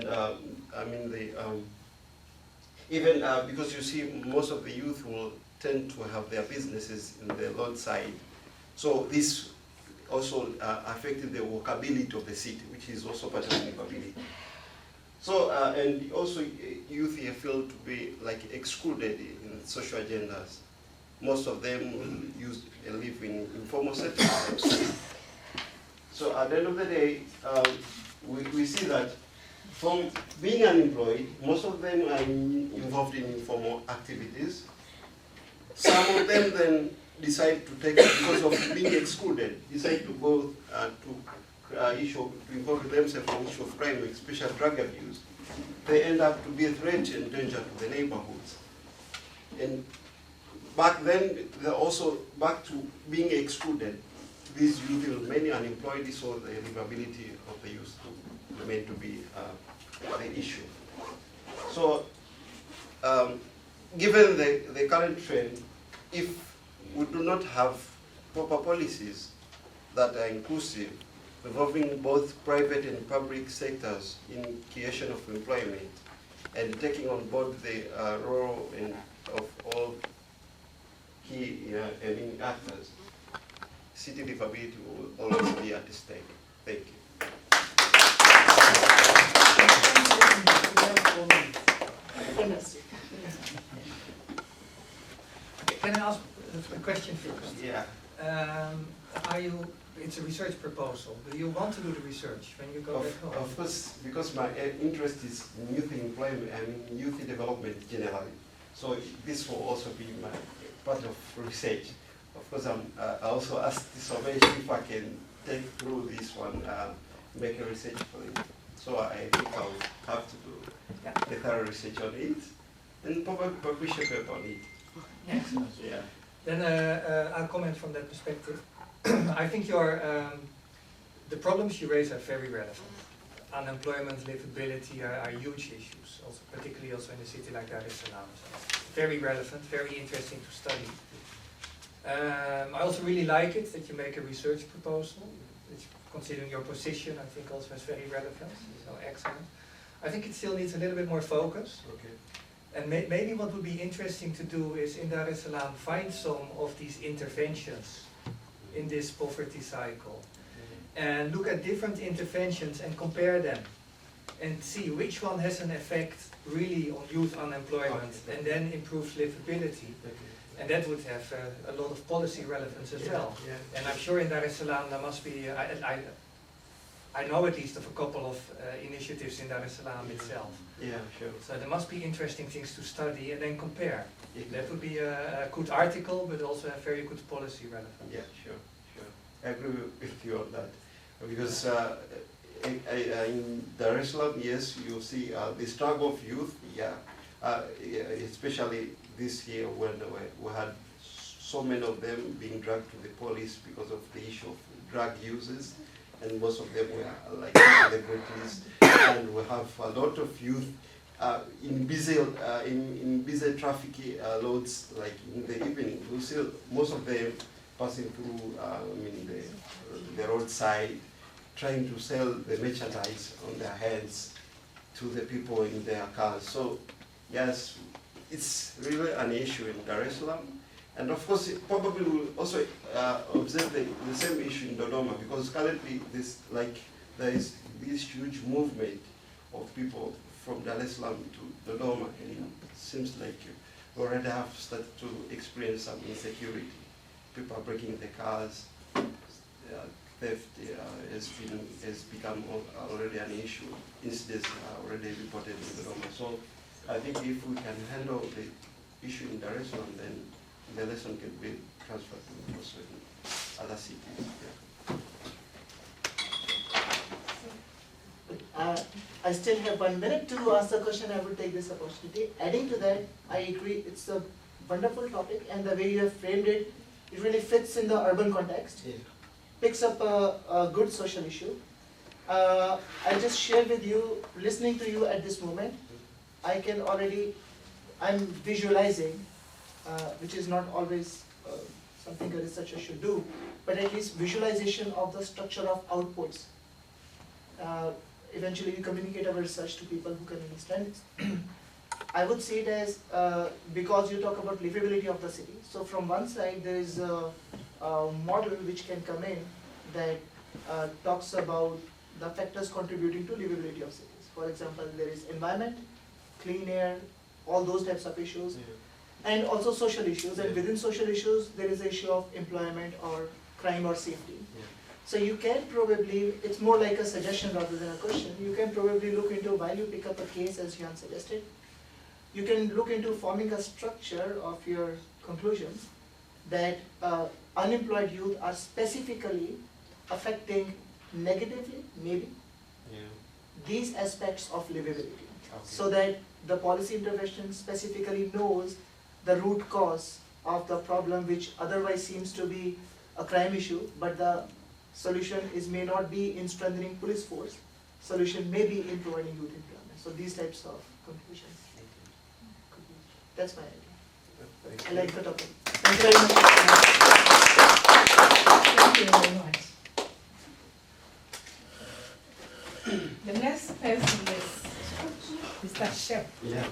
and I mean even because you see most of the youth will tend to have their businesses in the road side, so this also affected the walkability of the city, which is also part of livability. So and also youth here feel to be like excluded in social agendas. Most of them will live in informal settings. So at the end of the day, we see that from being unemployed, most of them are involved in informal activities. Some of them then decide to take, because of being excluded, decide to go to involve themselves in issue of crime, especially drug abuse. They end up to be a threat and danger to the neighborhoods. And back then, they're also back to being excluded. These youth will remain unemployed, so the livability of the youth will remain to be the issue. So, given the current trend, if we do not have proper policies that are inclusive, involving both private and public sectors in creation of employment, and taking on board the role of all key actors, city livability will always be at stake. Thank you. Can I ask a question first? Yeah. It's a research proposal. Do you want to do the research when you go back home? Of course, because my interest is in youth employment and youth development generally. So this will also be my part of research. Of course, I also asked the survey if I can take through this one, make a research for it. So I think I'll have to do a thorough research on it and probably publish a paper on it. Excellent. Yeah. Then I'll comment from that perspective. I think the problems you raise are very relevant. Unemployment, livability are huge issues, also particularly also in a city like Dar es Salaam. So very relevant, very interesting to study. I also really like it that you make a research proposal. It's, considering your position, I think also is very relevant. So excellent. I think it still needs a little bit more focus. Okay. And maybe what would be interesting to do is in Dar es Salaam find some of these interventions in this poverty cycle and look at different interventions and compare them and see which one has an effect really on youth unemployment and then improves livability. And that would have a lot of policy relevance as well. Yeah. And I'm sure in Dar es Salaam there must be, I know at least of a couple of initiatives in Dar es Salaam itself. Yeah, sure. So there must be interesting things to study and then compare. That would be a good article, but also a very good policy relevance. Yeah, sure. I agree with you on that. Because in Dar es Salaam, yes, you see the struggle of youth, especially this year when we had so many of them being dragged to the police because of the issue of drug uses, and most of them were like celebrities, and we have a lot of youth in busy traffic loads, like in the evening. We see most of them passing through the roadside, trying to sell the merchandise on their hands to the people in their cars. So yes, it's really an issue in Dar es Salaam. And of course, it probably will also observe the same issue in Dodoma, because currently there is this huge movement of people from Dar es Salaam to Dodoma, and it seems like you already have started to experience some insecurity. People are breaking the cars, theft has become already an issue. Incidents are already reported in Dodoma. So I think if we can handle the issue in Dar es Salaam, then the lesson can be transferred to also in other cities. Yeah. I still have 1 minute to ask a question. I will take this opportunity. Adding to that, I agree it's a wonderful topic, and the way you have framed it, it really fits in the urban context. Yeah. Picks up a good social issue. I'll just share with you, listening to you at this moment, I'm visualizing, which is not always something a researcher should do, but at least visualization of the structure of outputs. eventually we communicate our research to people who can understand it. I would say it as, because you talk about livability of the city. So from one side, there is a model which can come in that talks about the factors contributing to livability of cities. For example, there is environment, clean air, all those types of issues, and also social issues. And within social issues, there is the issue of employment or crime or safety. So you can probably, it's more like a suggestion rather than a question, you can probably look into, while you pick up a case as Jan suggested, you can look into forming a structure of your conclusions that unemployed youth are specifically affecting negatively, maybe, these aspects of livability. So that the policy intervention specifically knows the root cause of the problem, which otherwise seems to be a crime issue, but the solution may not be in strengthening police force, solution may be in providing youth employment. So these types of conclusions. That's my idea. I like the topic. Thank you very much. Thank you very much. The next person is Mr. Shep. Yeah.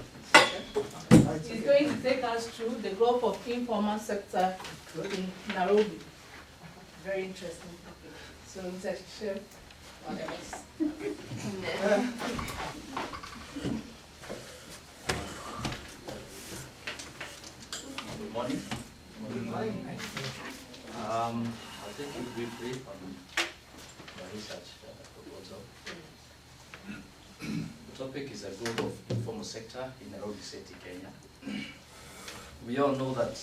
He's going to take us through the growth of informal sector in Nairobi. Very interesting topic. So, Mr. Shep, on the next. Good morning. Good morning. I'll take you briefly on the research proposal. The topic is the growth of informal sector in Nairobi City, Kenya. We all know that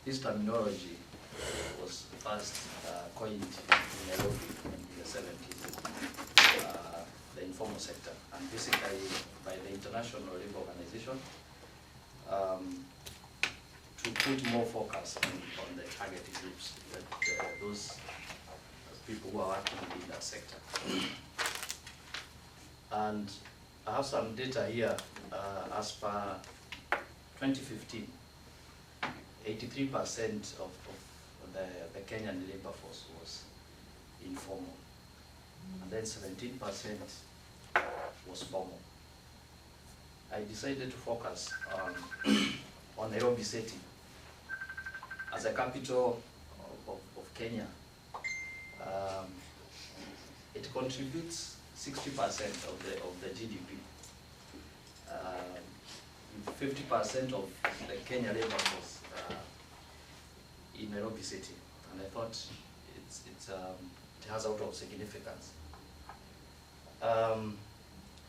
this terminology was first coined in Nairobi in the 70s, the informal sector, and basically by the International Labour Organization, to put more focus on the targeted groups, that those people who are working in that sector. And I have some data here. As per 2015, 83% of the Kenyan labor force was informal, and then 17% was formal. I decided to focus on Nairobi City as a capital of Kenya. It contributes 60% of the GDP. 50% of the Kenya labor force in Nairobi City, and I thought it has a lot of significance.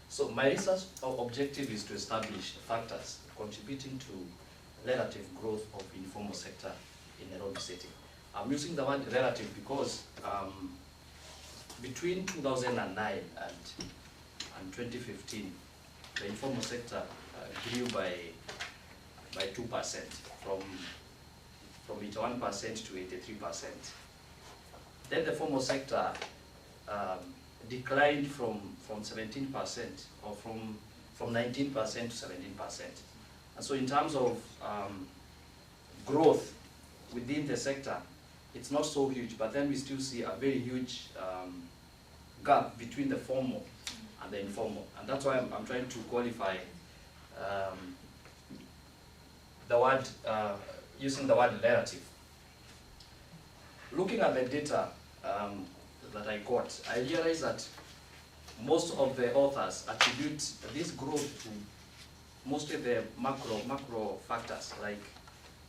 So my research objective is to establish factors contributing to relative growth of informal sector in Nairobi City. I'm using the word relative because between 2009 and 2015, the informal sector grew by 2%, from 81% to 83%. Then the formal sector declined from 17%, or from 19% to 17%. And so in terms of growth within the sector, it's not so huge, but then we still see a very huge gap between the formal and the informal. And that's why I'm trying to qualify the word, using the word relative. Looking at the data that I got, I realized that most of the authors attribute this growth to mostly the macro factors, like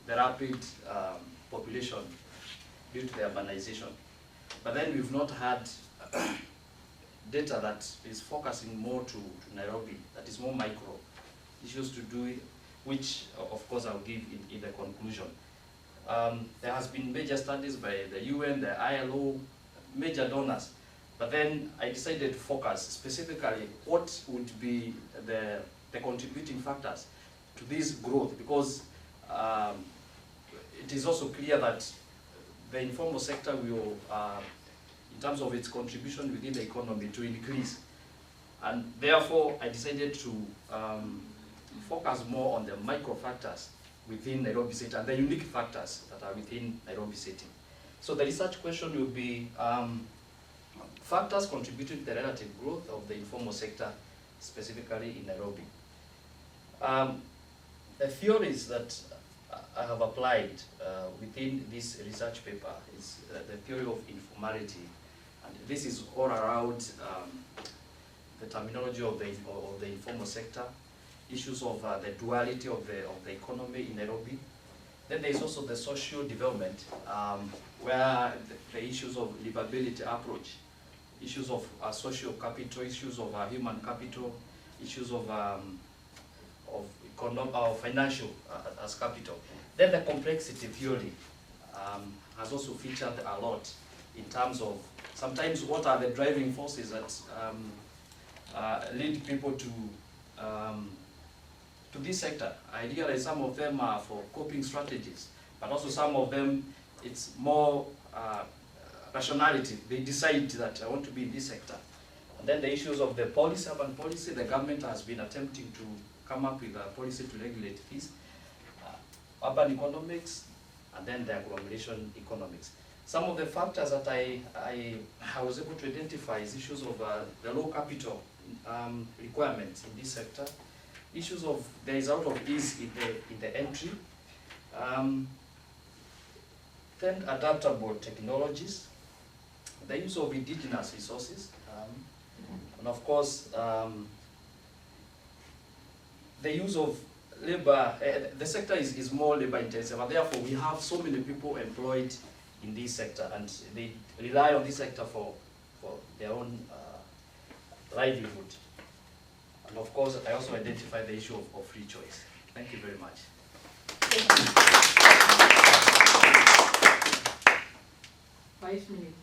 the rapid population due to the urbanization. But then we've not had data that is focusing more to Nairobi, that is more micro issues to do, which of course I'll give in the conclusion. There has been major studies by the UN, the ILO, major donors, but then I decided to focus specifically what would be the contributing factors to this growth, because it is also clear that the informal sector will, in terms of its contribution within the economy, to increase. And therefore, I decided to focus more on the micro factors within Nairobi City and the unique factors that are within Nairobi City. So the research question will be, factors contributing to the relative growth of the informal sector, specifically in Nairobi. The theories that I have applied within this research paper is the theory of informality, and this is all around the terminology of the informal sector, issues of the duality of the economy in Nairobi. Then there is also the social development, where the issues of livability approach, issues of social capital, issues of human capital, issues of financial as capital. Then the complexity theory has also featured a lot in terms of sometimes what are the driving forces that lead people to this sector. I realize some of them are for coping strategies, but also some of them it's more rationality. They decide that I want to be in this sector. And then the issues of the policy, urban policy, the government has been attempting to come up with a policy to regulate this. Urban economics, and then the agglomeration economics. Some of the factors that I was able to identify is issues of the low capital requirements in this sector, issues of there is out of ease in the entry, then adaptable technologies, the use of indigenous resources, and of course the use of labor. The sector is more labor intensive, and therefore we have so many people employed in this sector, and they rely on this sector for their own livelihood. And of course, I also identify the issue of free choice. Thank you very much. 5 minutes,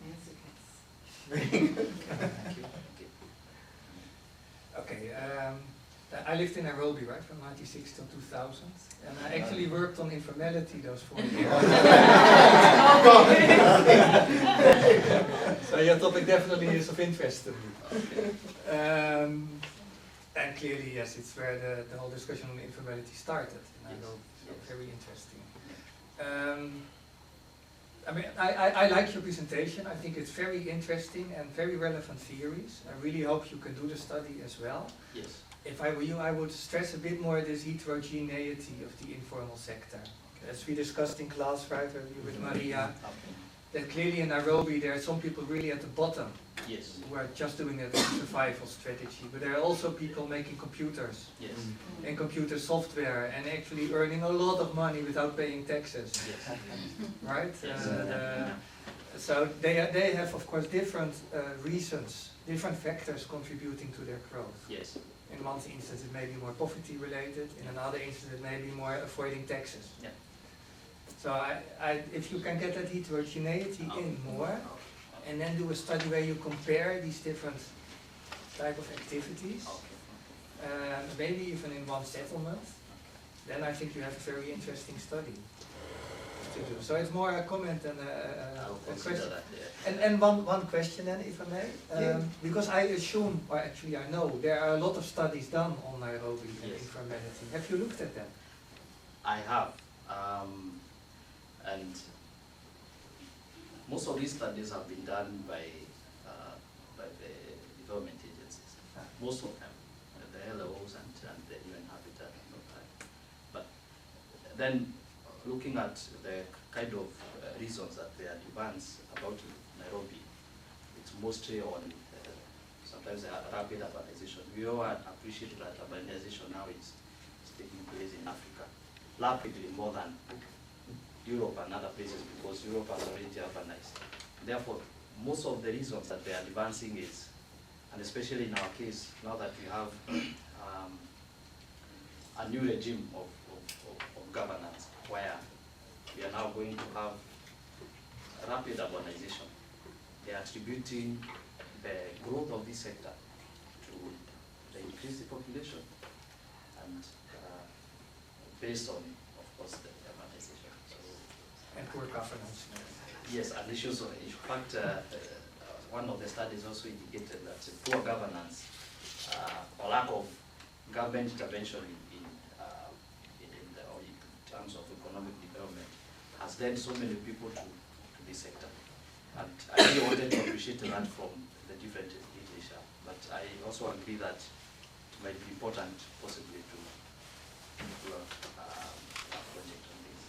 10 seconds. Thank you. Okay, I lived in Nairobi, right, from 96 till 2000, and I actually worked on informality those 4 years. So your topic definitely is of interest to me. And clearly, yes, it's where the whole discussion on informality started in Nairobi, so very interesting. I mean, I like your presentation. I think it's very interesting and very relevant theories. I really hope you can do the study as well. Yes. If I were you, I would stress a bit more this heterogeneity of the informal sector. As we discussed in class, right, with Maria, that clearly in Nairobi there are some people really at the bottom Yes. who are just doing it as a survival strategy. But there are also people making computers Yes. and computer software and actually earning a lot of money without paying taxes, Yes. right? Yes. So they have, of course, different reasons, different factors contributing to their growth. Yes. In one instance it may be more poverty related, in another instance it may be more avoiding taxes. Yeah. So if you can get that heterogeneity in more, and then do a study where you compare these different type of activities, maybe even in one settlement, then I think you have a very interesting study to do. So it's more a comment than a question. That, yeah. And one question then, if I may, because I assume, or actually I know, there are a lot of studies done on Nairobi and Yes. informality. Have you looked at them? I have, and most of these studies have been done by the development agencies. Most of them, the LOs and the UN Habitat and all that. But then looking at the kind of reasons that there are demands about Nairobi, it's mostly on sometimes the rapid urbanization. We all appreciate that urbanization now is taking place in Africa rapidly more than Europe and other places, because Europe has already urbanized. Therefore, most of the reasons that they are advancing is, and especially in our case, now that we have a new regime of governance, where we are now going to have rapid urbanization, they are attributing the growth of this sector to the increased population, and based on, of course, the urbanization. So, And poor governance. yes, and issues of, in fact, one of the studies also indicated that poor governance or lack of government intervention in terms of economic development has led so many people to this sector. And I really wanted to appreciate that from the different leadership, but I also agree that it might be important possibly to do a project on this.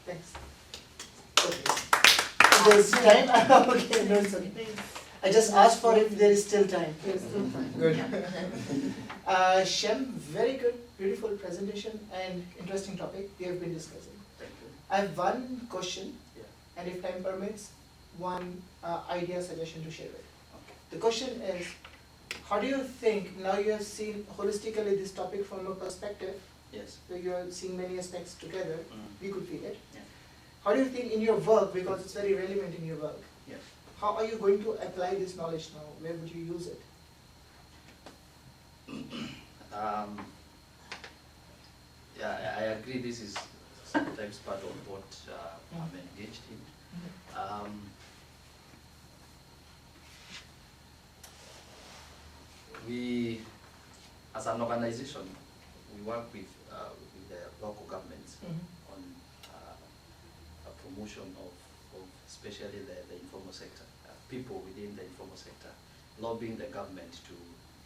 Thanks. Okay. There's time? Okay, no, sorry. I just asked for if there is still time. There's still time. Good. Shem, very good, beautiful presentation and interesting topic we have been discussing. Thank you. I have one question, Yeah. and if time permits, one idea, suggestion to share with. Okay. The question is, how do you think, now you have seen holistically this topic from a perspective, Yes. where you are seeing many aspects together, we could feel it. Yeah. How do you think in your work, because it's very relevant in your work, Yes. how are you going to apply this knowledge now? Where would you use it? Yeah, I agree. This is sometimes part of what I'm engaged in. We, as an organization, we work with the local governments on a promotion of especially the informal sector, people within the informal sector, lobbying the government to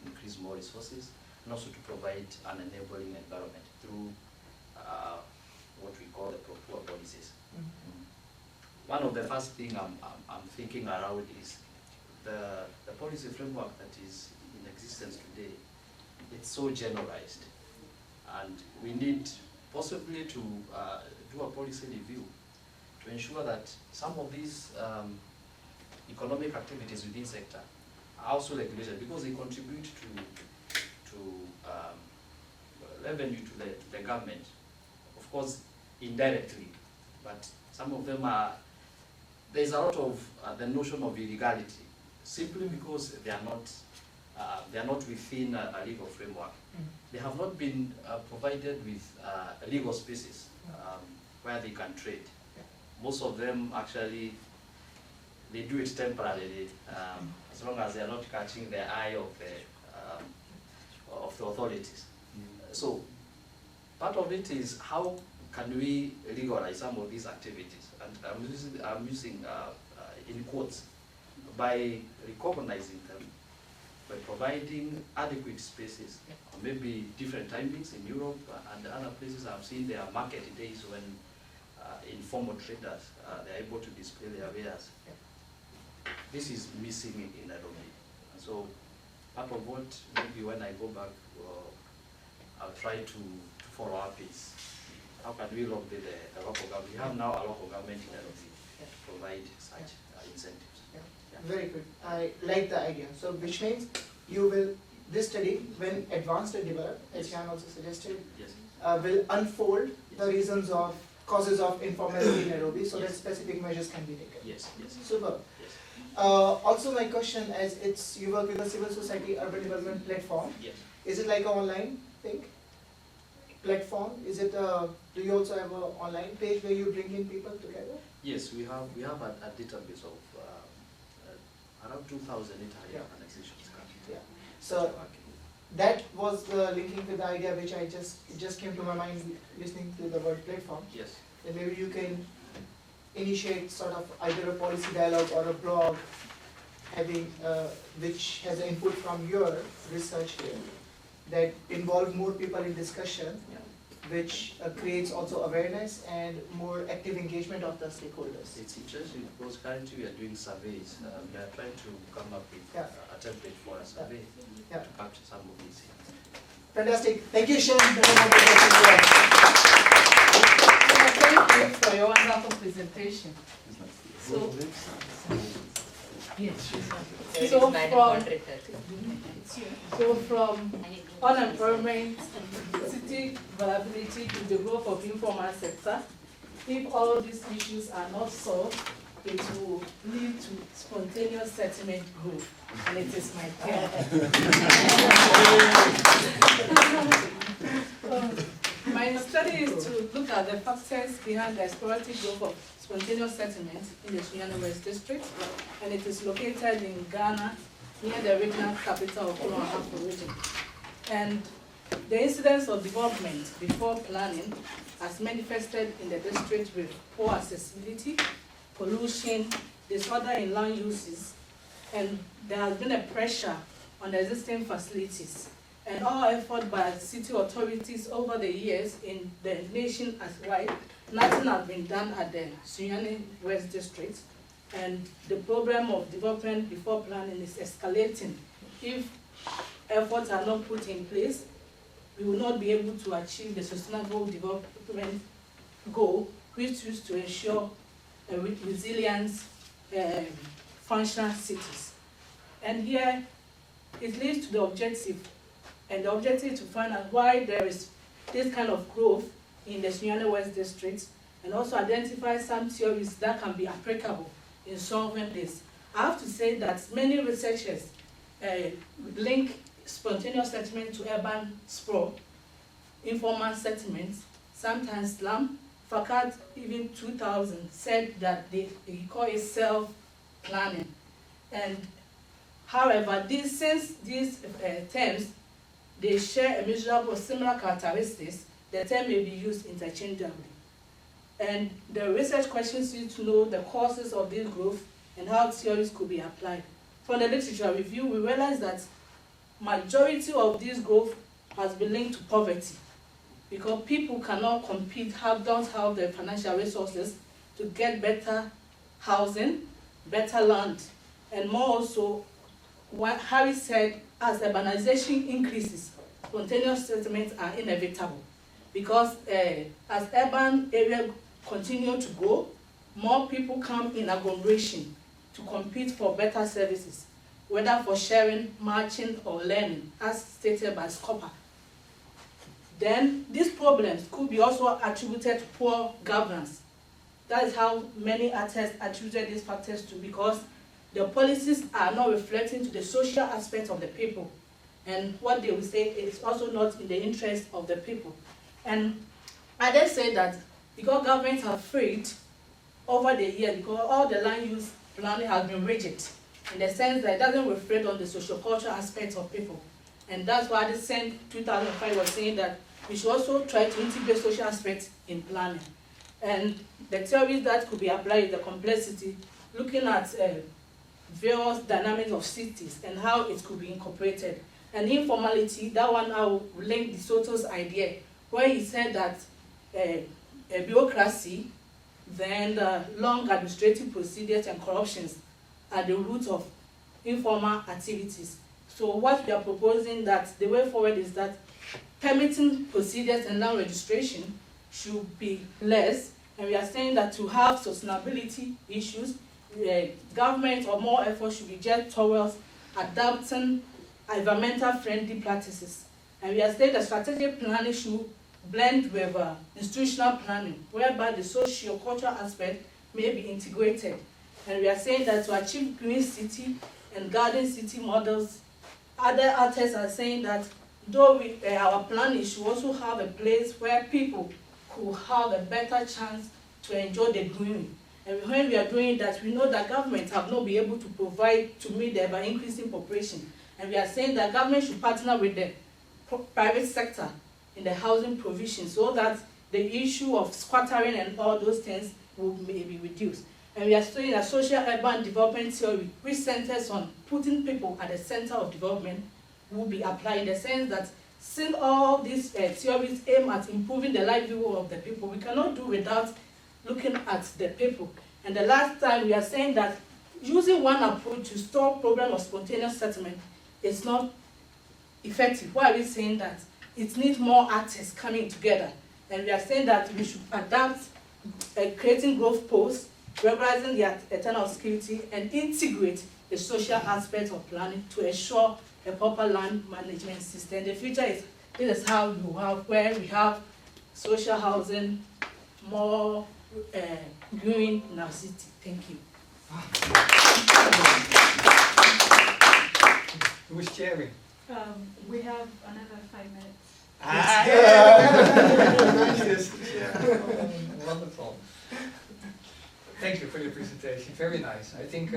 increase more resources and also to provide an enabling environment through what we call the pro-poor policies. One of the first things I'm thinking around is the policy framework that is in existence today. It's so generalized, and we need possibly to do a policy review to ensure that some of these economic activities within sector are also regulated, because they contribute to revenue to the government, of course indirectly, but some of them are, there's a lot of the notion of illegality, simply because they are not within a legal framework. They have not been provided with legal spaces where they can trade. Most of them actually, they do it temporarily, as long as they are not catching the eye of the authorities. So part of it is, how can we legalize some of these activities? And I'm using in quotes, by recognizing them, by providing adequate spaces, or maybe different timings in Europe and other places. I've seen there are market days when informal traders they're able to display their wares. This is missing in Nairobi. So part of what maybe when I go back, I'll try to follow up is, how can we lobby the local government? We have now a local government in Nairobi to provide such incentives. Very good. I like the idea. So which means you will, this study, when advanced and developed, as Jan also suggested, Yes. Will unfold the reasons of causes of informality in Nairobi, so that specific measures can be taken. Yes, yes. Super. Yes. Also my question, as it's, you work with the civil society urban development platform, Yes. is it like an online thing? Platform? Is it, do you also have an online page where you bring in people together? Yes, we have a database of around 2,800 organizations. Yeah. So that was the linking with the idea which I just came to my mind listening to the word platform. Yes. Then maybe you can initiate sort of either a policy dialogue or a blog having which has input from your research here that involve more people in discussion, which creates also awareness and more active engagement of the stakeholders. It's interesting because currently we are doing surveys. We are trying to come up with a template for a survey to capture some of these things. Fantastic. Thank you, Shem. Thank you for your wonderful presentation. So, yes. So from unemployment, city vulnerability to the growth of informal sector, if all these issues are not solved, it will lead to spontaneous settlement growth, and it is my turn. My study is to look at the factors behind the exploratory growth of spontaneous settlement in the Sunyani West District, and it is located in Ghana, near the regional capital of Rotterdam region. And the incidence of development before planning has manifested in the district with poor accessibility, pollution, disorder in land uses, and there has been a pressure on the existing facilities. And all effort by city authorities over the years in the nation as wide, nothing has been done at the Sunyani West District. And the problem of development before planning is escalating. If efforts are not put in place, we will not be able to achieve the sustainable development goal, which is to ensure a resilient, functional cities. And here, it leads to the objective, and the objective is to find out why there is this kind of growth in the Sunyani West District, and also identify some theories that can be applicable in solving this. I have to say that many researchers link spontaneous settlement to urban sprawl, informal settlements, sometimes slum. Fakat even 2000 said that they call it self-planning. And however, since these terms, they share a measurable similar characteristics, the term may be used interchangeably. And the research questions you to know the causes of this growth and how theories could be applied. From the literature review, we realized that majority of this growth has been linked to poverty, because people cannot compete, don't have the financial resources to get better housing, better land, and more also, what Harry said, as urbanization increases, spontaneous settlements are inevitable, because as urban areas continue to grow, more people come in agglomeration to compete for better services, whether for sharing, matching, or learning, as stated by Scopper. Then these problems could be also attributed to poor governance. That is how many artists attributed these factors to, because the policies are not reflecting to the social aspect of the people. And what they will say is also not in the interest of the people. And I then say that because governments have failed over the years, because all the land use planning has been rigid, in the sense that it doesn't reflect on the socio-cultural aspects of people. And that's why the same 2005 was saying that we should also try to integrate social aspects in planning. And the theories that could be applied is the complexity, looking at various dynamics of cities and how it could be incorporated. And informality, that one I will link De Soto's idea, where he said that a bureaucracy, then the long administrative procedures and corruptions are the root of informal activities. So what we are proposing, that the way forward is that permitting procedures and land registration should be less, and we are saying that to have sustainability issues, government or more effort should be geared towards adopting environmental friendly practices. And we are saying that strategic planning should blend with institutional planning, whereby the socio-cultural aspect may be integrated. And we are saying that to achieve green city and garden city models, other artists are saying that though our planning should also have a place where people could have a better chance to enjoy the green. And when we are doing that, we know that governments have not been able to provide to meet the ever-increasing population. And we are saying that government should partner with the private sector in the housing provision, so that the issue of squattering and all those things will be reduced. And we are studying a social urban development theory, which centers on putting people at the center of development, will be applied in the sense that since all these theories aim at improving the livelihood of the people, we cannot do without looking at the people. And the last time we are saying that using one approach to solve problem of spontaneous settlement is not effective. Why are we saying that? It needs more actors coming together. And we are saying that we should adapt creating growth posts, regularizing the eternal security, and integrate the social aspects of planning to ensure a proper land management system. The future is, this is how you have, where we have social housing, more green in our city. Thank you. Who is chairing? We have another 5 minutes. Wonderful. Thank you for your presentation. Very nice. I think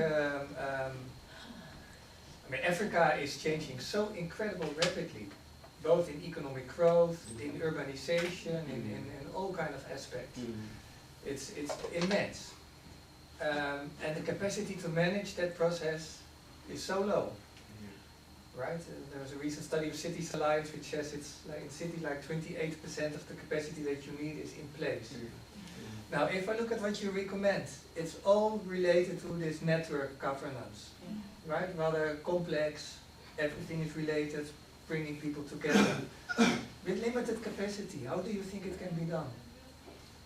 Africa is changing so incredibly rapidly, both in economic growth, in urbanization, in all kind of aspects. It's immense. and the capacity to manage that process is so low. Right? There was a recent study of Cities Alliance which says it's like in cities like 28% of the capacity that you need is in place. Now, if I look at what you recommend, it's all related to this network governance, right? Rather complex, everything is related, bringing people together. With limited capacity, how do you think it can be done?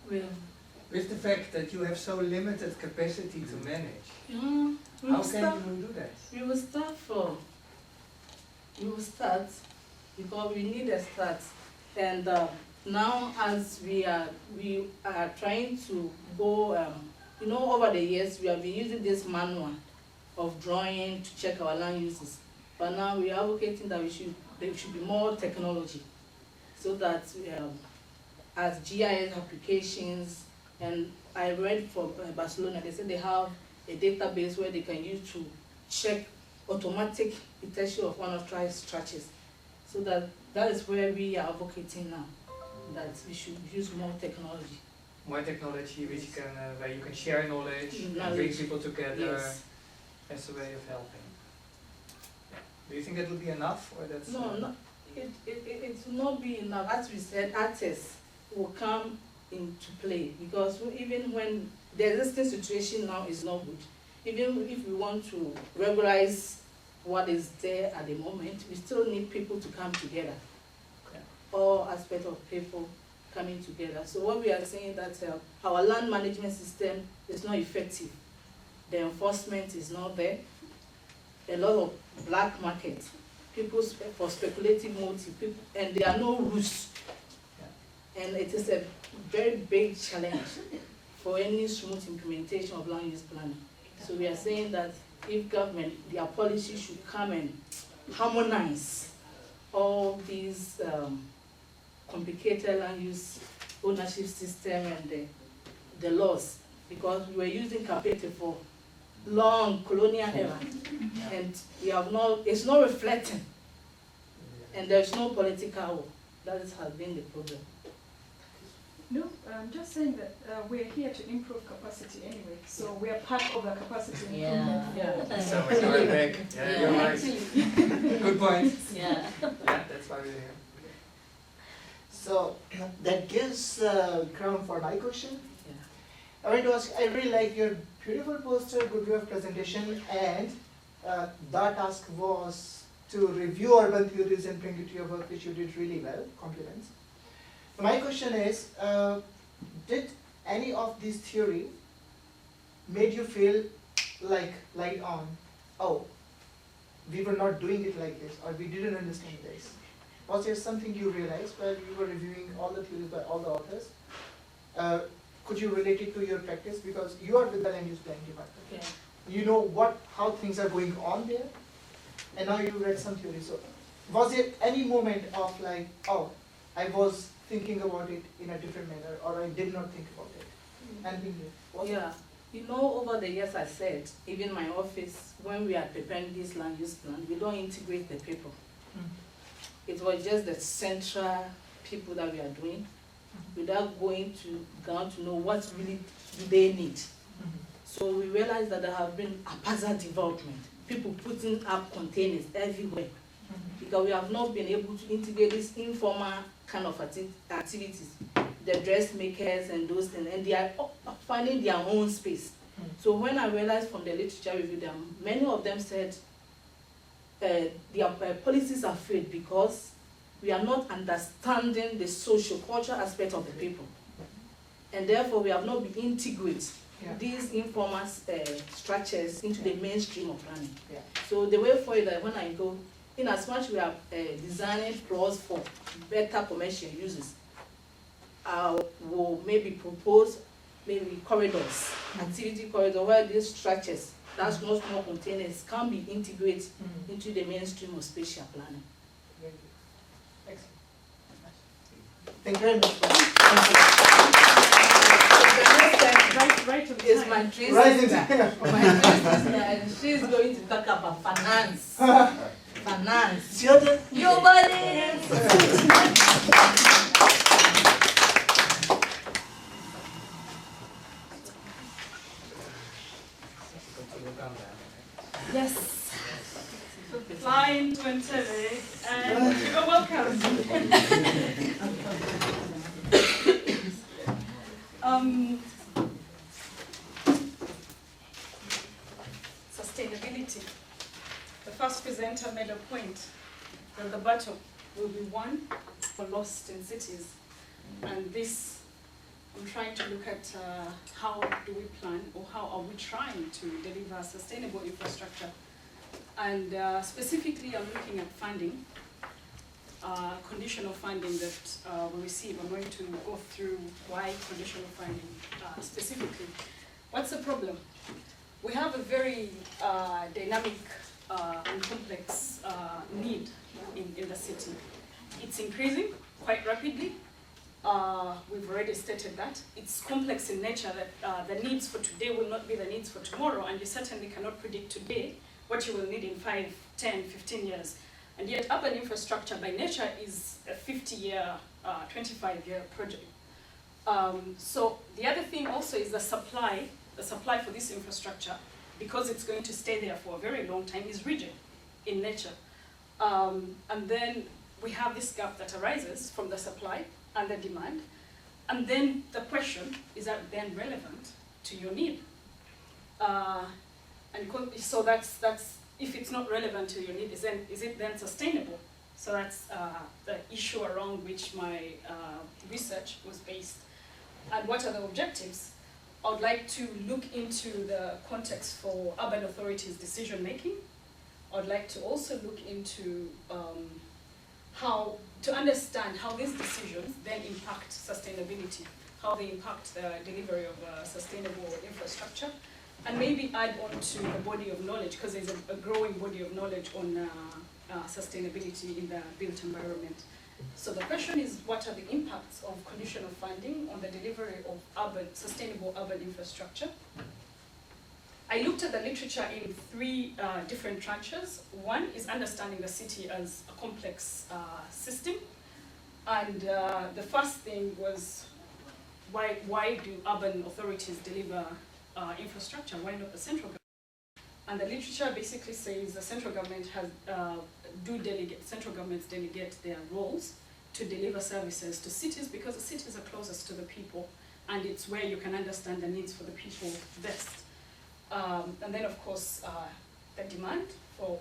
With the fact that you have so limited capacity to manage, how can you do that? We will start because we need a start, and now as we are trying to go, over the years we have been using this manual of drawing to check our land uses, but now we are advocating that there should be more technology, so that as GIS applications, and I read for Barcelona, they said they have a database where they can use to check automatic detection of unauthorized structures. So that is where we are advocating now, that we should use more technology. More technology which can, where you can share knowledge, and bring people together as a way of helping. Do you think that would be enough, or that's? No, it will not be enough. As we said, artists will come into play, because even when the existing situation now is not good, even if we want to regularize what is there at the moment, we still need people to come together. All aspects of people coming together. So what we are saying that our land management system is not effective. The enforcement is not there. A lot of black market, people for speculative motive, and there are no rules. And it is a very big challenge for any smooth implementation of land use planning. So we are saying that if government, their policy should come and harmonize all these complicated land use ownership system and the laws, because we were using capacity for long colonial era, and we have it's not reflecting, and there's no political will. That has been the problem. No, I'm just saying that we're here to improve capacity anyway, so we are part of the capacity improvement. Yeah. So it's going back. Yeah, you're right. Good point. Yeah. Yeah, that's why we're here. So that gives ground for my question. Yeah. I want to ask, I really like your beautiful poster, good way of presentation, and the task was to review urban theories and bring it to your work, which you did really well. Compliments. My question is, did any of these theory made you feel like light on, oh, we were not doing it like this, or we didn't understand this? Was there something you realized while you were reviewing all the theories by all the authors? Could you relate it to your practice? Because you are with the land use planning department. Yeah. You know how things are going on there, and now you read some theory. So was there any moment of like, oh, I was thinking about it in a different manner, or I did not think about it? And Yeah, over the years I said, even my office, when we are preparing this land use plan, we don't integrate the people. It was just the central people that we are doing, without going to ground to know what really do they need. So we realized that there have been haphazard development, people putting up containers everywhere, because we have not been able to integrate this informal kind of activities, the dressmakers and those things, and they are finding their own space. So when I realized from the literature review, many of them said their policies are failed because we are not understanding the social cultural aspect of the people, and therefore we have not been integrated these informal structures into the mainstream of planning. So the way forward, that when I go, in as much we are designing plots for better commercial uses, will maybe propose maybe corridors, activity corridor, where these structures, that's not small containers, can be integrated into the mainstream of spatial planning. Excellent. Thank you very much. Right to the Is time. my twin Right sister. into- My twin sister, and she's going to talk about finance. Finance. Your body. Yes. Fly into Entebbe and you're welcome. Sustainability. The first presenter made a point that the battle will be won or lost in cities. And this, I'm trying to look at how do we plan, or how are we trying to deliver sustainable infrastructure. And specifically, I'm looking at funding, conditional funding that we receive. I'm going to go through why conditional funding specifically. What's the problem? We have a very dynamic and complex need in the city. It's increasing quite rapidly. We've already stated that. It's complex in nature, that the needs for today will not be the needs for tomorrow, and you certainly cannot predict today what you will need in 5, 10, 15 years. And yet urban infrastructure by nature is a 50-year, 25-year project. So the other thing also is the supply for this infrastructure, because it's going to stay there for a very long time, is rigid in nature. And then we have this gap that arises from the supply and the demand. And then the question, is that then relevant to your need? So that's if it's not relevant to your need, is it then sustainable? So that's the issue around which my research was based. And what are the objectives? I would like to look into the context for urban authorities' decision making. I'd like to also look into how to understand how these decisions then impact sustainability, how they impact the delivery of sustainable infrastructure, and maybe add on to the body of knowledge, because there's a growing body of knowledge on sustainability in the built environment. So the question is, what are the impacts of conditional funding on the delivery of sustainable urban infrastructure? I looked at the literature in 3 different tranches. One is understanding the city as a complex system. And the first thing was, why do urban authorities deliver infrastructure? Why not the central government? And the literature basically says the central government central governments delegate their roles to deliver services to cities, because the cities are closest to the people, and it's where you can understand the needs for the people best. And then, of course, the demand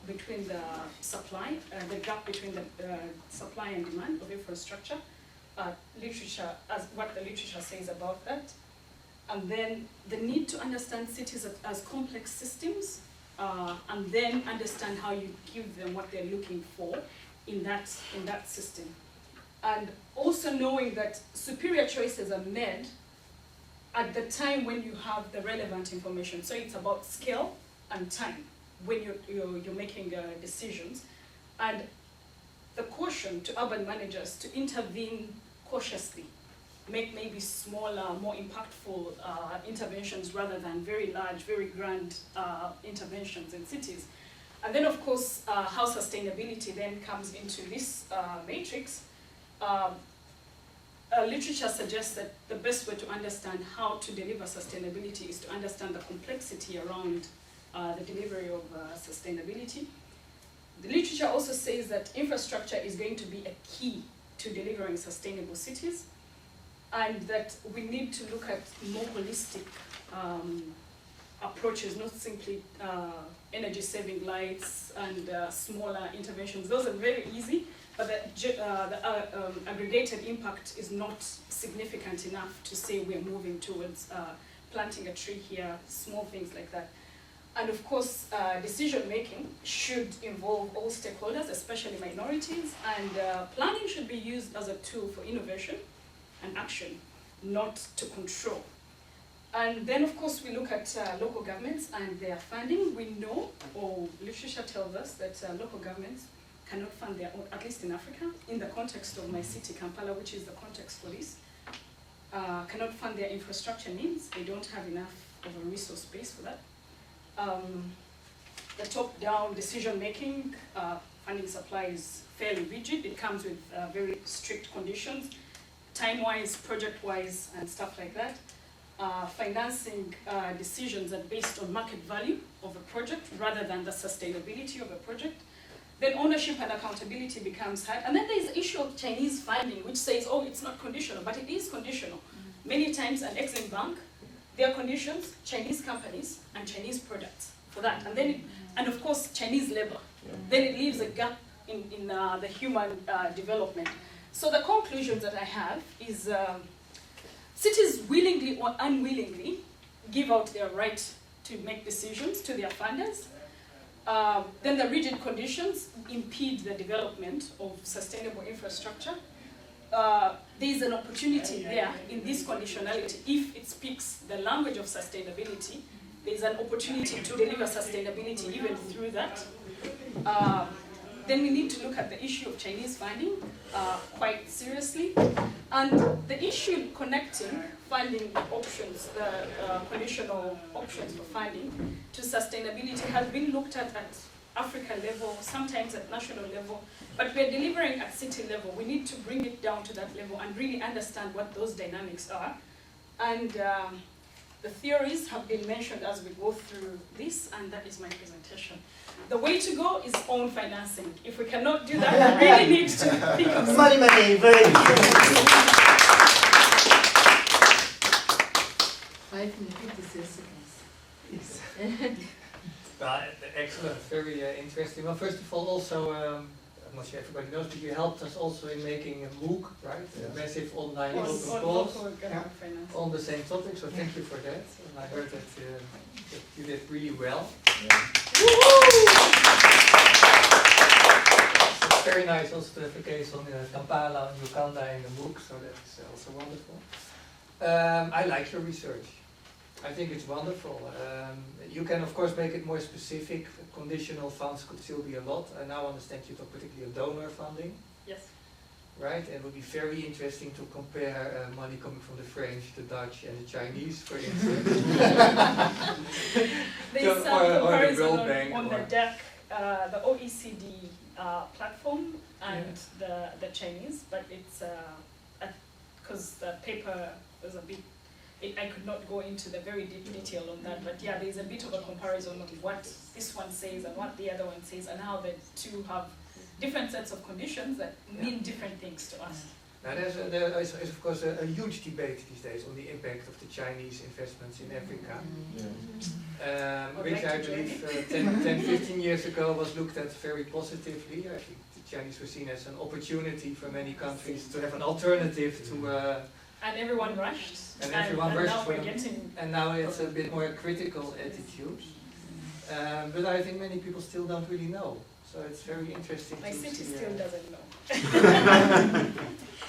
between the supply, the gap between the supply and demand of infrastructure, literature, as what the literature says about that. And then the need to understand cities as complex systems, and then understand how you give them what they're looking for in that system. And also knowing that superior choices are made at the time when you have the relevant information. So it's about scale and time when you're making decisions. And the caution to urban managers to intervene cautiously, make maybe smaller, more impactful interventions rather than very large, very grand interventions in cities. And then, of course, how sustainability then comes into this matrix. Literature suggests that the best way to understand how to deliver sustainability is to understand the complexity around the delivery of sustainability. The literature also says that infrastructure is going to be a key to delivering sustainable cities, and that we need to look at more holistic approaches, not simply energy-saving lights and smaller interventions. Those are very easy, but the aggregated impact is not significant enough to say we're moving towards planting a tree here, small things like that. And of course, decision-making should involve all stakeholders, especially minorities, and planning should be used as a tool for innovation and action, not to control. And then, of course, we look at local governments and their funding. We know, or literature tells us, that local governments cannot fund their own, at least in Africa, in the context of my city, Kampala, which is the context for this, cannot fund their infrastructure needs. They don't have enough of a resource base for that. The top-down decision-making, funding supply is fairly rigid. It comes with very strict conditions, time-wise, project-wise, and stuff like that. financing decisions are based on market value of a project rather than the sustainability of a project, then ownership and accountability becomes hard. And then there's the issue of Chinese funding, which says, oh, it's not conditional, but it is conditional. Many times an Exim Bank, their conditions, Chinese companies and Chinese products for that. And then, and of course, Chinese labor. Then it leaves a gap in the human development. So the conclusions that I have is cities willingly or unwillingly give out their right to make decisions to their funders. Then the rigid conditions impede the development of sustainable infrastructure. There is an opportunity there in this conditionality. If it speaks the language of sustainability, there is an opportunity to deliver sustainability even through that. Then we need to look at the issue of Chinese funding quite seriously. And the issue connecting funding options, the conditional options for funding to sustainability has been looked at Africa level, sometimes at national level, but we're delivering at city level. We need to bring it down to that level and really understand what those dynamics are. And the theories have been mentioned as we go through this, and that is my presentation. The way to go is own financing. If we cannot do that, we really need to think of Money, very good. 5 minutes, 56 seconds. Yes. Excellent, very interesting. Well, first of all, also, I'm not sure everybody knows, but you helped us also in making a MOOC, right? A massive online open course on the same topic, so thank you for that. And I heard that you did really well. It's very nice also to have a case on Kampala and Uganda in the MOOC, so that's also wonderful. I like your research. I think it's wonderful. You can of course make it more specific. Conditional funds could still be a lot. I now understand you talk particularly of donor funding. Yes. Right, and it would be very interesting to compare money coming from the French, the Dutch and the Chinese, for instance. There's some or the comparison World Bank on the deck, the OECD platform and the Chinese, but it's, because the paper was a bit, I could not go into the very deep detail on that, but yeah, there's a bit of a comparison of what this one says and what the other one says, and how the two have different sets of conditions that mean different things to us. Now there is of course a huge debate these days on the impact of the Chinese investments in Africa, which I believe 10, 15 years ago was looked at very positively. I think the Chinese were seen as an opportunity for many countries to have an alternative to and everyone rushed. And everyone rushed now for we're them. getting. And now it's a bit more critical attitude. But I think many people still don't really know. So it's very interesting. My to city see, still doesn't know.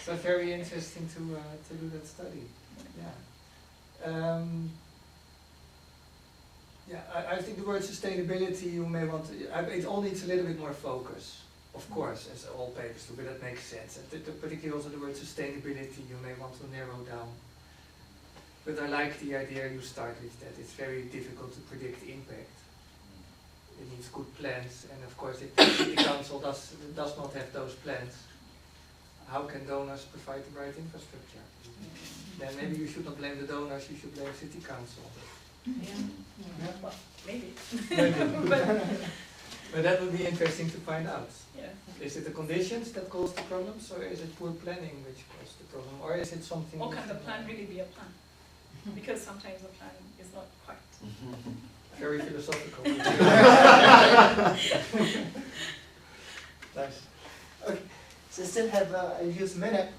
So very interesting to do that study. Yeah. I think the word sustainability you may want to. It all needs a little bit more focus. Of course, as all papers do, but that makes sense. And particularly also the word sustainability you may want to narrow down. But I like the idea you start with that. It's very difficult to predict impact. It needs good plans, and of course if the city council does not have those plans, how can donors provide the right infrastructure? Then maybe you should not blame the donors, you should blame city council. Well, maybe. But that would be interesting to find out. Yeah. Is it the conditions that cause the problems, or is it poor planning which causes the problem, or is it something? Or can the plan really be a plan? Because sometimes the plan is not quite. Very philosophical. Nice. Okay, so still have I'll use minute.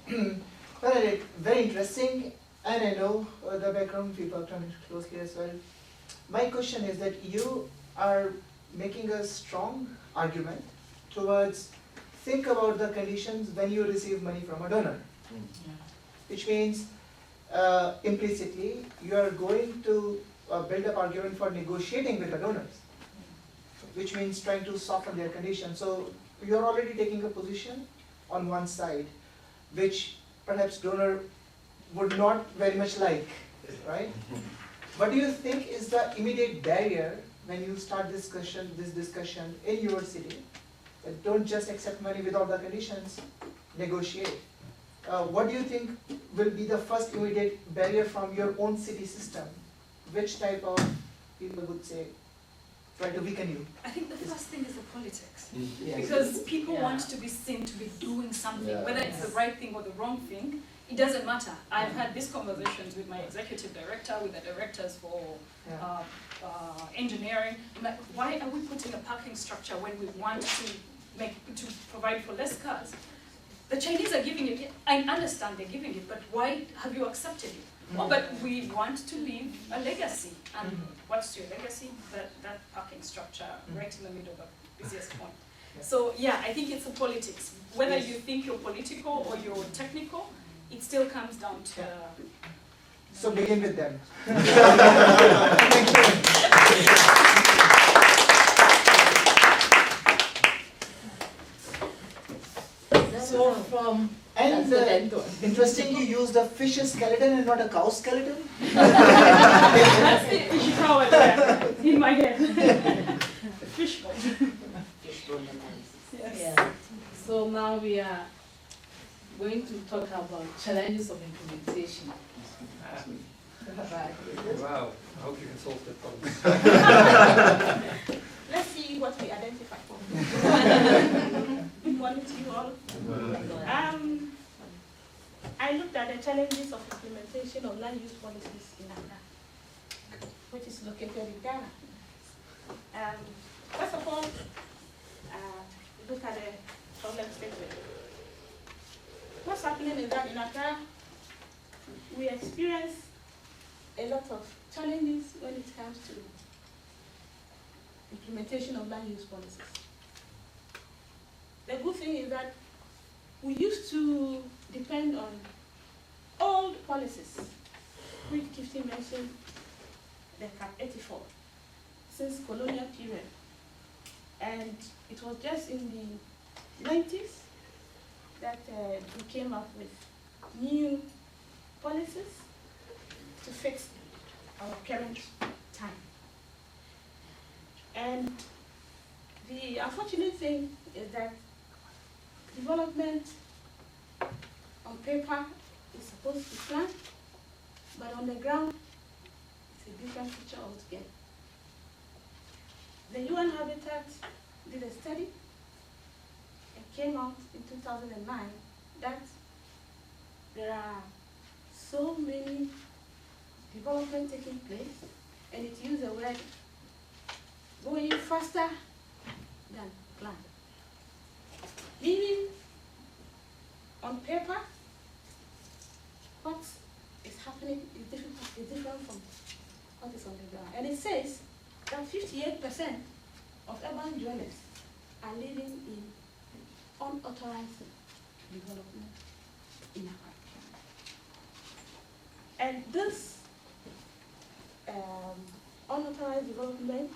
Benedict, very interesting, and I know the background people are coming closely as well. My question is that you are making a strong argument towards think about the conditions when you receive money from a donor, which means implicitly you are going to build up argument for negotiating with the donors, which means trying to soften their conditions. So you are already taking a position on one side, which perhaps donor would not very much like, right? What do you think is the immediate barrier when you start this discussion in your city? That don't just accept money without the conditions, negotiate. what do you think will be the first immediate barrier from your own city system? Which type of people would say try to weaken you? I think the first thing is the politics. Yes. Because people Yeah. want to be seen to be doing something, Yeah. whether it's the right thing or the wrong thing, it doesn't matter. I've had these conversations with my executive director, with the directors for Yeah. engineering. I'm like, why are we putting a parking structure when we want to provide for less cars? The Chinese are giving it. I understand they're giving it, but why have you accepted it? Oh, but we want to leave a legacy. And what's your legacy? That parking structure right in the middle of the busiest point. So yeah, I think it's a politics. Whether Yes. you think you're political or you're technical, it still comes down to So begin with them. So from And that's interesting, you used a fish skeleton and not a cow skeleton. that's the power there in my head. Fishbowl. Yes. Yeah. So now we are going to talk about challenges of implementation. Right. Wow, I hope you can solve that problem. Let's see what we identify. Good morning to you all. I looked at the challenges of implementation of land use policies in Accra, which is located in Ghana. First of all, look at the problem statement. What's happening is that in Accra, we experience a lot of challenges when it comes to implementation of land use policies. The good thing is that we used to depend on old policies, which Gifty mentioned, the Cap 84, since colonial period. And it was just in the 90s that we came up with new policies to fix our current time. And the unfortunate thing is that development on paper is supposed to plan, but on the ground, it's a different picture altogether. The UN Habitat did a study and came out in 2009 that there are so many development taking place, and it used the word going faster than planned. Meaning, on paper, what is happening is different from what is on the ground. And it says that 58% of urban dwellers are living in unauthorized development in Accra. And this unauthorized development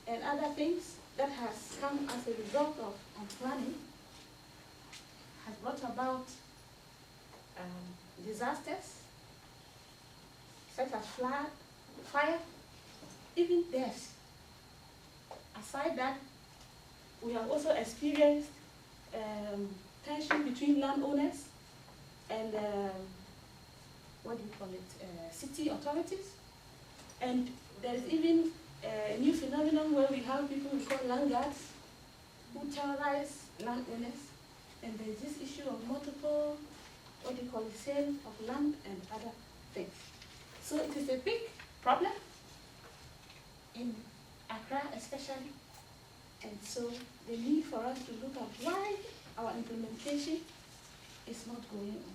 and other things that has come as a result of unplanning has brought about disasters such as flood, fire, even deaths. Aside that, we have also experienced tension between landowners and city authorities. And there is even a new phenomenon where we have people we call land guards who terrorize landowners, and there is this issue of multiple, sale of land and other things. So it is a big problem in Accra especially, and so the need for us to look at why our implementation is not going on.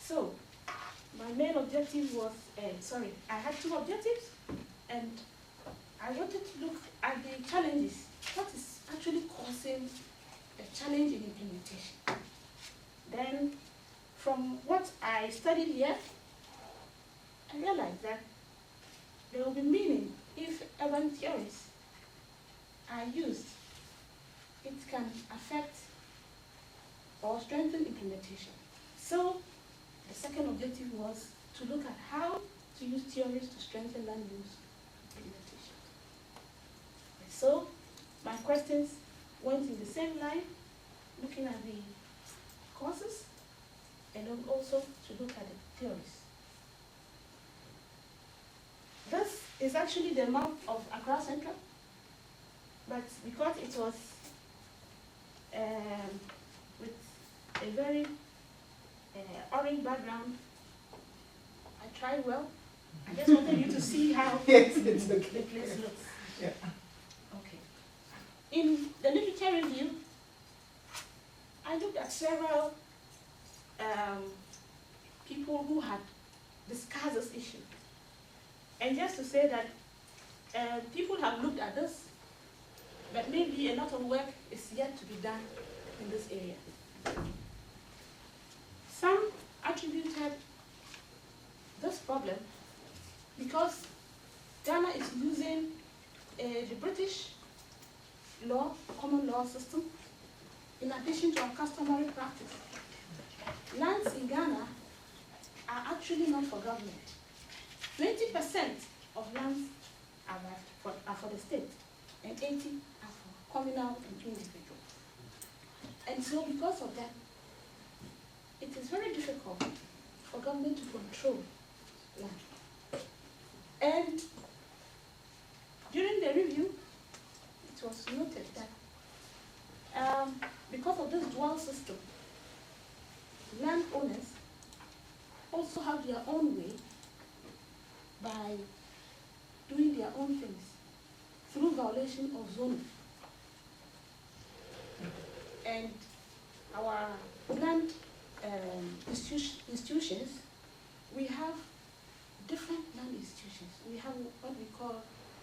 So my main objective was, I had two objectives, and I wanted to look at the challenges. What is actually causing a challenge in implementation? Then, from what I studied here, I realized that there will be meaning if urban theories are used. It can affect or strengthen implementation. So, the second objective was to look at how to use theories to strengthen land use implementation. So, my questions went in the same line, looking at the causes and then also to look at the theories. This is actually the map of Accra Central, but because it was with a very orange background, I tried well. I just wanted you to see how Yes, it's the okay. place looks. Yeah. Okay. In the literature review, I looked at several people who had discussed this issue. And just to say that people have looked at this, but maybe a lot of work is yet to be done in this area. Some attributed this problem because Ghana is using the British law, common law system, in addition to our customary practice. Lands in Ghana are actually not for government. 20% of lands are for the state, and 80% are for communal and individual. And so because of that, it is very difficult for government to control land. And during the review, it was noted that because of this dual system, landowners also have their own way by doing their own things through violation of zoning. And our land institutions, we have different land institutions. We have what we call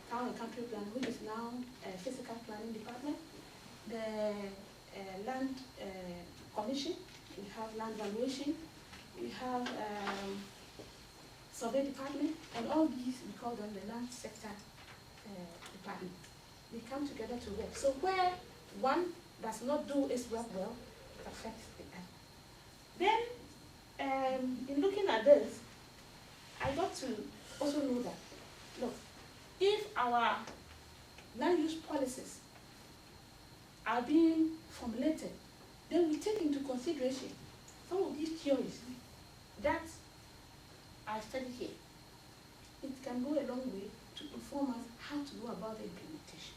town and country plan, which is now a physical planning department, the land commission, we have land valuation, we have survey department, and all these we call them the land sector department. They come together to work. So where one does not do its work well, it affects the other. Then, in looking at this, I got to also know that, look, if our land use policies are being formulated, then we take into consideration some of these theories that I studied here. It can go a long way to inform us how to go about the implementation.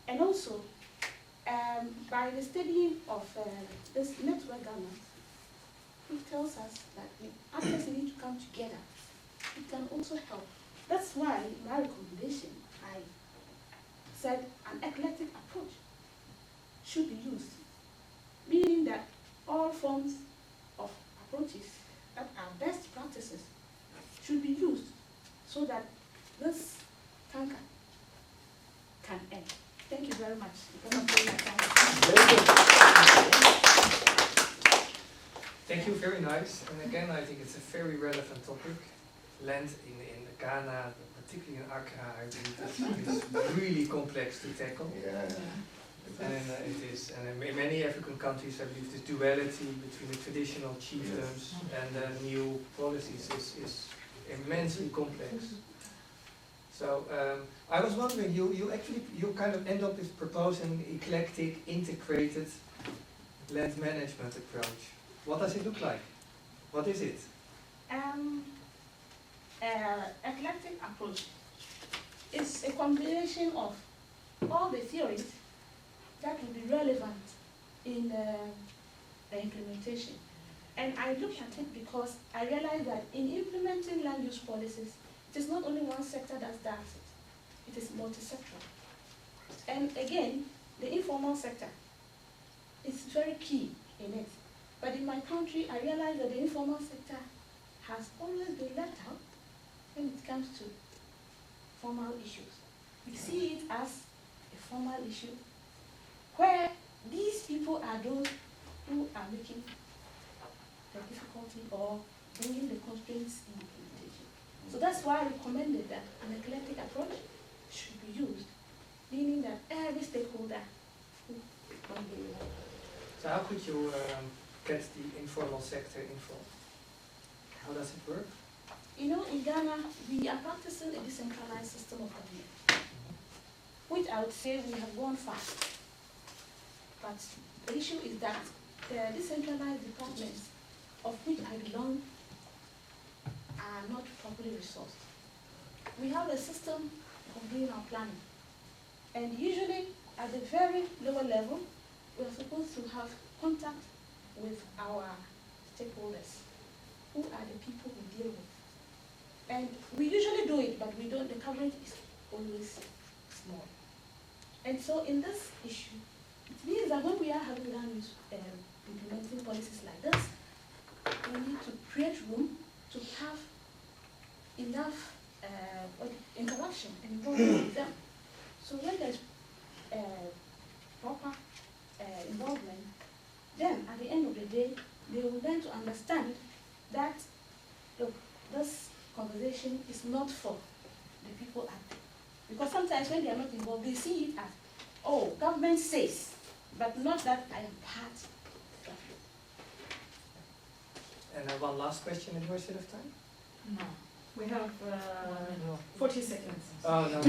And also, by the studying of this network governance, it tells us that the actors need to come together. It can also help. That's why in my recommendation, I said an eclectic approach should be used, meaning that all forms of approaches that are best practices should be used so that this canker can end. Thank you very much. Thank you, very nice. And again, I think it's a very relevant topic. Land in Ghana, particularly in Accra, I believe is really complex to tackle. Yeah. And it is. And in many African countries, I believe this duality between the traditional chiefdoms and the new policies is immensely complex. So I was wondering, you kind of end up with proposing eclectic, integrated land management approach. What does it look like? What is it? Eclectic approach is a combination of all the theories that will be relevant in the implementation. And I look at it because I realize that in implementing land use policies, it is not only one sector that does it, it is multi-sectoral. And again, the informal sector is very key in it. But in my country, I realize that the informal sector has always been left out when it comes to formal issues. We see it as a formal issue where these people are those who are making the difficulty or bringing the constraints in implementation. So that's why I recommended that an eclectic approach should be used, meaning that every stakeholder who one day will have. So how could you get the informal sector involved? How does it work? You know, in Ghana, we are practicing a decentralized system of government, which I would say we have gone far. But the issue is that the decentralized departments of which I belong are not properly resourced. We have a system of doing our planning. And usually, at the very lower level, we are supposed to have contact with our stakeholders, who are the people we deal with. And we usually do it, but we don't, the coverage is always small. And so in this issue, it means that when we are having land use, implementing policies like this, we need to create room to have enough interaction and involvement with them. So when there's proper involvement, then at the end of the day, they will learn to understand that, look, this conversation is not for the people at, because sometimes when they are not involved, they see it as, oh, government says, but not that I am part of it. And one last question in your set of time? No. We have 40 seconds. Oh, no.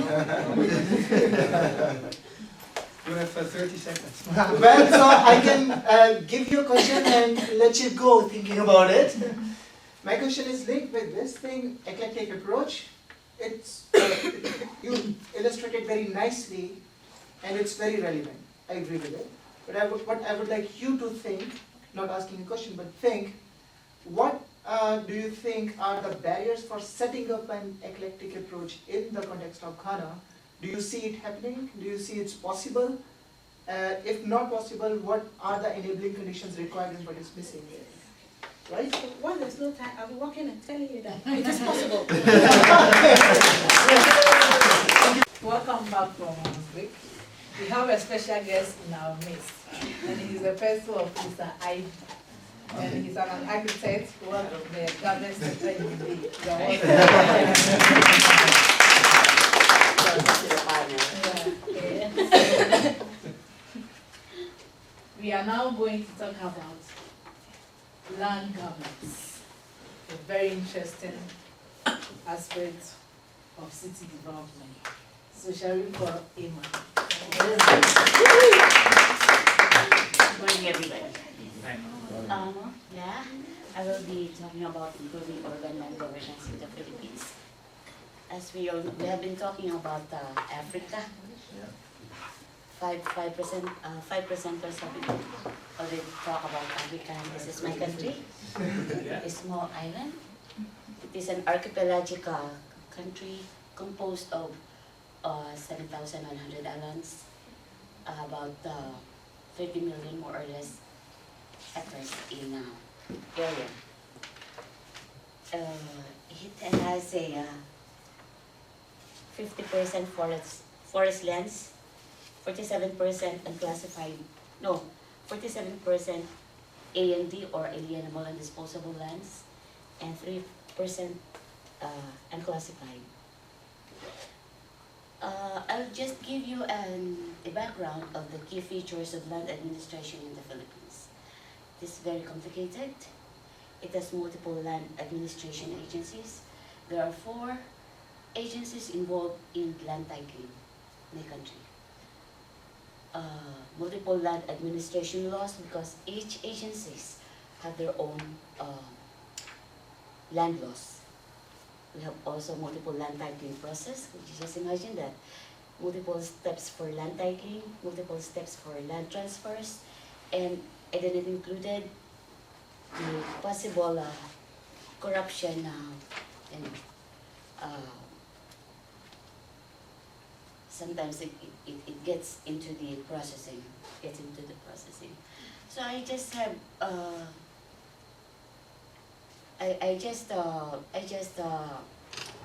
You have 30 seconds. Well, so I can give you a question and let you go thinking about it. My question is linked with this thing, eclectic approach. It's you illustrated very nicely, and it's very relevant. I agree with it. But what I would like you to think, not asking a question, but think, what do you think are the barriers for setting up an eclectic approach in the context of Ghana? Do you see it happening? Do you see it's possible? If not possible, what are the enabling conditions required and what is missing there? Right? So when there's no time, I'll be working and telling you that it is possible. Welcome back from break. We have a special guest in our midst, and he's the person of Mr. I. And he's an architect, one of the government sector in the We are now going to talk about land governance, a very interesting aspect of city development. So shall we call Emma? Good morning, everybody. Yeah, I will be talking about improving urban land governance in the Philippines. As we have been talking about Africa, 5% or something already talk about Africa. This is my country. A small island. It is an archipelagical country composed of 7,100 islands, about 30 million more or less hectares in area. It has a 50% forest lands, 47% unclassified, no, 47% A&D or alienable and disposable lands, and 3% unclassified. I'll just give you a background of the key features of land administration in the Philippines. It is very complicated. It has multiple land administration agencies. There are 4 agencies involved in land titling in the country. Multiple land administration laws, because each agencies have their own land laws. We have also multiple land titling process, which you just imagine that. Multiple steps for land titling, multiple steps for land transfers, and it didn't included the possible corruption and sometimes it gets into the processing, So I just have I just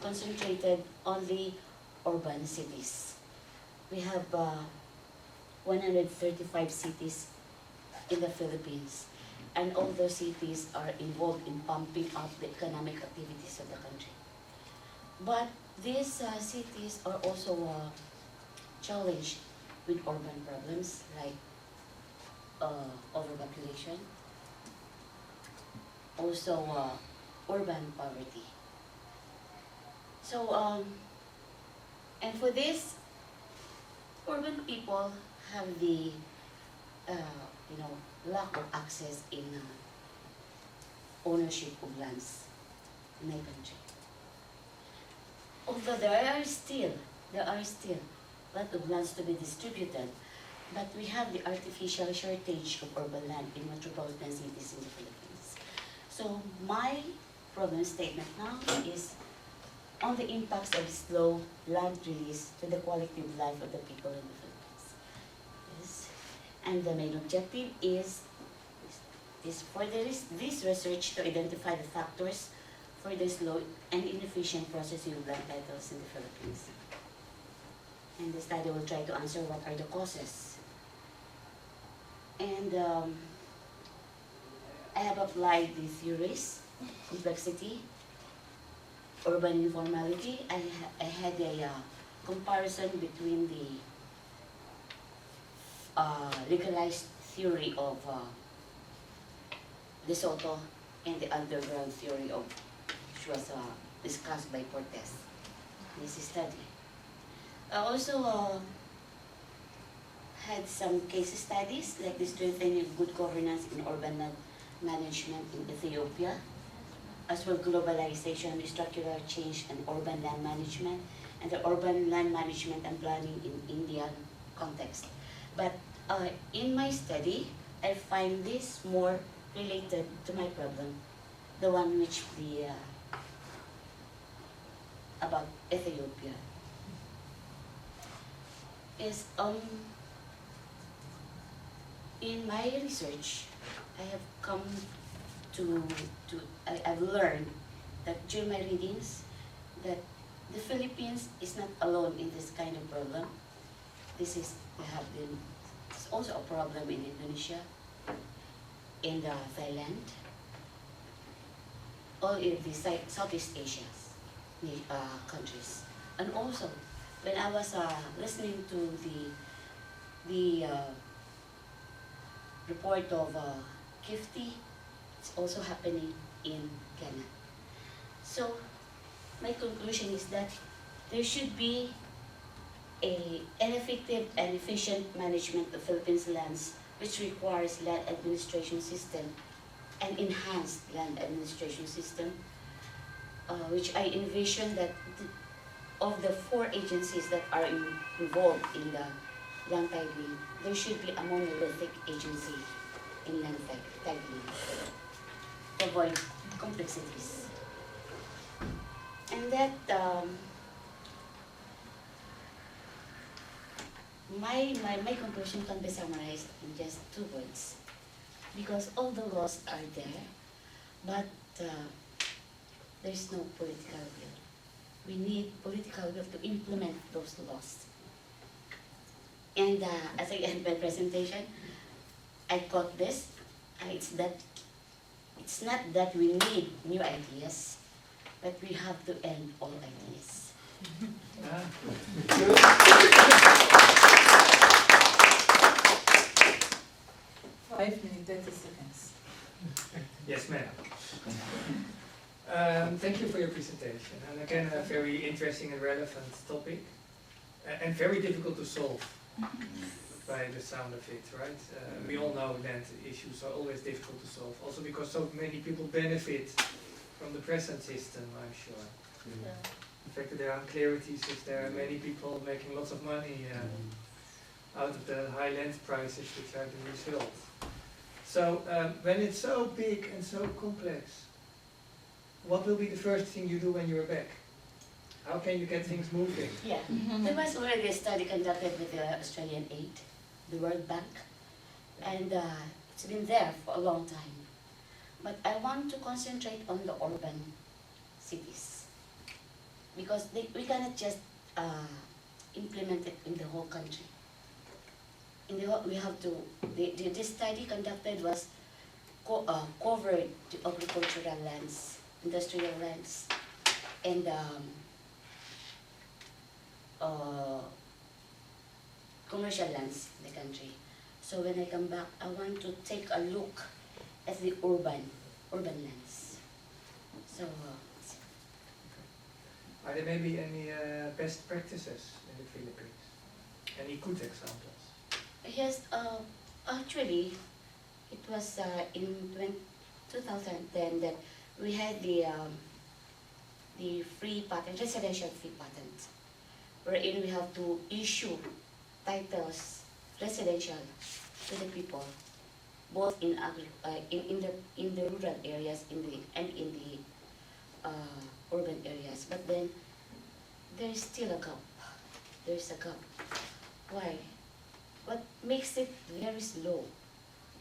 concentrated only urban cities. We have 135 cities in the Philippines, and all those cities are involved in pumping up the economic activities of the country. But these cities are also challenged with urban problems like overpopulation, also urban poverty. So, and for this, urban people have the, lack of access in ownership of lands in my country. Although there are still a lot of lands to be distributed, but we have the artificial shortage of urban land in metropolitan cities in the Philippines. So my problem statement now is on the impacts of slow land release to the quality of life of the people in the Philippines. Yes. And the main objective is for this research to identify the factors for the slow and inefficient processing of land titles in the Philippines. And the study will try to answer what are the causes. And I have applied the theories, complexity, urban informality. I had a comparison between the legalized theory of De Soto and the underground theory of which was discussed by Cortez in this study. I also had some case studies like the strengthening of good governance in urban land management in Ethiopia, as well globalization, structural change and urban land management, and the urban land management and planning in Indian context. But in my study, I find this more related to my problem, the one which the about Ethiopia is in my research I have come I've learned that during my readings that the Philippines is not alone in this kind of problem. It's also a problem in Indonesia, in Thailand, all in the Southeast Asia countries. And also, when I was listening to the report of Kifty, it's also happening in Ghana. So, my conclusion is that there should be an effective and efficient management of Philippines lands, which requires land administration system and enhanced land administration system, which I envision that of the 4 agencies that are involved in the land titling, there should be a monolithic agency in land titling to avoid complexities. And that my conclusion can be summarized in just 2 words, because all the laws are there, but there's no political will. We need political will to implement those laws. And as I end my presentation, I got this. It's not that we need new ideas, but we have to end all ideas. 5 minutes, 30 seconds. Yes, ma'am. Thank you for your presentation. And again, a very interesting and relevant topic, and very difficult to solve by the sound of it, right? We all know land issues are always difficult to solve, also because so many people benefit from the present system, I'm sure. Yeah. The fact that there are unclarities, if there are many people making lots of money out of the high land prices which are the result. So when it's so big and so complex, what will be the first thing you do when you're back? How can you get things moving? Yeah, there was already a study conducted with the Australian Aid, the World Bank, and it's been there for a long time. But I want to concentrate on the urban cities, because we cannot just implement it in the whole country. We have to. This study conducted was covered the agricultural lands, industrial lands, and commercial lands in the country. So when I come back, I want to take a look at the urban lands. So. Are there maybe any best practices in the Philippines? Any good examples? Yes, actually, It was in 2010 that we had the free patent, residential free patent, wherein we have to issue titles residential to the people, both in the rural areas and in the urban areas. But then there is still a gap. There is a gap. Why? What makes it very slow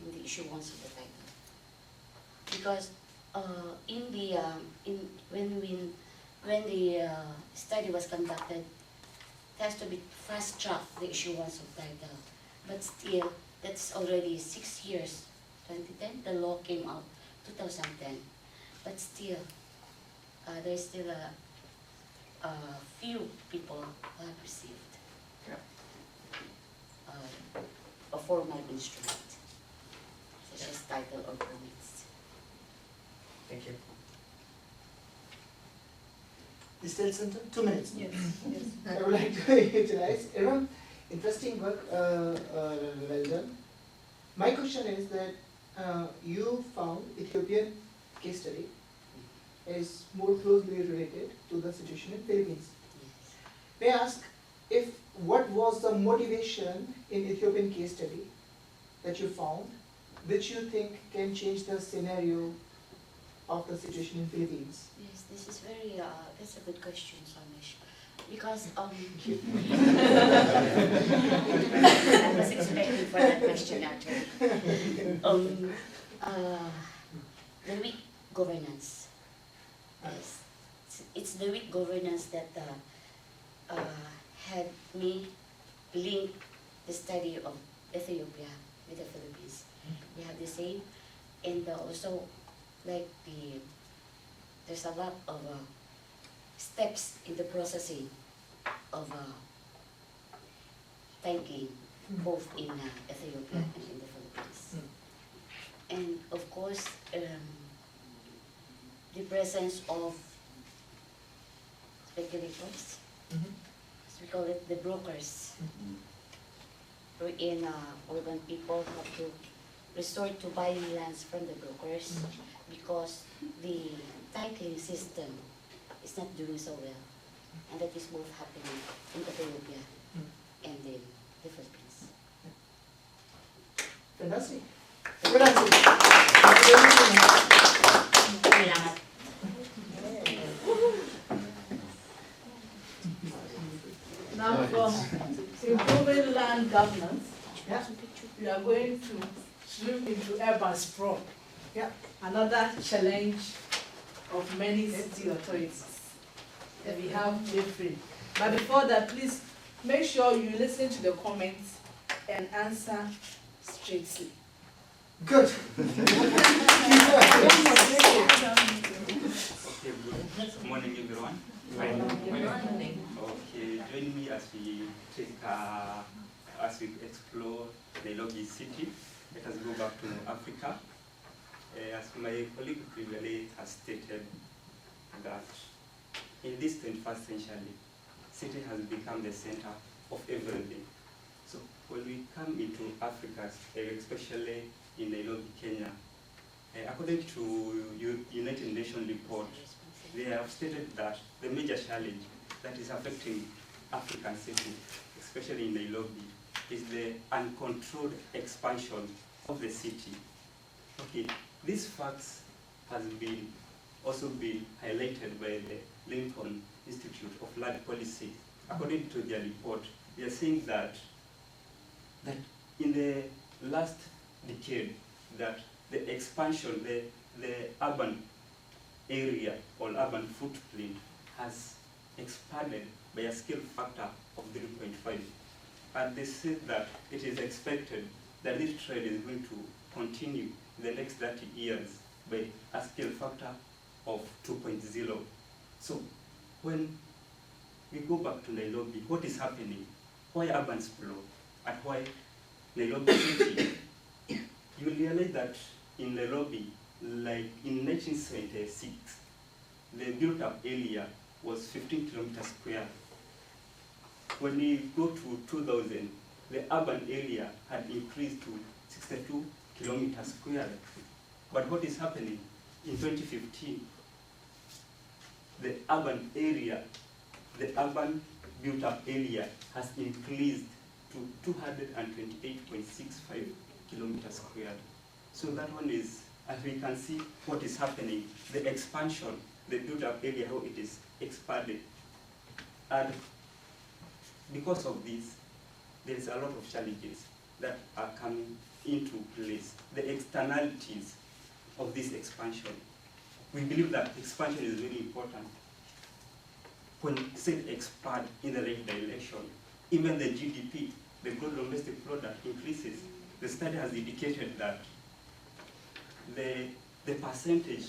in the issuance of the title? Because when the study was conducted, it has to be fast track the issuance of title. But still, that's already 6 years. 2010, the law came out 2010. But still, there's still a few people who have received a formal instrument, such as title or permits. Thank you. Still some 2 minutes. Yes, yes. I would like to utilize. Everyone, interesting work, well done. My question is that you found Ethiopian case study is more closely related to the situation in Philippines. May I ask what was the motivation in Ethiopian case study that you found, which you think can change the scenario of the situation in Philippines? Yes, this is that's a good question, Samish. Because I was expecting for that question actually. The weak governance. Yes, it's the weak governance that had me link the study of Ethiopia with the Philippines. We have the same, and also like there's a lot of steps in the processing of titling, both in Ethiopia and in the Philippines. And of course, the presence of speculators, as we call it, the brokers, wherein urban people have to resort to buying lands from the brokers because the titling system is not doing so well. And that is both happening in Ethiopia and in the Philippines. Fantastic. Good answer. Thank you very much. Salamat. Now from improving land governance, we are going to swim into urban sprawl. Yeah. Another challenge of many city authorities that we have different. But before that, please make sure you listen to the comments and answer straightly. Good. Okay, good morning, everyone. Okay, join me as we take as we explore Nairobi city. Let us go back to Africa. As my colleague previously has stated, that in this 21st century, city has become the center of everything. So when we come into Africa, especially in Nairobi, Kenya, according to United Nations report, they have stated that the major challenge that is affecting African cities, especially in Nairobi, is the uncontrolled expansion of the city. Okay, these facts has also been highlighted by the Lincoln Institute of Land Policy. According to their report, they are saying that in the last decade, that the expansion, the urban area or urban footprint has expanded by a scale factor of 3.5. And they said that it is expected that this trend is going to continue in the next 30 years by a scale factor of 2.0. So when we go back to Nairobi, what is happening? Why urban sprawl? And why Nairobi City? You will realize that in Nairobi, like in 1976, the built-up area was 15 kilometers square. When we go to 2000, the urban area had increased to 62 kilometers squared. But what is happening in 2015? The urban area, the urban built-up area has increased to 228.65 kilometers squared. So that one is, as we can see, what is happening, the expansion, the built-up area, how it is expanded. And because of this, there is a lot of challenges that are coming into place. The externalities of this expansion. We believe that expansion is very important. When cities expand in the right direction, even the GDP, the gross domestic product, increases. The study has indicated that the percentage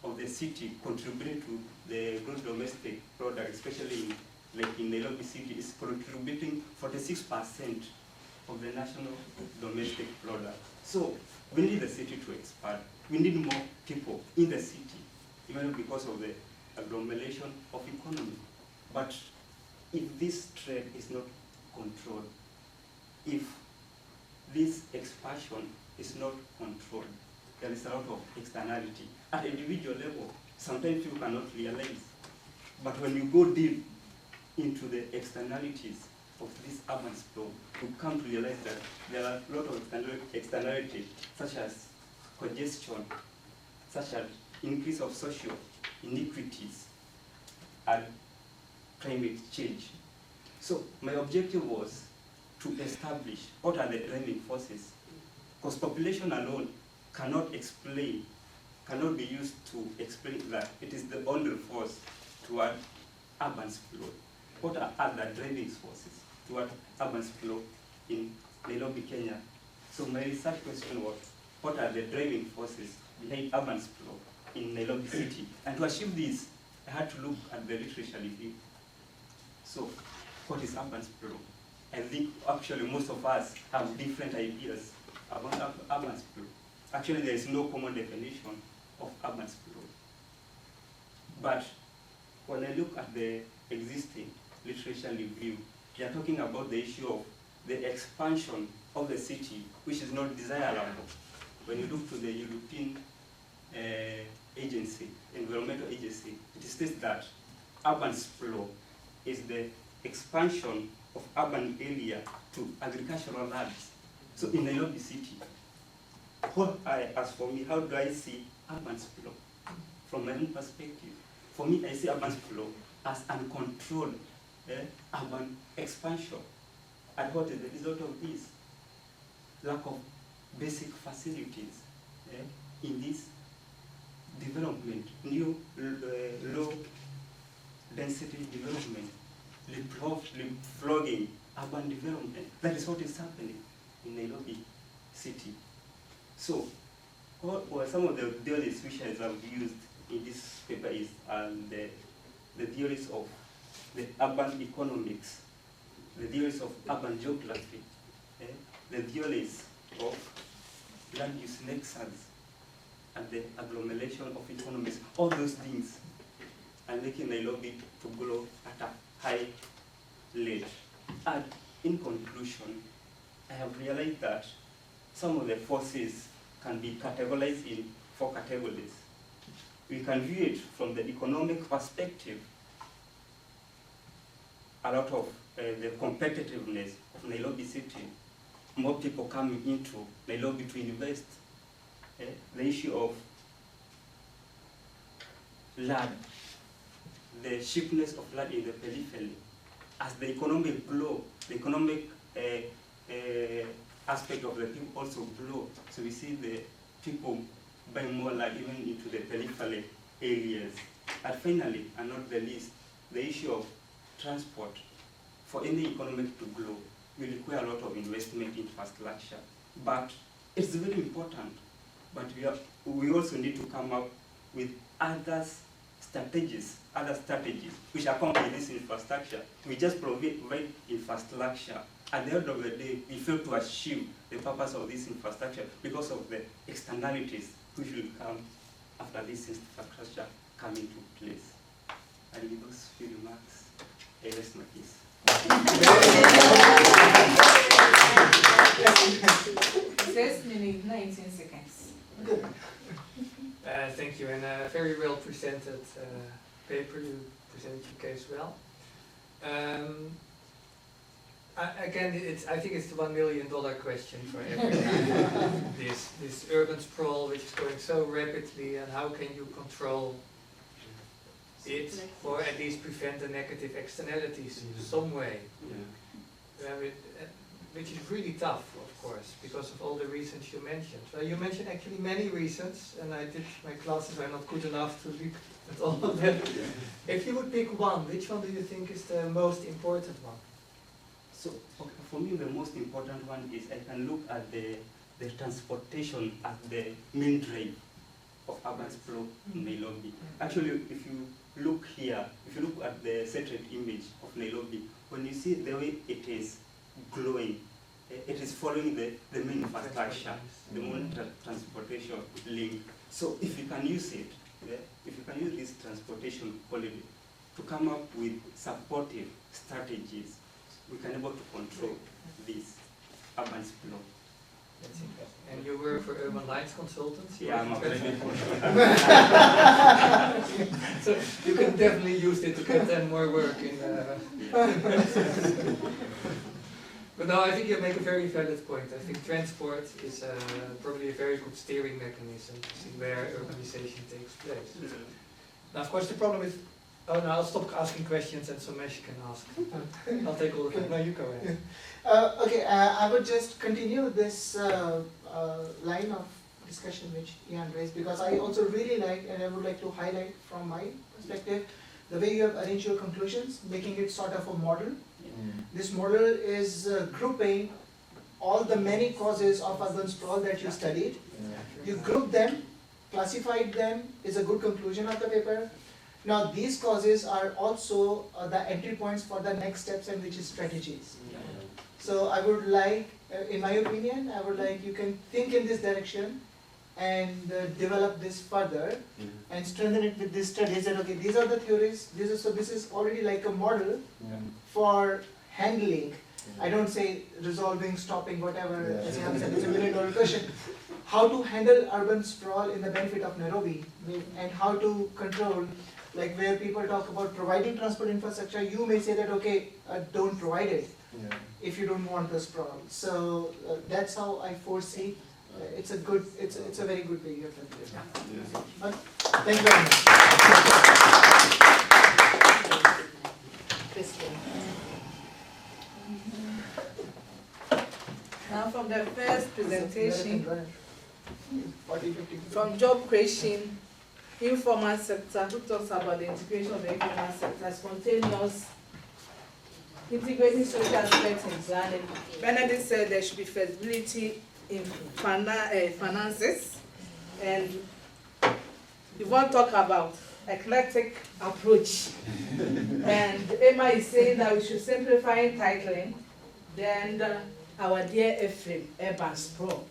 of the city contributing to the gross domestic product, especially in Nairobi city, is contributing 46% of the national domestic product. So we need the city to expand. We need more people in the city, even because of the agglomeration of economy. But if this trend is not controlled, if this expansion is not controlled, there is a lot of externality. At individual level, sometimes you cannot realize. But when you go deep into the externalities of this urban sprawl, you come to realize that there are a lot of externalities, such as congestion, such as increase of social inequities, and climate change. So my objective was to establish what are the driving forces, because population alone cannot be used to explain that it is the only force toward urban sprawl. What are other driving forces toward urban sprawl in Nairobi, Kenya? So my research question was, what are the driving forces behind urban sprawl in Nairobi city? And to achieve this, I had to look at the literature review. So what is urban sprawl? I think actually most of us have different ideas about urban sprawl. Actually, there is no common definition of urban sprawl. But when I look at the existing literature review, they are talking about the issue of the expansion of the city, which is not desirable. When you look to the European agency, environmental agency, it states that urban sprawl is the expansion of urban area to agricultural lands. So in Nairobi city, as for me, how do I see urban sprawl? From my own perspective, for me, I see urban sprawl as uncontrolled urban expansion. And what is the result of this? Lack of basic facilities in this development, new low density development, leapfrogging urban development. That is what is happening in Nairobi city. So what were some of the theories which I have used in this paper is the theories of the urban economics, the theories of urban geography, the theories of land use nexus, and the agglomeration of economies. All those things are making Nairobi to grow at a high rate. And in conclusion, I have realized that some of the forces can be categorized in 4 categories. We can view it from the economic perspective. A lot of the competitiveness of Nairobi city, more people coming into Nairobi to invest. The issue of land, the cheapness of land in the periphery. As the economic blow, the economic aspect of the people also blow. So we see the people buying more land even into the peripheral areas. And finally, and not the least, the issue of transport. For any economic to grow, we require a lot of investment in infrastructure. But it's very important. But we also need to come up with other strategies which accompany this infrastructure. We just provide infrastructure. At the end of the day, we fail to achieve the purpose of this infrastructure because of the externalities which will come after this infrastructure come into place. And with those few remarks, I rest my case. 6 minutes, 19 seconds. Thank you, and a very well presented paper. You presented your case well. Again, I think it's the $1 million question for everyone. this urban sprawl, which is going so rapidly, and how can you control it, or at least prevent the negative externalities in some way? Which is really tough, of course, because of all the reasons you mentioned. Well, you mentioned actually many reasons, and my classes are not good enough to look at all of them. If you would pick one, which one do you think is the most important one? So for me, the most important one is I can look at the transportation as the main drive of urban sprawl in Nairobi. Actually, if you look here, if you look at the satellite image of Nairobi, when you see the way it is glowing, it is following the main infrastructure, the main transportation link. So if you can use it, if you can use this transportation quality to come up with supportive strategies, we can able to control this urban sprawl. That's interesting. And you work for Urban Lines Consultants? Yeah, I'm a very So you can definitely use it to get them more work in But no, I think you make a very valid point. I think transport is probably a very good steering mechanism to see where urbanization takes place. Now, of course, the problem is, oh no, I'll stop asking questions and Somesh can ask. I'll take all of them. No, you go ahead. Okay, I would just continue this line of discussion which Ian raised, because I also really like, and I would like to highlight from my perspective, the way you have arranged your conclusions, making it sort of a model. This model is grouping all the many causes of urban sprawl that you studied. You group them, classified them, is a good conclusion of the paper. Now these causes are also the entry points for the next steps and which is strategies. So I would like, in my opinion, I would like you can think in this direction and develop this further and strengthen it with these studies. That okay, these are the theories. So this is already like a model for handling. I don't say resolving, stopping, whatever. As you have said, it's $1 million question. How to handle urban sprawl in the benefit of Nairobi, and how to control, like where people talk about providing transport infrastructure, you may say that okay, don't provide it if you don't want the sprawl. So that's how I foresee. It's a very good way you have done it. Thank you very much. Now from the first presentation, from job creation, informal sector, who talks about the integration of the informal sector, spontaneous, integrating social aspects in planning. Benedict said there should be flexibility in finances, and you want to talk about eclectic approach. And Emma is saying that we should simplify titling. Then our dear Ephraim, urban sprawl.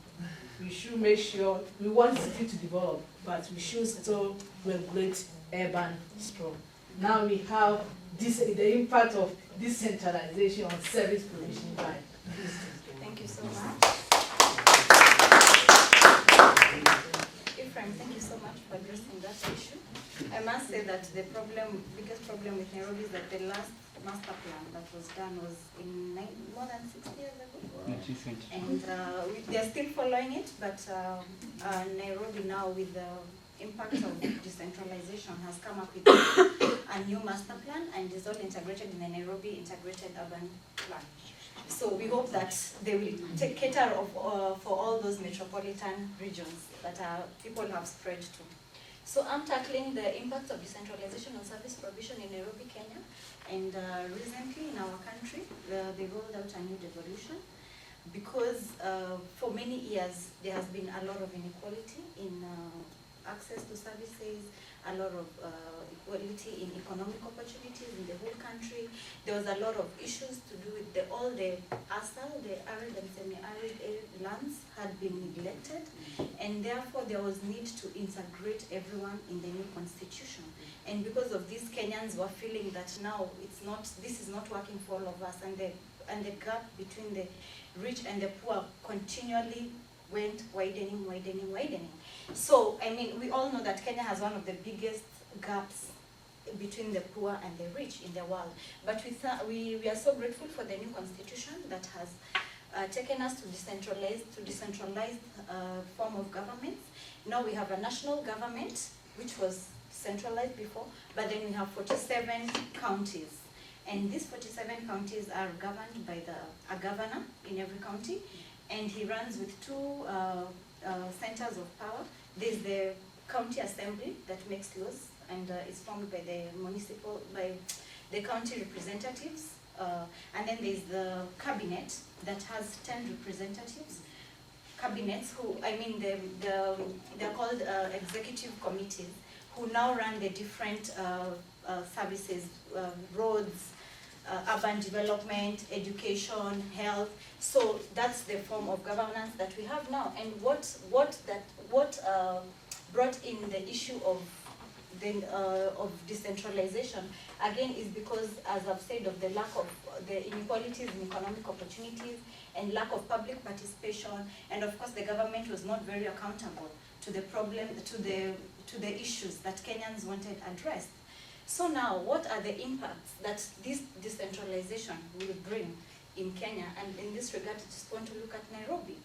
We should make sure we want city to develop, but we should still regulate urban sprawl. Now we have the impact of decentralization on service provision by. Thank you so much. Ephraim, thank you so much for addressing that issue. I must say that the biggest problem with Nairobi is that the last master plan that was done was in more than 60 years ago. And they are still following it, but Nairobi now, with the impact of decentralization, has come up with a new master plan and is all integrated in the Nairobi Integrated Urban Plan. So we hope that they will take care of for all those metropolitan regions that people have spread to. So I'm tackling the impact of decentralization on service provision in Nairobi, Kenya. And recently in our country, they rolled out a new devolution because for many years there has been a lot of inequality in access to services, a lot of equality in economic opportunities in the whole country. There was a lot of issues to do with all the ASAL, the arid and semi-arid lands had been neglected, and therefore there was need to integrate everyone in the new constitution. And because of this, Kenyans were feeling that now this is not working for all of us, and the and the gap between the rich and the poor continually went widening, widening, widening. So, I mean, we all know that Kenya has one of the biggest gaps between the poor and the rich in the world. But we are so grateful for the new constitution that has taken us to decentralized form of government. Now we have a national government, which was centralized before, but then we have 47 counties. And these 47 counties are governed by a governor in every county, and he runs with two centers of power. There's the county assembly that makes laws, and is formed by the county representatives. And then there's the cabinet that has 10 representatives. Cabinets who, I mean, they're called executive committees, who now run the different services, roads, urban development, education, health. So that's the form of governance that we have now. And what brought in the issue of decentralization again is because, as I've said, of the lack of the inequalities in economic opportunities and lack of public participation, and of course the government was not very accountable to the problem, to the issues that Kenyans wanted addressed. So now, what are the impacts that this decentralization will bring in Kenya? And in this regard, I just want to look at Nairobi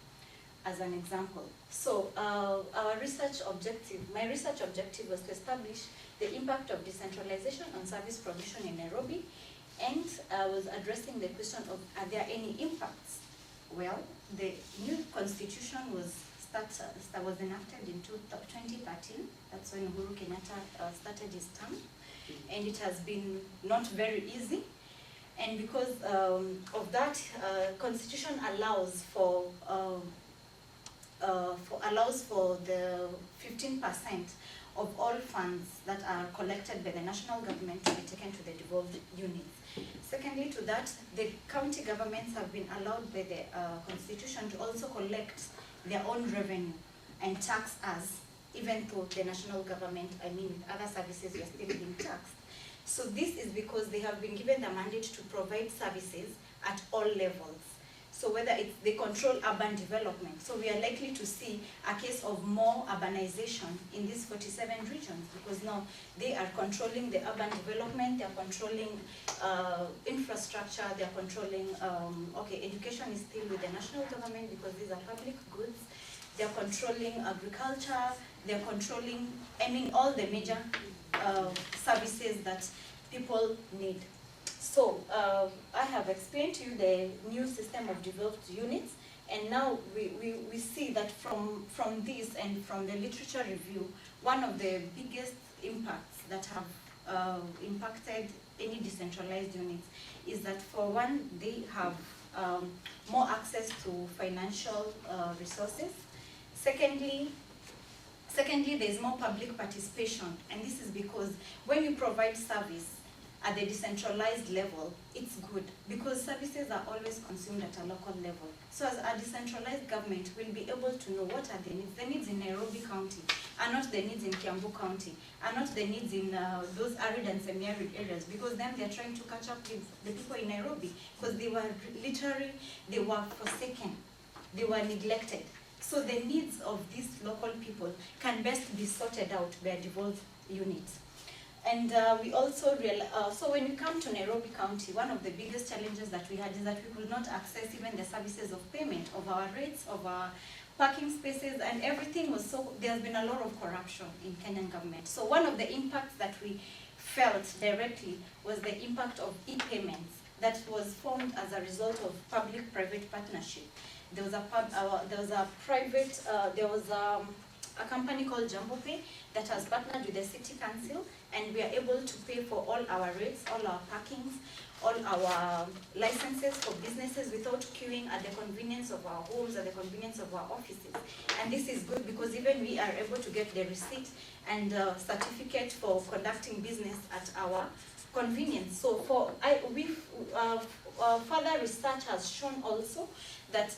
as an example. So my research objective was to establish the impact of decentralization on service provision in Nairobi, and I was addressing the question of, are there any impacts? Well, the new constitution was enacted in 2013. That's when Uhuru Kenyatta started his term, and it has been not very easy. And because of that, constitution allows for the 15% of all funds that are collected by the national government to be taken to the devolved units. Secondly to that, the county governments have been allowed by the constitution to also collect their own revenue and tax us, even though the national government, I mean with other services, we are still being taxed. So this is because they have been given the mandate to provide services at all levels. So whether they control urban development. So we are likely to see a case of more urbanization in these 47 regions, because now they are controlling the urban development, they are controlling infrastructure, they are controlling, education is still with the national government because these are public goods. They are controlling agriculture, they are controlling, all the major services that people need. So I have explained to you the new system of developed units, and now we see that from this and from the literature review, one of the biggest impacts that have impacted any decentralized units is that, for one, they have more access to financial resources. Secondly, there's more public participation, and this is because when you provide service at the decentralized level, it's good, because services are always consumed at a local level. So as a decentralized government, we'll be able to know what are the needs. The needs in Nairobi County are not the needs in Kiambu County, are not the needs in those arid and semi-arid areas, because then they're trying to catch up with the people in Nairobi, because they were forsaken, they were neglected. So the needs of these local people can best be sorted out by devolved units. And we also so when we come to Nairobi County, one of the biggest challenges that we had is that we could not access even the services of payment, of our rates, of our parking spaces, and everything was there's been a lot of corruption in Kenyan government. So one of the impacts that we felt directly was the impact of e-payments that was formed as a result of public-private partnership. There was a company called Jambo Pay that has partnered with the city council, and we are able to pay for all our rates, all our parkings, all our licenses for businesses without queuing at the convenience of our homes, at the convenience of our offices. And this is good because even we are able to get the receipt and certificate for conducting business at our convenience. So further research has shown also that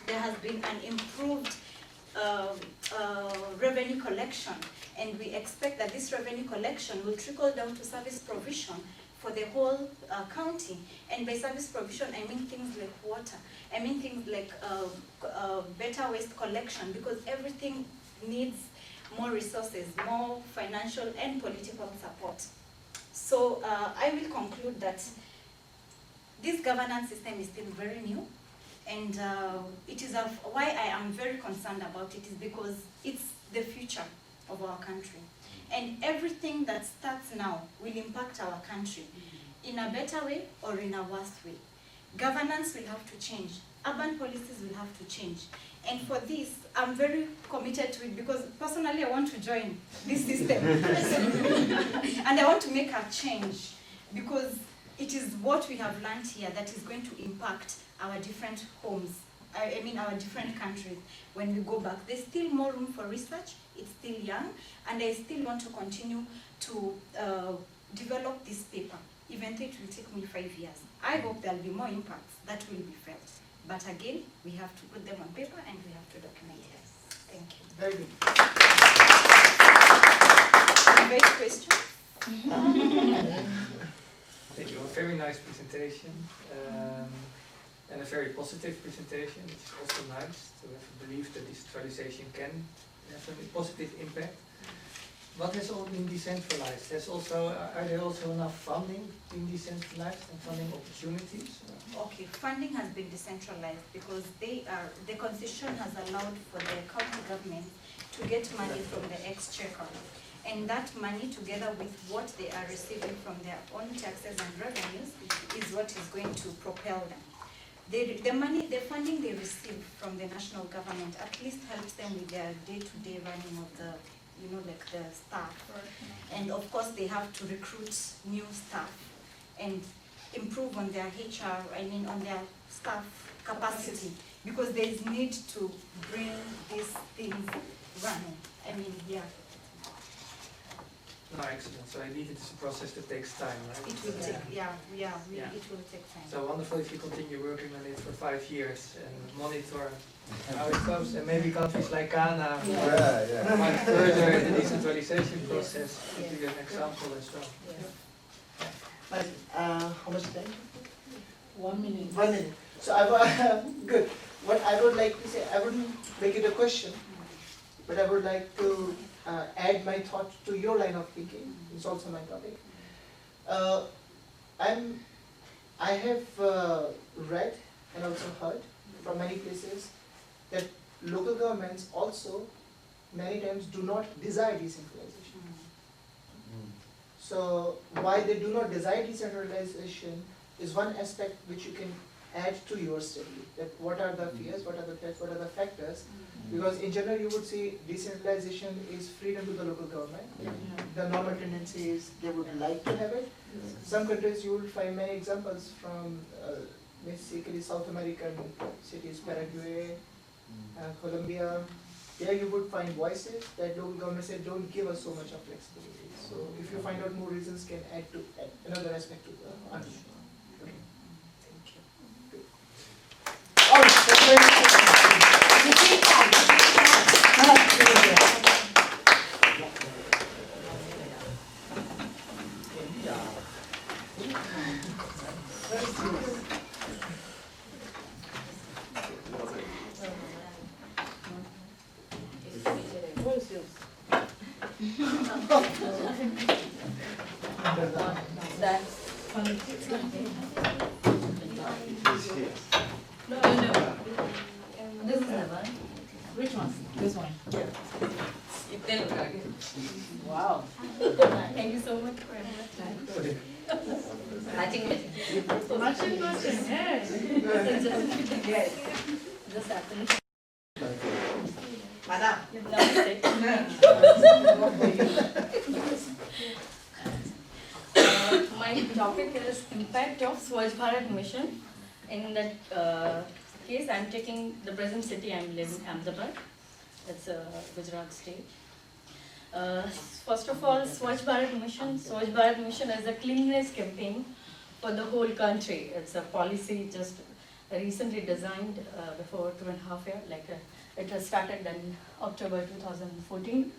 there has been an improved revenue collection, and we expect that this revenue collection will trickle down to service provision for the whole county. And by service provision, I mean things like water. I mean things like better waste collection, because everything needs more resources, more financial and political support. So I will conclude that this governance system is still very new, and it is why I am very concerned about it is because it's the future of our country. And everything that starts now will impact our country in a better way or in a worse way. Governance will have to change. Urban policies will have to change. And for this, I'm very committed to it because personally I want to join this system. And I want to make a change because it is what we have learned here that is going to impact our different homes. I mean our different countries. When we go back, there's still more room for research. It's still young, and I still want to continue to develop this paper, even though it will take me 5 years. I hope there'll be more impacts that will be felt. But again, we have to put them on paper and we have to document it. Thank you. Very good. Invite questions? Thank you. A very nice presentation and a very positive presentation. It's also nice to have a belief that decentralization can have a positive impact. What has all been decentralized? Are there also enough funding being decentralized and funding opportunities? Okay, funding has been decentralized because the constitution has allowed for the county government to get money from the exchequer. And that money, together with what they are receiving from their own taxes and revenues, is what is going to propel them. The funding they receive from the national government at least helps them with their day-to-day running of the, like the staff. And of course, they have to recruit new staff and improve on their HR, on their staff capacity, because there is need to bring these things running. Yeah. No, excellent. So indeed it is a process that takes time, right? It will take, it will take time. So wonderful if you continue working on it for 5 years and monitor how it goes. And maybe countries like Ghana might further the decentralization process to be an example as well. How much time? 1 minute. 1 minute. So good. What I would like to say, I wouldn't make it a question, but I would like to add my thought to your line of thinking. It's also my topic. I have read and also heard from many places that local governments also many times do not desire decentralization. So why they do not desire decentralization is one aspect which you can add to your study. That what are the fears, what are the threats, what are the factors? Because in general you would say decentralization is freedom to the local government. The normal tendency is they would like to have it. Some countries you will find many examples from basically South American cities, Paraguay, Colombia. There you would find voices that local government said don't give us so much of flexibility. So if you find out more reasons can add to another aspect to the answer. Okay. Thank you. Good. All right, that's very This is the one. Which one? This one. Wow. Thank you so much for having us. Matching. Yes. Just happened. Madam. My topic is impact of Swachh Bharat mission. In that case, I am taking the present city I am living, Ahmedabad. That's Gujarat state. First of all, Swachh Bharat mission. Swachh Bharat mission is a cleanliness campaign for the whole country. It's a policy just recently designed before 2.5 years. It has started in October 2014,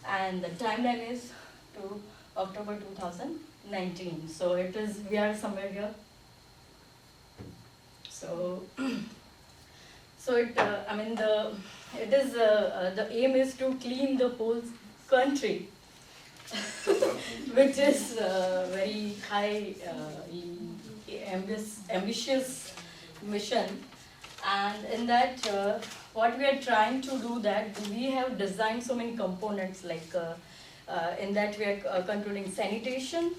and the timeline is to October 2020. 19. So it is, we are somewhere here. So, so it, I mean, the aim is to clean the whole country, which is very high, ambitious mission. And in that, what we are trying to do that, we have designed so many components, like in that we are controlling sanitation.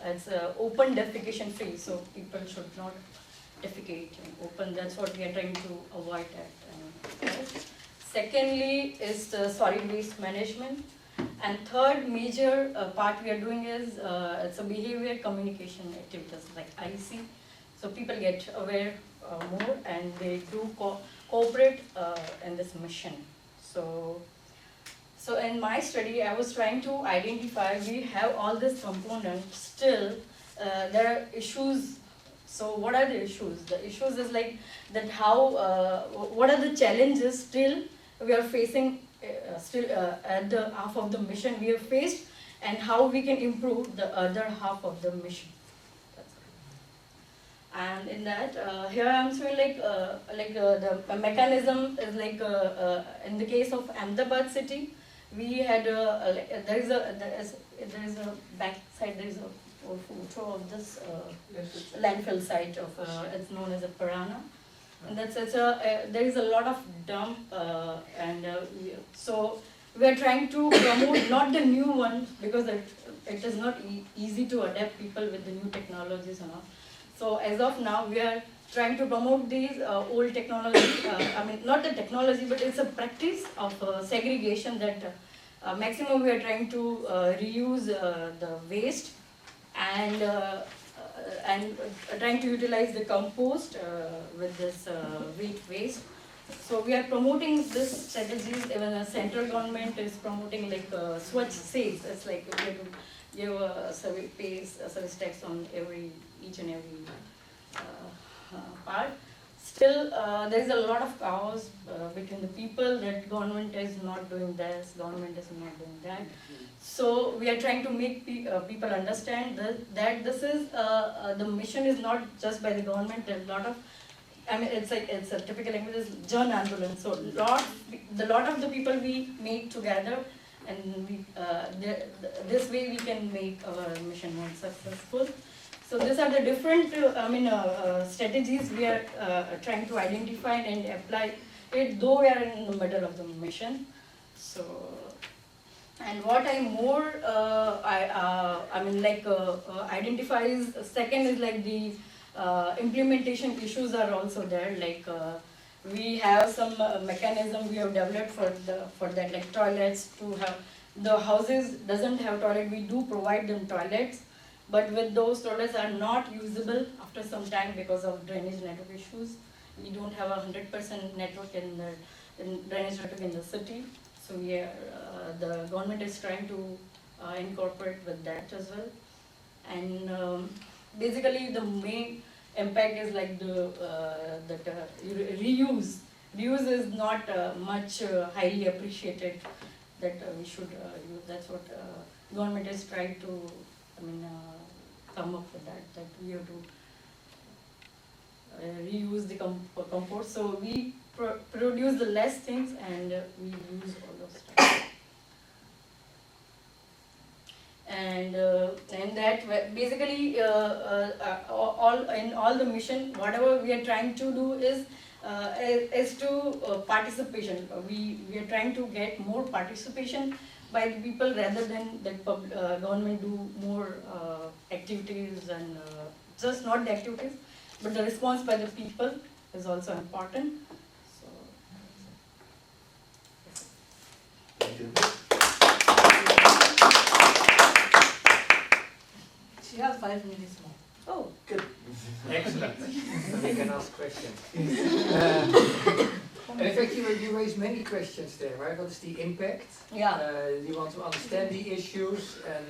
It's open defecation free, so people should not defecate open. That's what we are trying to avoid at. Secondly is the solid waste management. And third major part we are doing is it's a behavior communication activities like IC. So people get aware more and they do cooperate in this mission. So in my study, I was trying to identify, we have all these components, still there are issues. So what are the issues? The issues is like that how, what are the challenges still we are facing still at the half of the mission we have faced, and how we can improve the other half of the mission. And in that, here I am showing the mechanism is like in the case of Ahmedabad city, we had there is a back side, there is a photo of this landfill site of it's known as a Parana, and that's there is a lot of dump so we are trying to promote not the new one, because it is not easy to adapt people with the new technologies and all. So as of now, we are trying to promote these old technology, I mean not the technology, but it's a practice of segregation that maximum we are trying to reuse the waste and trying to utilize the compost with this wheat waste. So we are promoting this strategies. Even the central government is promoting like Swachh Saves. It's like we have to give a service tax on each and every part. Still, there is a lot of chaos between the people that government is not doing this, government is not doing that. So we are trying to make people understand that this is the mission is not just by the government. There's a lot of, I mean, it's a typical language is Jan Andolan. So lot of the people we make together, and we, this way we can make our mission more successful. So these are the different, strategies we are trying to identify and apply it, though we are in the middle of the mission. So, and what I more, identifies, second is like the implementation issues are also there, like we have some mechanism we have developed for that, like toilets to have, the houses doesn't have toilet, we do provide them toilets. But with those toilets are not usable after some time because of drainage network issues. We don't have 100% network in drainage network in the city. So we are, the government is trying to incorporate with that as well. And basically the main impact is like the reuse. Reuse is not much highly appreciated that we should use. That's what government is trying to come up with that we have to reuse the compost. So we produce the less things and we use all those stuff. And that basically all the mission, whatever we are trying to do is to participation. We are trying to get more participation by the people rather than that government do more activities, and just not the activities, but the response by the people is also important. So, Thank you. She has 5 minutes more. oh, Good. Excellent. We can ask questions. And in fact, you raised many questions there, right? What is the impact? yeah. You want to understand the issues, and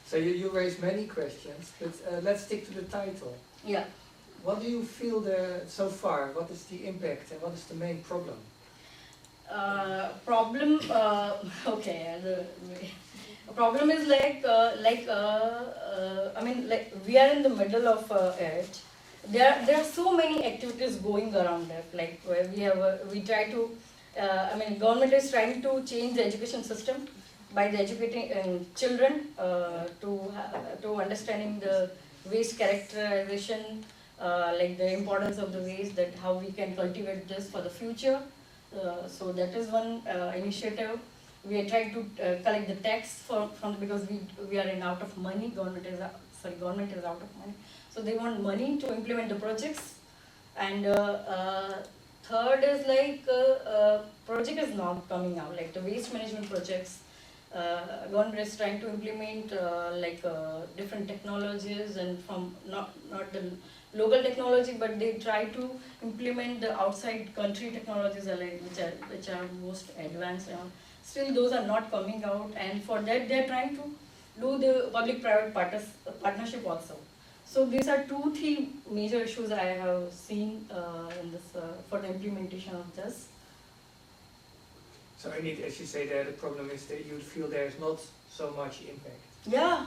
so you raised many questions. But let's stick to the title. Yeah. What do you feel there so far? What is the impact, and what is the main problem? Problem. Okay. The problem is I mean, like we are in the middle of it. There are so many activities going around it. Like where we try to, I mean, government is trying to change the education system by the educating children to understanding the waste characterization, like the importance of the waste, that how we can cultivate this for the future. So that is one initiative. We are trying to collect the tax from because we are in out of money. Government is out of money, so they want money to implement the projects. And third is like project is not coming out, like the waste management projects. Government is trying to implement different technologies, and from not the local technology, but they try to implement the outside country technologies which are most advanced. Still those are not coming out, and for that they are trying to do the public-private partnership also. So these are 2-3 major issues I have seen in this for the implementation of this. So indeed, as you say there, the problem is that you feel there is not so much impact. Yeah.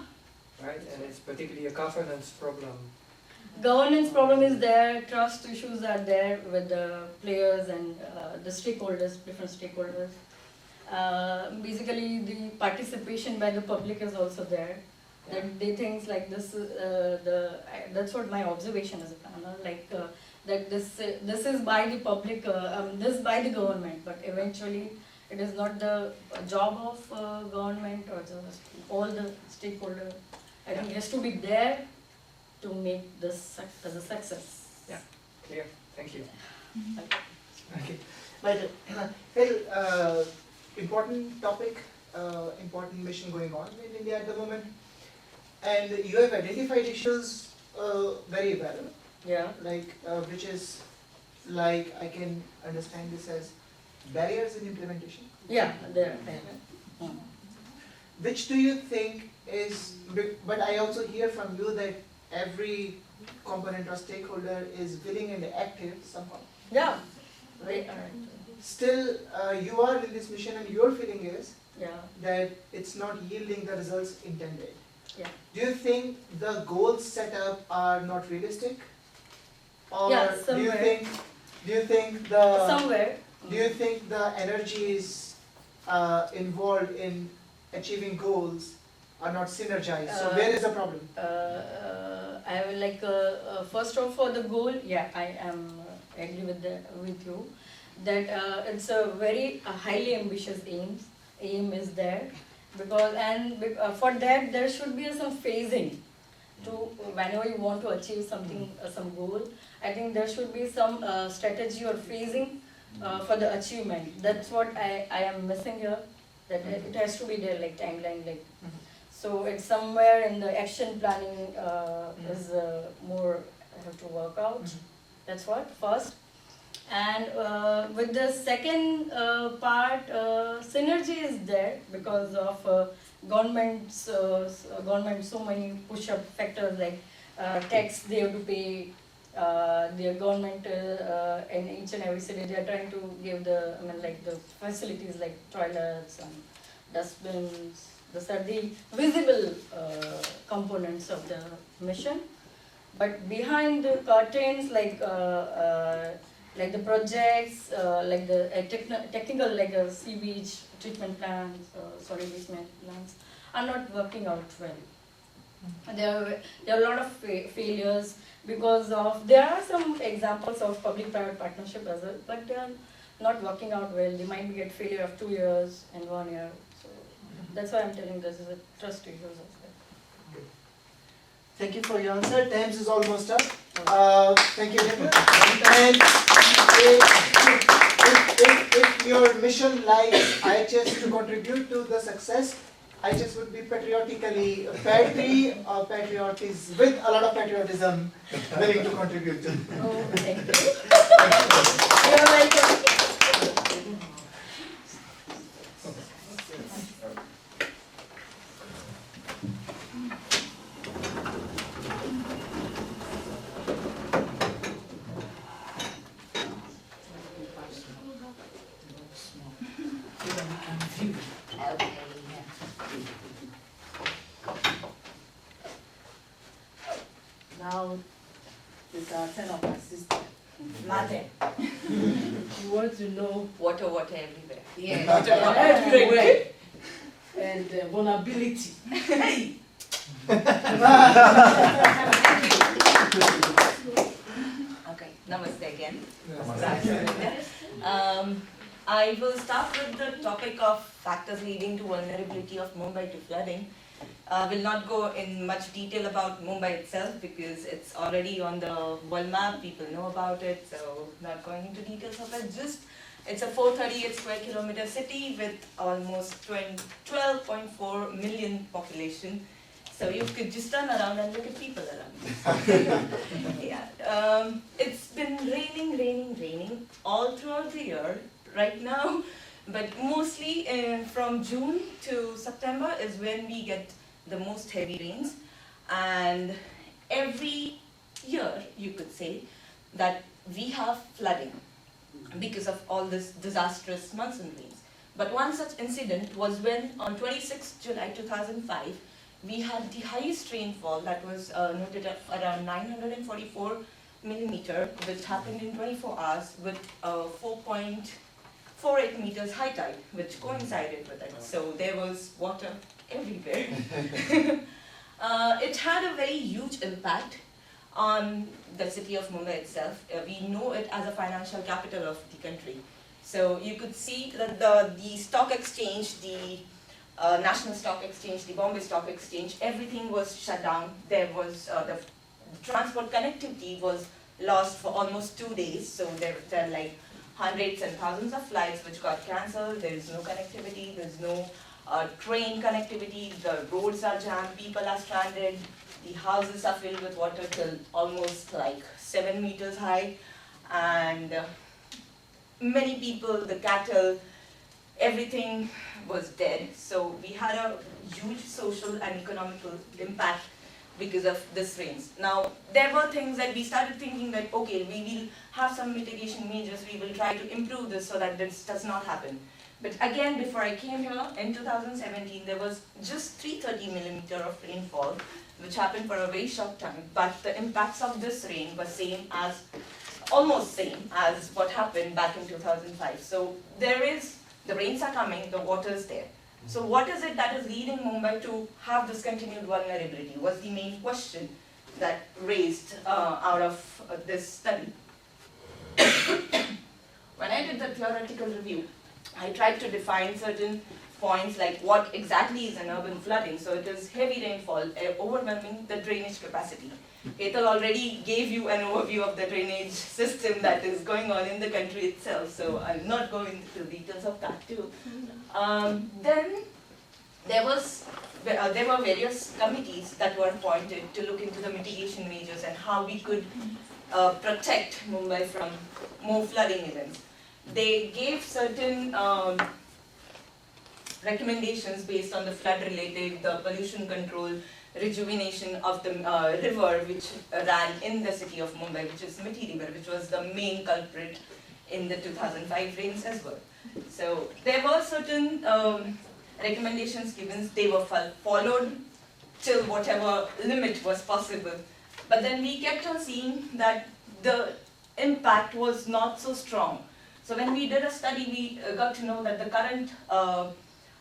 Right, and it's particularly a governance problem. Governance problem is there, trust issues are there with the players and the stakeholders, different stakeholders. Basically, the participation by the public is also there. That they think like this, that's what my observation is, like that this is by the public, this by the government, but eventually it is not the job of government or just all the stakeholders. I think it has to be there to make this as a success. Yeah, clear. Thank you. Okay. But well, important topic, important mission going on in India at the moment, and you have identified issues very well. Yeah. Like which is like I can understand this as barriers in implementation. Yeah, there. Which do you think is? But I also hear from you that every component or stakeholder is willing and active somehow. Yeah. Right. Still, you are in this mission, and your feeling is that it's not yielding the results intended. Yeah. Do you think the goals set up are not realistic, or do you think the somewhere? Do you think the energies involved in achieving goals are not synergized? So where is the problem? I will like first of all the goal. Yeah, I am agree with you that it's a very highly ambitious aim is there, because for that there should be some phasing to whenever you want to achieve something, some goal. I think there should be some strategy or phasing for the achievement. That's what I am missing here. That it has to be there, like timeline, like. So it's somewhere in the action planning is more have to work out. That's what first. And with the second part, synergy is there because of government so many push-up factors like tax they have to pay. Their government in each and every city, they are trying to give the facilities like toilets and dustbins. These are the visible components of the mission. But behind the curtains, like the projects, like the technical, like sewage treatment plants, solid waste plants, are not working out well. There are a lot of failures because of, there are some examples of public-private partnership as well, but they are not working out well. They might get failure of 2 years and 1 year. So that's why I'm telling this is a trust issue as well. Thank you for your answer. Times is almost up. Thank you, David. And if your mission lies IHS to contribute to the success, IHS would be patriotically with a lot of patriotism willing to contribute to. Oh, thank you. You're welcome. Okay, yeah. how with our turn of our system. Nothing. You want to know Water everywhere. yeah, everywhere. And vulnerability. Hey! Okay, namaste again. Yes. I will start with the topic of factors leading to vulnerability of Mumbai to flooding. Will not go in much detail about Mumbai itself because it's already on the world map, people know about it, so not going into details of it. Just it's a 438 square kilometer city with almost 12.4 million population. So you could just turn around and look at people around. Yeah, it's been raining all throughout the year right now, but mostly from June to September is when we get the most heavy rains. And every year, you could say, that we have flooding because of all this disastrous monsoon rains. But one such incident was when on 26 July 2005, we had the highest rainfall that was noted at around 944 millimeter, which happened in 24 hours with 4.48 meters high tide, which coincided with it. So there was water everywhere. It had a very huge impact on the city of Mumbai itself. We know it as a financial capital of the country. So you could see that the stock exchange, the National Stock Exchange, the Bombay Stock Exchange, everything was shut down. There was the transport connectivity was lost for almost 2 days. So there are like hundreds and thousands of flights which got cancelled. There is no connectivity. There's no train connectivity. The roads are jammed. People are stranded. The houses are filled with water till almost like 7 meters high, and many people, the cattle, everything was dead. So we had a huge social and economical impact because of this rains. Now, there were things that we started thinking that, okay, we will have some mitigation measures, we will try to improve this so that this does not happen. But again, before I came here, in 2017, there was just 330 millimeter of rainfall, which happened for a very short time. But the impacts of this rain were almost same as what happened back in 2005. So the rains are coming, the water is there. So what is it that is leading Mumbai to have this continued vulnerability was the main question that raised out of this study. When I did the theoretical review, I tried to define certain points like what exactly is an urban flooding. So it is heavy rainfall, overwhelming the drainage capacity. Ketal already gave you an overview of the drainage system that is going on in the country itself, so I'll not go into the details of that too. Then there were various committees that were appointed to look into the mitigation measures and how we could protect Mumbai from more flooding events. They gave certain recommendations based on the flood related, the pollution control, rejuvenation of the river which ran in the city of Mumbai, which is Mithi River, which was the main culprit in the 2005 rains as well. So there were certain recommendations given, they were followed till whatever limit was possible. But then we kept on seeing that the impact was not so strong. So when we did a study, we got to know that the current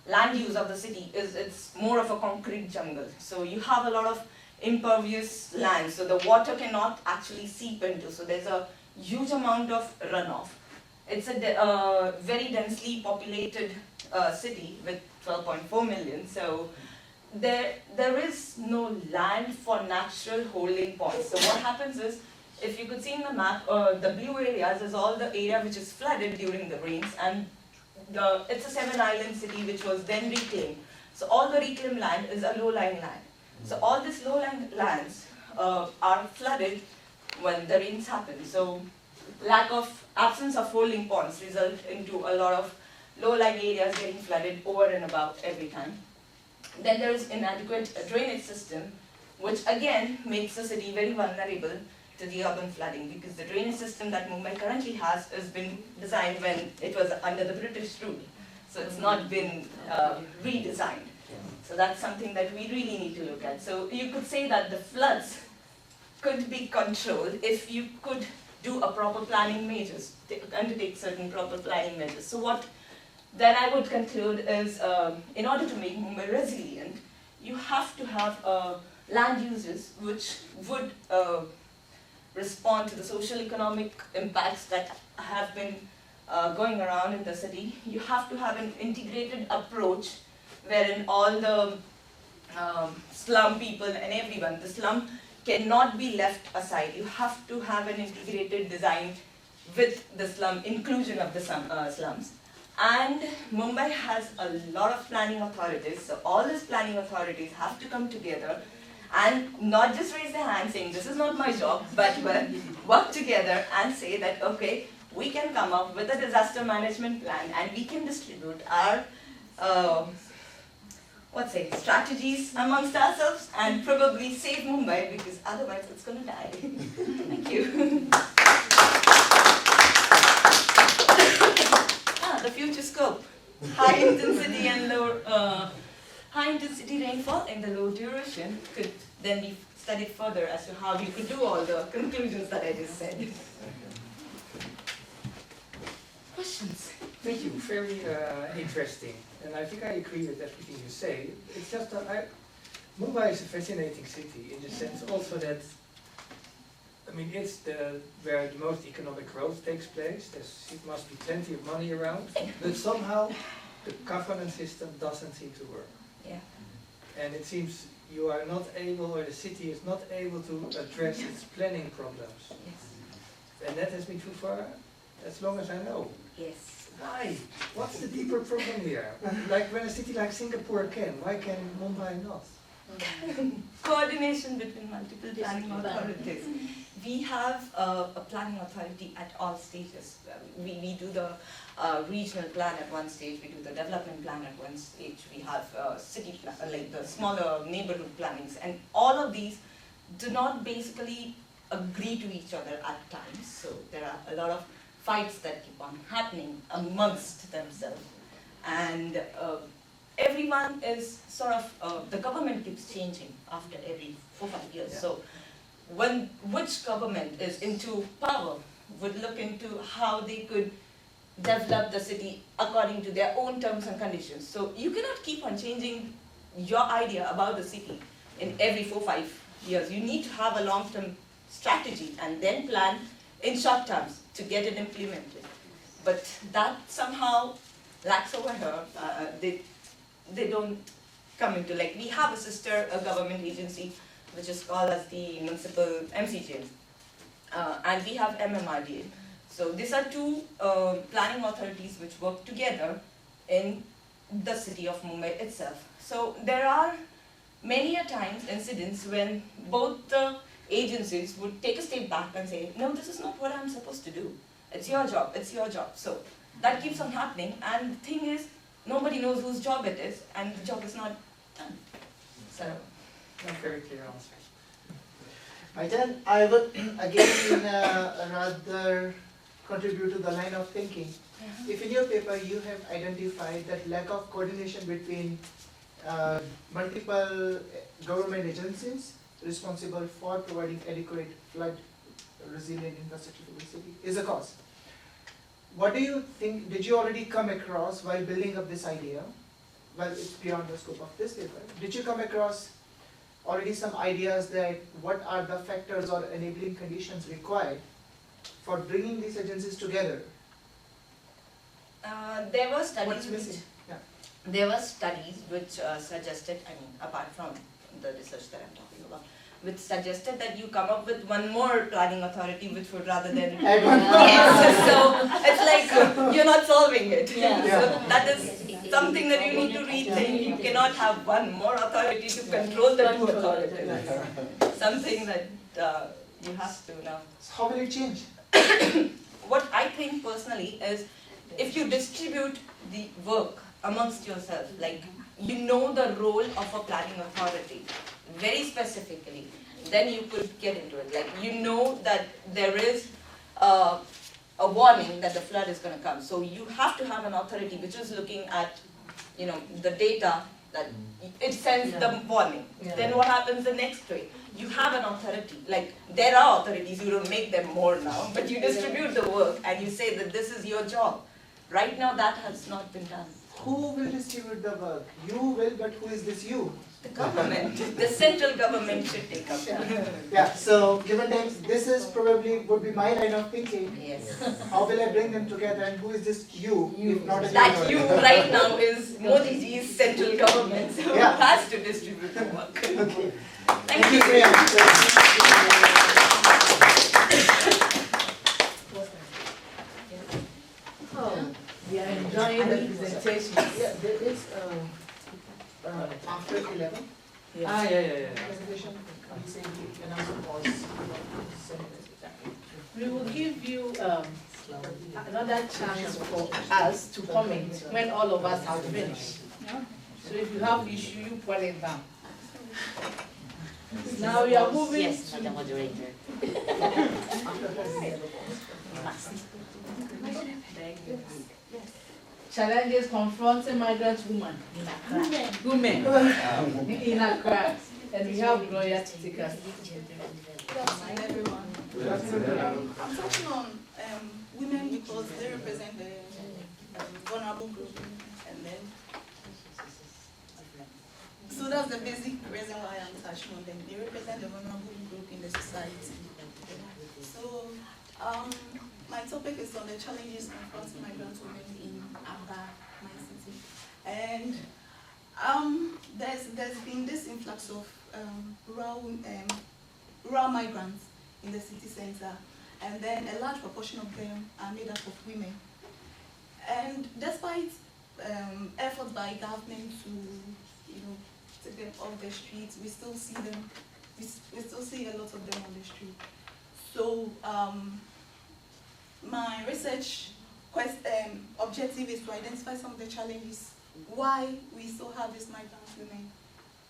land use of the city it's more of a concrete jungle. So you have a lot of impervious land, so the water cannot actually seep into. So there's a huge amount of runoff. It's a very densely populated city with 12.4 million. So there is no land for natural holding ponds. So what happens is, if you could see in the map, the blue areas is all the area which is flooded during the rains, and it's a 7-island city which was then reclaimed. So all the reclaimed land is a low-lying land. So all these low-lying lands are flooded when the rains happen. So absence of holding ponds result into a lot of low-lying areas getting flooded over and above every time. Then there is inadequate drainage system, which again makes the city very vulnerable to the urban flooding, because the drainage system that Mumbai currently has been designed when it was under the British rule. So it's not been redesigned. So that's something that we really need to look at. So you could say that the floods could be controlled if you could do a proper planning measures, undertake certain proper planning measures. So what then I would conclude is, in order to make Mumbai resilient, you have to have land uses which would respond to the social economic impacts that have been going around in the city. You have to have an integrated approach wherein all the slum people and everyone, the slum cannot be left aside. You have to have an integrated design with the slum, inclusion of the slums. And Mumbai has a lot of planning authorities, so all these planning authorities have to come together and not just raise their hand saying, this is not my job, but work together and say that, okay, we can come up with a disaster management plan and we can distribute our strategies amongst ourselves and probably save Mumbai, because otherwise it's going to die. Thank you. The future scope. High intensity and low, high intensity rainfall and the low duration could then be studied further as to how you could do all the conclusions that I just said. Questions? Thank you, very interesting. And I think I agree with everything you say. It's just that Mumbai is a fascinating city in the sense also that, I mean, it's where the most economic growth takes place. It must be plenty of money around, but somehow the governance system doesn't seem to work. Yeah. And it seems you are not able, or the city is not able to address its planning problems. Yes. And that has been true for as long as I know. Yes. Why? What's the deeper problem here? Like when a city like Singapore can, why can Mumbai not? Coordination between multiple planning authorities. We have a planning authority at all stages. We do the regional plan at one stage, we do the development plan at one stage, we have city plan, like the smaller neighborhood plannings, and all of these do not basically agree to each other at times. So there are a lot of fights that keep on happening amongst themselves. And everyone is sort of, the government keeps changing after every 4 or 5 years. Yeah. So which government is into power would look into how they could develop the city according to their own terms and conditions. So you cannot keep on changing your idea about the city in every 4 or 5 years. You need to have a long-term strategy and then plan in short terms to get it implemented. But that somehow lacks over here. They don't come into, like, we have a sister government agency which is called as the municipal MCJ, and we have MMRDA. So these are two planning authorities which work together in the city of Mumbai itself. So there are many a times incidents when both the agencies would take a step back and say, no, this is not what I'm supposed to do. It's your job, it's your job. So that keeps on happening, and the thing is, nobody knows whose job it is, and the job is not done. So, not very clear answer. Then I would again rather contribute to the line of thinking. If in your paper you have identified that lack of coordination between multiple government agencies responsible for providing adequate flood resilient infrastructure to the city is a cause. What do you think, did you already come across while building up this idea? Well, it's beyond the scope of this paper. Did you come across already some ideas that what are the factors or enabling conditions required for bringing these agencies together? There were studies. What's missing? Yeah. There were studies which suggested, I mean, apart from the research that I'm talking about, which suggested that you come up with one more planning authority which would rather than yes. So it's like you're not solving it. Yeah. So that is something that you need to rethink. You cannot have one more authority to control the two authorities. Something that you have to now. So how will it change? What I think personally is, if you distribute the work amongst yourself, like you know the role of a planning authority very specifically, then you could get into it. Like you know that there is a warning that the flood is going to come. So you have to have an authority which is looking at, you know, the data that it sends the warning. Yeah. Then what happens the next day? you have an authority. Like, there are authorities, you don't make them more now, but you distribute the work and you say that this is your job. Right now, that has not been done. Who will distribute the work? You will, but who is this you? The government, the central government should take up that. Yeah, so given times, this is probably would be my line of thinking. Yes. How will I bring them together and who is this you, if not a That you right now is Modi ji's central government, so Yeah. it has to distribute the work. Okay. Thank you. We are enjoying the presentation. Yeah, there is after 11. Presentation. We say the announcement was 7 minutes. We will give you another chance for us to comment when all of us have finished. So if you have issue, you put it down. Now we are moving Yes, to Madam Moderator. Must. challenges confronting migrant women in Accra. Women in Accra. And we have Gloria to take us. Good afternoon, everyone. I'm touching on women because they represent the vulnerable group, and then so that's the basic reason why I'm touching on them. They represent the vulnerable group in the society. So my topic is on the challenges confronting migrant women in Accra, my city, and there's been this influx of rural migrants in the city center, and then a large proportion of them are made up of women. And despite efforts by government to, take them off the streets, we still see them. We still see a lot of them on the street. So my research objective is to identify some of the challenges why we still have these migrant women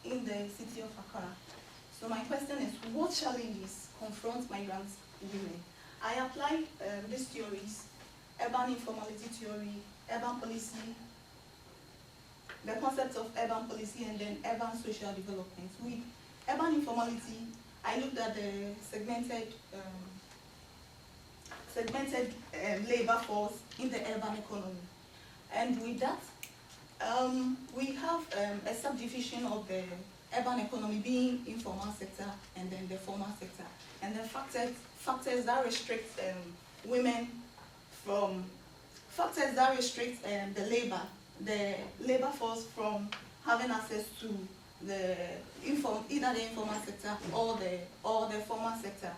in the city of Accra. So my question is, what challenges confront migrant women? I applied these theories, urban informality theory, urban policy, the concept of urban policy, and then urban social development. With urban informality, I looked at the segmented labor force in the urban economy. And with that, we have a subdivision of the urban economy being informal sector and then the formal sector. And the factors that restrict women from, factors that restrict the labor force from having access to the either the informal sector or the formal sector.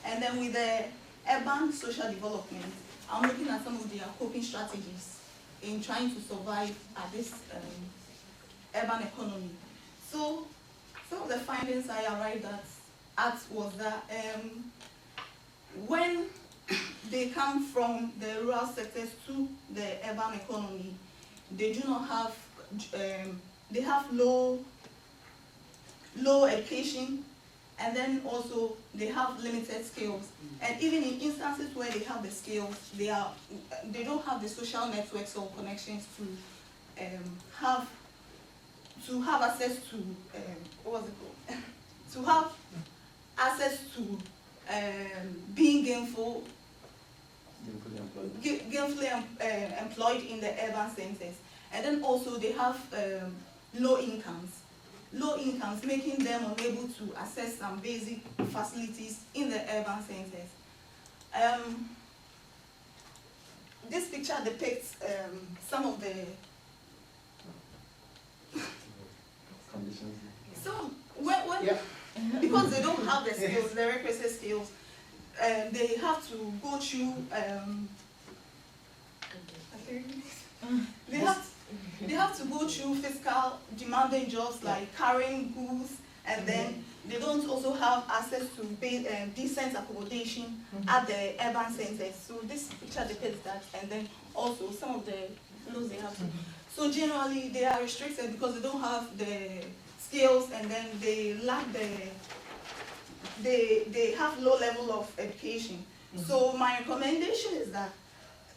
And then with the urban social development, I'm looking at some of their coping strategies in trying to survive at this urban economy. So some of the findings I arrived at was that when they come from the rural sectors to the urban economy, they do not have, they have low education, and then also they have limited skills. And even in instances where they have the skills, they don't have the social networks or connections to have access to what was it called? To have access to being gainfully employed in the urban centers. And then also they have low incomes, making them unable to access some basic facilities in the urban centers. This picture depicts some of the conditions. So because they don't have the skills, the requisite skills, they have to go through. They have to go through physical demanding jobs like carrying goods, and then they don't also have access to decent accommodation at the urban centers. So this picture depicts that, and then also some of the clothes they have to. So generally they are restricted because they don't have the skills, and then they lack they have low level of education. So my recommendation is that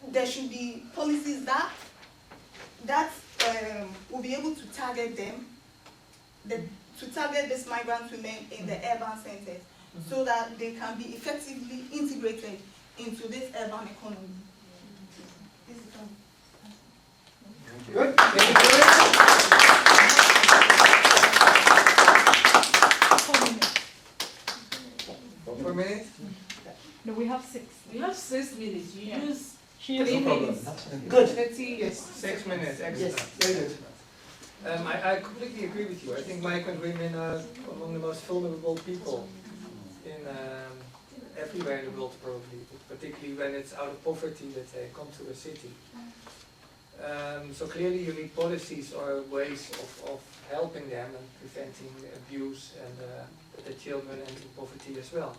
there should be policies that will be able to target them, to target these migrant women in the urban centers so that they can be effectively integrated into this urban economy. This is all. Good. Thank you very much. 4 minutes? No, we have 6. We have 6 minutes. You use She has 3 no problem. minutes. Good. 30. Yes. 6 minutes, excellent. Yes. Very good. I completely agree with you. I think migrant women are among the most vulnerable people in everywhere in the world probably, but particularly when it's out of poverty that they come to a city. So clearly you need policies or ways of helping them and preventing abuse and the children and poverty as well.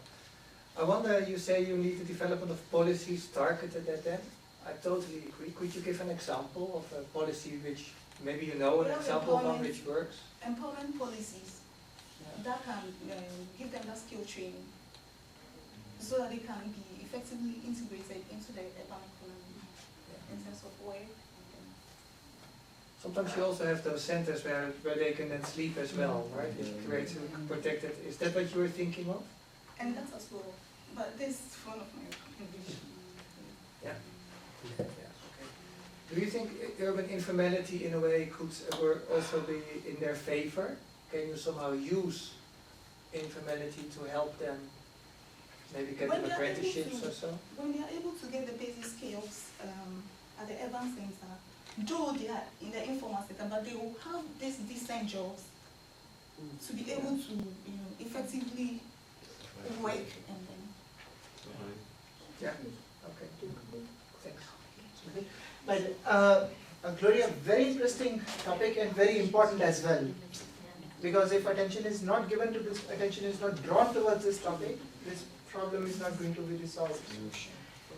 I wonder, you say you need the development of policies targeted at them. I totally agree. Could you give an example of a policy which maybe you know an We have example of one which works? Employment policies that can give them that skill training so that they can be effectively integrated into the urban economy in terms of work. Sometimes you also have those centers where they can then sleep as well, right? It creates a protected. Is that what you were thinking of? And that as well. But this is one of my recommendations. Yeah. Yeah. Okay. Do you think urban informality in a way could also be in their favor? Can you somehow use informality to help them maybe get When them they are able apprenticeships to- or so? When they are able to get the basic skills at the urban center, though they are in the informal sector, but they will have these decent jobs to be able to effectively work and then. Yeah. Okay. Thanks. But Gloria, very interesting topic and very important as well. Because if attention is not given to this, attention is not drawn towards this topic, this problem is not going to be resolved.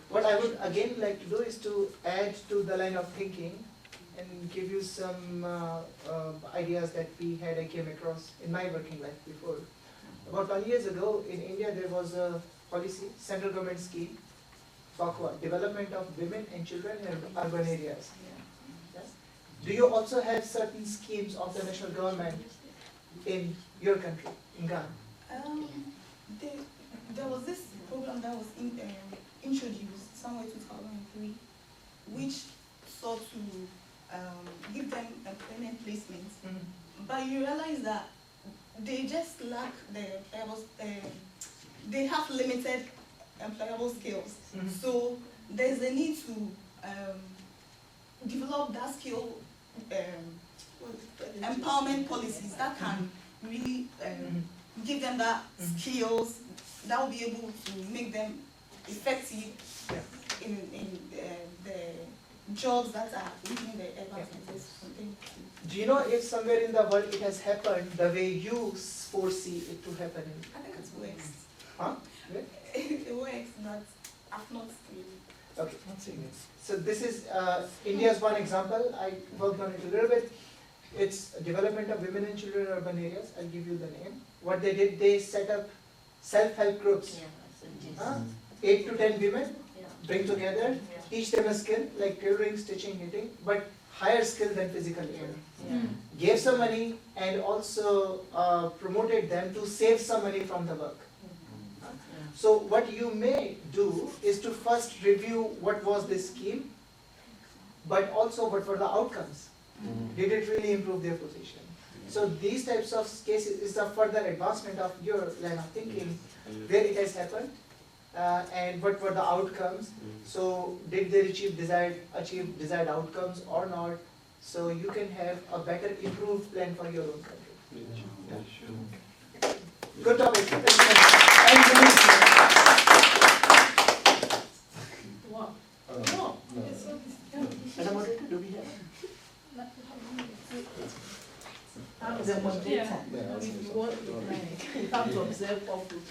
What I would again like to do is to add to the line of thinking and give you some ideas that I came across in my working life before. About 1 year ago in India there was a policy, central government scheme, FAQA, development of women and children in urban areas. Yes? Do you also have certain schemes of the national government in your country, in Ghana? There was this program that was introduced somewhere in 2003, which sought to give them employment placements. But you realize that they just lack they have limited employable skills. So there's a need to develop that skill empowerment policies that can really give them that skills that will be able to make them effective in the jobs that are within the urban centers. Do you know if somewhere in the world it has happened the way you foresee it to happen? I think it works. Huh? It works, but I've not really. Okay. So this is India's one example. I worked on it a little bit. It's development of women and children in urban areas. I'll give you the name. What they did, they set up self-help groups. 8 to 10 women, bring together, teach them a skill like tailoring, stitching, knitting, but higher skill than physical labor. Gave some money and also promoted them to save some money from the work. So what you may do is to first review what was this scheme, but also what were the outcomes. Did it really improve their position? So these types of cases is a further advancement of your line of thinking, where it has happened, and what were the outcomes. So did they achieve desired outcomes or not? So you can have a better improved plan for your own country. Good topic. Thank you. Wow. Madam Moderator, do we have? The moderator, we have to observe all groups.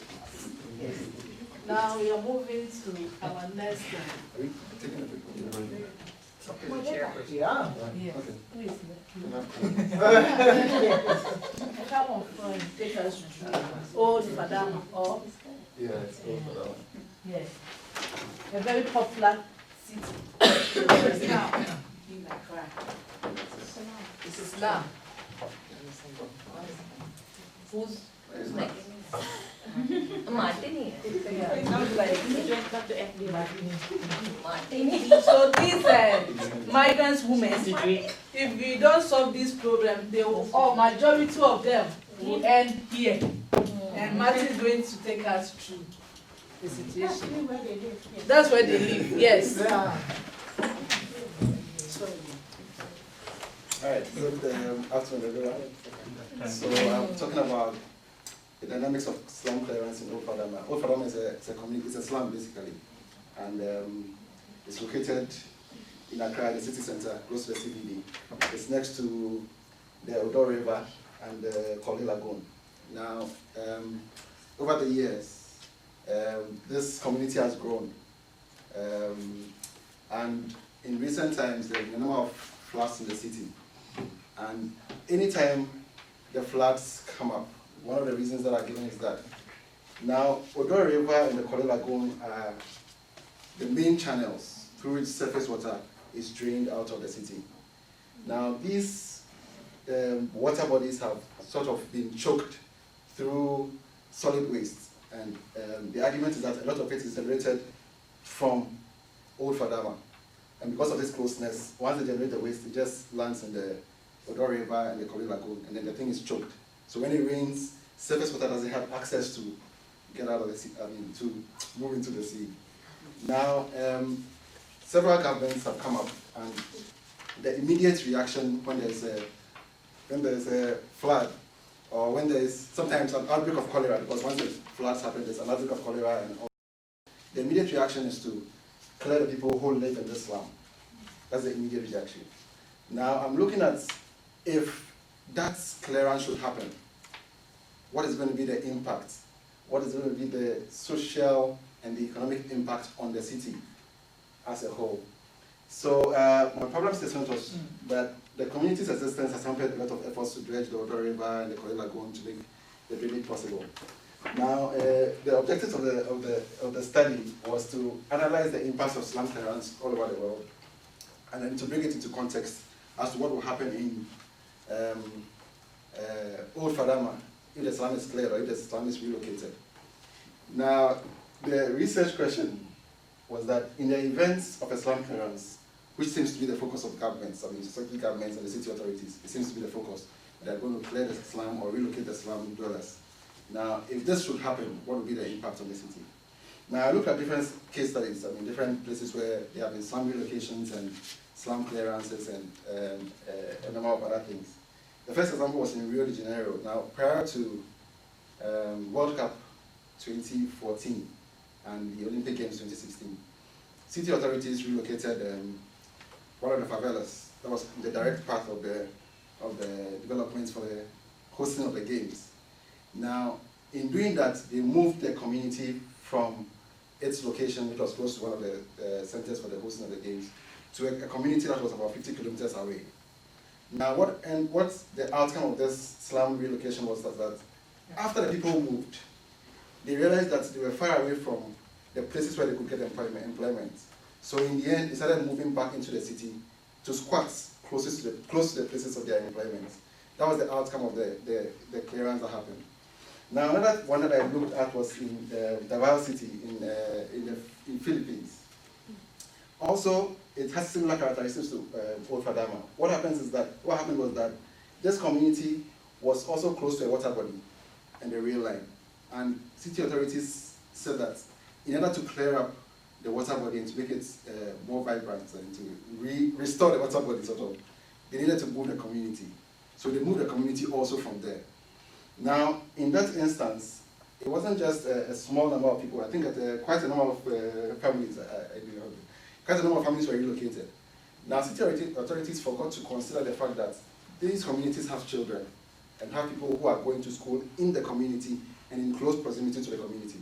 Now we are moving to our next. Yeah. Yes. Who is Yes. Come on, friend, take us to Old Fadama or Yes, yes, a very popular city. Now, in Accra. This is now. who's next? Martini. Yeah, it sounds like It went back to FD. Martini. so these migrant women, if we don't solve this problem, they will, or majority of them will end here. And Martin is going to take us through the That's situation. really where they live. Yes. That's where they live, yes. Alright, good afternoon everyone. So I'm talking about the dynamics of slum clearance in Rotterdam. Rotterdam is a community, it's a slum basically. And it's located in Accra, the city center, close to the CBD. It's next to the Odo River and the Koli Lagoon. Now, over the years, this community has grown. And in recent times, there have been a number of floods in the city. And anytime the floods come up, one of the reasons that are given is that now Odo River and the Koli Lagoon are the main channels through which surface water is drained out of the city. Now these water bodies have sort of been choked through solid waste, and the argument is that a lot of it is generated from Old Fadama. And because of this closeness, once they generate the waste, it just lands in the Odo River and the Koli Lagoon, and then the thing is choked. So when it rains, surface water doesn't have access to get out of the sea, to move into the sea. Now, several governments have come up, and the immediate reaction when there's a flood, or when there is sometimes an outbreak of cholera, because once the floods happen, there's an outbreak of cholera, and all. The immediate reaction is to clear the people who live in this slum. That's the immediate reaction. Now, I'm looking at if that clearance should happen, what is going to be the impact? What is going to be the social and the economic impact on the city as a whole? So my problem statement was that the community's existence has hampered a lot of efforts to dredge the Odo River and the Koli Lagoon to make the drainage possible. Now, the objectives of the study was to analyze the impacts of slum clearance all over the world, and then to bring it into context as to what will happen in Old Fadama if the slum is cleared or if the slum is relocated. Now, the research question was that in the events of a slum clearance, which seems to be the focus of governments, especially governments and the city authorities, it seems to be the focus. They're going to clear the slum or relocate the slum dwellers. Now, if this should happen, what would be the impact on the city? Now, I looked at different case studies, different places where there have been slum relocations and slum clearances and a number of other things. The first example was in Rio de Janeiro. Now, prior to World Cup 2014 and the Olympic Games 2016, city authorities relocated one of the favelas. That was the direct path of the developments for the hosting of the games. Now, in doing that, they moved the community from its location, which was close to one of the centers for the hosting of the games, to a community that was about 50 kilometers away. Now, what's the outcome of this slum relocation was that after the people moved, they realized that they were far away from the places where they could get employment. So in the end, they started moving back into the city to squats close to the places of their employment. That was the outcome of the clearance that happened. Now, another one that I looked at was in Davao City in Philippines. Also, it has similar characteristics to Old Fadama. What happened was that this community was also close to a water body and a rail line. And city authorities said that in order to clear up the water body and to make it more vibrant and to restore the water body, they needed to move the community. So they moved the community also from there. Now, in that instance, it wasn't just a small number of people. I think that quite a number of families, quite a number of families were relocated. Now, city authorities forgot to consider the fact that these communities have children and have people who are going to school in the community and in close proximity to the community.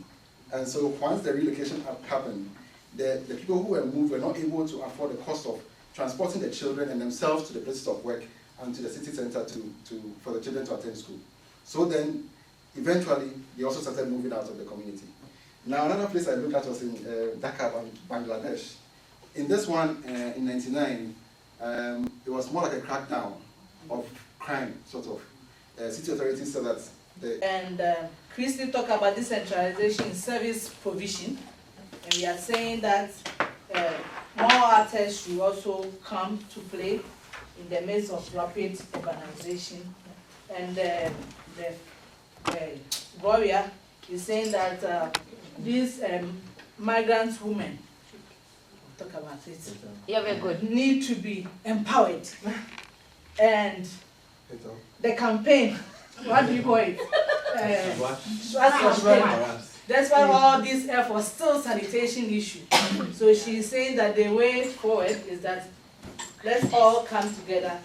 And so once the relocation happened, the people who were moved were not able to afford the cost of transporting the children and themselves to the places of work and to the city center for the children to attend school. So then, eventually, they also started moving out of the community. Now, another place I looked at was in Dhaka, Bangladesh. In this one, in '99, it was more like a crackdown of crime, City authorities said that And Christy talked about decentralization in service provision, and we are saying that more artists should also come to play in the midst of rapid urbanization. And the warrior is saying that these migrant women, talk about it, Yeah, we're good. need to be empowered. And the campaign, what do you call it? Campaign. That's why all these efforts, still sanitation issue. So she's saying that the way forward is that let's all come together,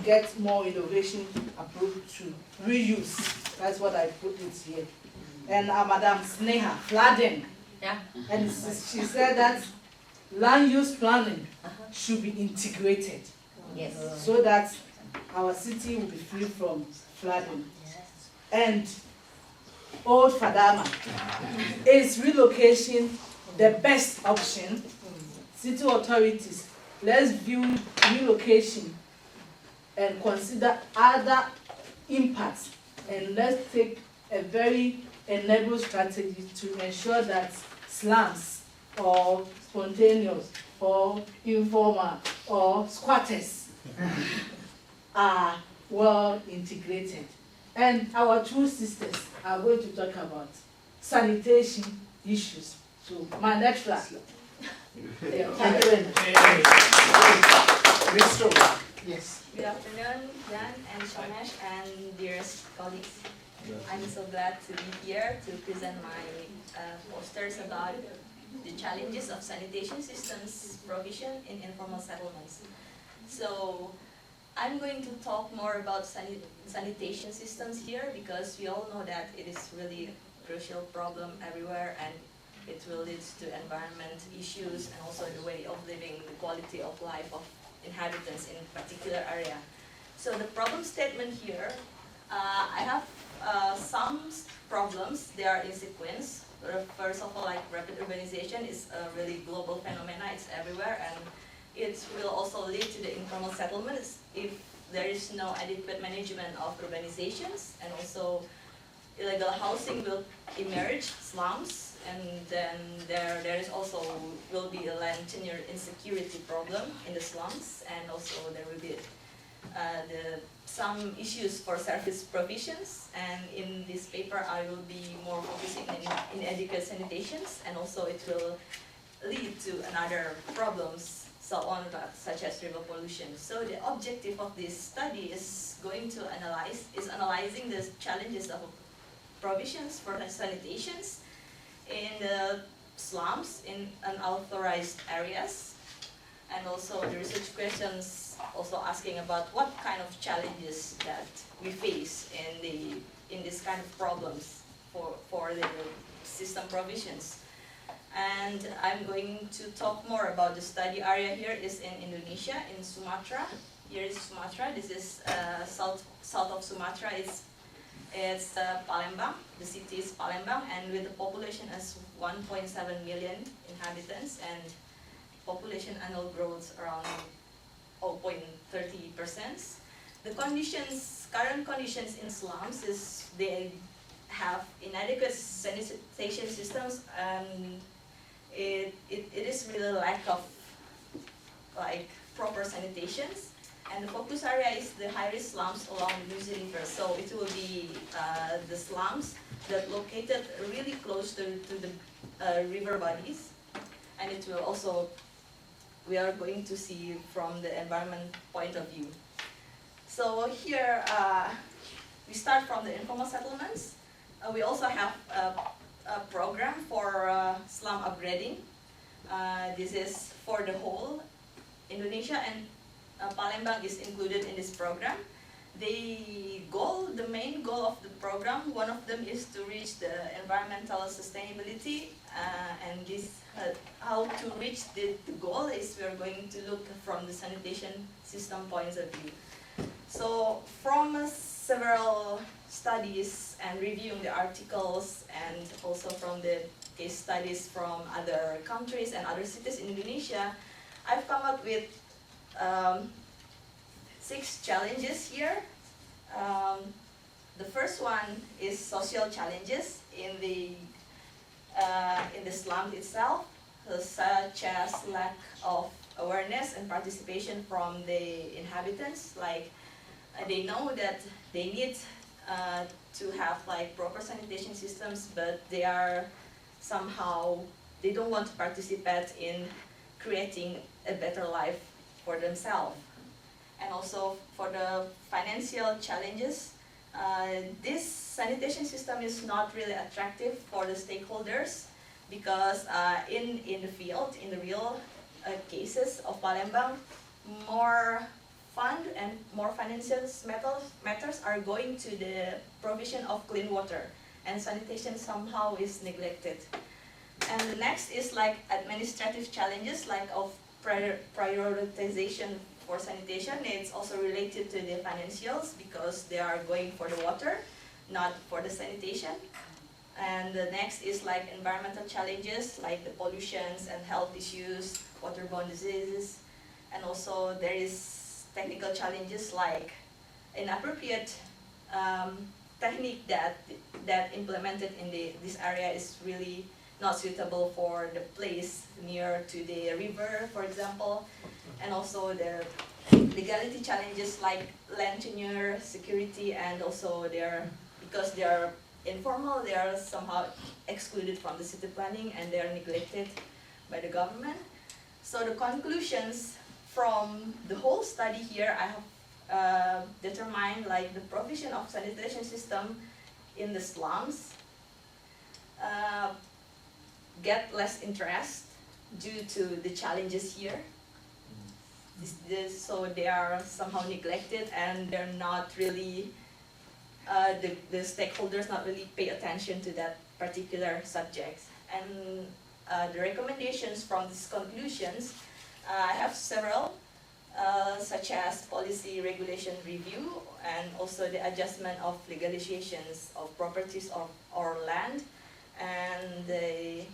get more innovation approach to reuse. That's what I put it here. And Madam Sneha, flooding. Yeah. And she said that land use planning should be integrated. Yes. So that our city will be free from flooding. And Old Fadama, is relocation the best option? City authorities, let's view relocation and consider other impacts, and let's take a very enable strategy to ensure that slums or spontaneous or informal or squatters are well integrated. And our two sisters are going to talk about sanitation issues. So my lecturer. Yes. Good afternoon, Dan and Shonesh and dearest colleagues. I'm so glad to be here to present my posters about the challenges of sanitation systems provision in informal settlements. So I'm going to talk more about sanitation systems here because we all know that it is really a crucial problem everywhere, and it will lead to environment issues and also the way of living, the quality of life of inhabitants in a particular area. So the problem statement here, I have some problems. They are in sequence. First of all, like rapid urbanization is a really global phenomena. It's everywhere, and it will also lead to the informal settlements if there is no adequate management of urbanizations, and also illegal housing will emerge, slums, and then there is also will be a land tenure insecurity problem in the slums, and also there will be some issues for service provisions. And in this paper I will be more focusing in inadequate sanitations, and also it will lead to another problems so on, such as river pollution. So the objective of this study is going to analyzing the challenges of provisions for sanitations in the slums in unauthorized areas, and also the research questions also asking about what kind of challenges that we face in this kind of problems for the system provisions. And I'm going to talk more about the study area here is in Indonesia, in Sumatra. Here is Sumatra. This is south of Sumatra. It's Palembang. The city is Palembang, and with the population as 1.7 million inhabitants and population annual growth around 0.30%. The current conditions in slums is they have inadequate sanitation systems, and it is really lack of like proper sanitations. And the focus area is the high-risk slums along the Nuzi River. So it will be the slums that located really close to the river bodies, and it will also, we are going to see from the environment point of view. So here we start from the informal settlements. We also have a program for slum upgrading. This is for the whole Indonesia, and Palembang is included in this program. The main goal of the program, one of them is to reach the environmental sustainability, and this how to reach the goal is we are going to look from the sanitation system points of view. So from several studies and reviewing the articles, and also from the case studies from other countries and other cities in Indonesia, I've come up with 6 challenges here. The first one is social challenges in the slum itself, such as lack of awareness and participation from the inhabitants. Like they know that they need to have like proper sanitation systems, but they don't want to participate in creating a better life for themselves. And also for the financial challenges, this sanitation system is not really attractive for the stakeholders because in the field, in the real cases of Palembang, more fund and more financial matters are going to the provision of clean water, and sanitation somehow is neglected. And the next is like administrative challenges, like of prioritization for sanitation. It's also related to the financials because they are going for the water, not for the sanitation. And the next is like environmental challenges, like the pollutions and health issues, waterborne diseases. And also there is technical challenges like inappropriate technique that implemented in this area is really not suitable for the place near to the river, for example. And also the legality challenges like land tenure, security, and also because they are informal, they are somehow excluded from the city planning and they are neglected by the government. So the conclusions from the whole study here, I have determined like the provision of sanitation system in the slums get less interest due to the challenges here. So they are somehow neglected and they're not really, the stakeholders not really pay attention to that particular subject. And the recommendations from these conclusions, I have several, such as policy regulation review and also the adjustment of legalizations of properties or land, and the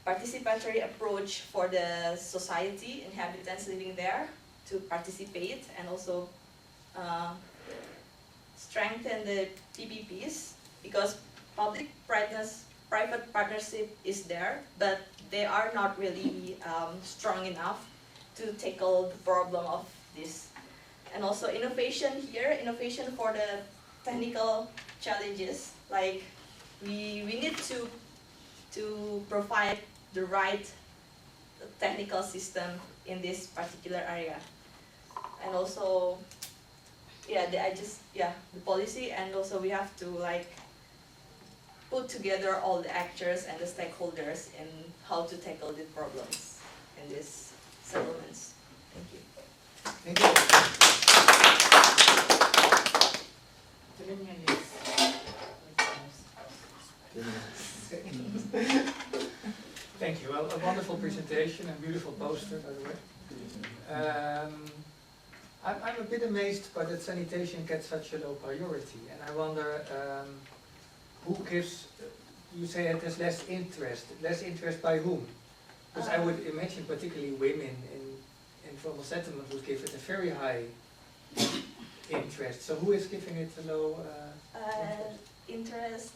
participatory approach for the society, inhabitants living there, to participate, and also strengthen the PPPs, because private partnership is there, but they are not really strong enough to tackle the problem of this. And also innovation here, innovation for the technical challenges, like we need to provide the right technical system in this particular area. And also, the policy, and also we have to like put together all the actors and the stakeholders in how to tackle the problems in these settlements. Thank you. Thank you. Thank you. Well, a wonderful presentation and beautiful poster, by the way. I'm a bit amazed by that sanitation gets such a low priority, and I wonder who gives. You say it has less interest. Less interest by whom? Because I would imagine particularly women in informal settlement would give it a very high interest. So who is giving it a low interest?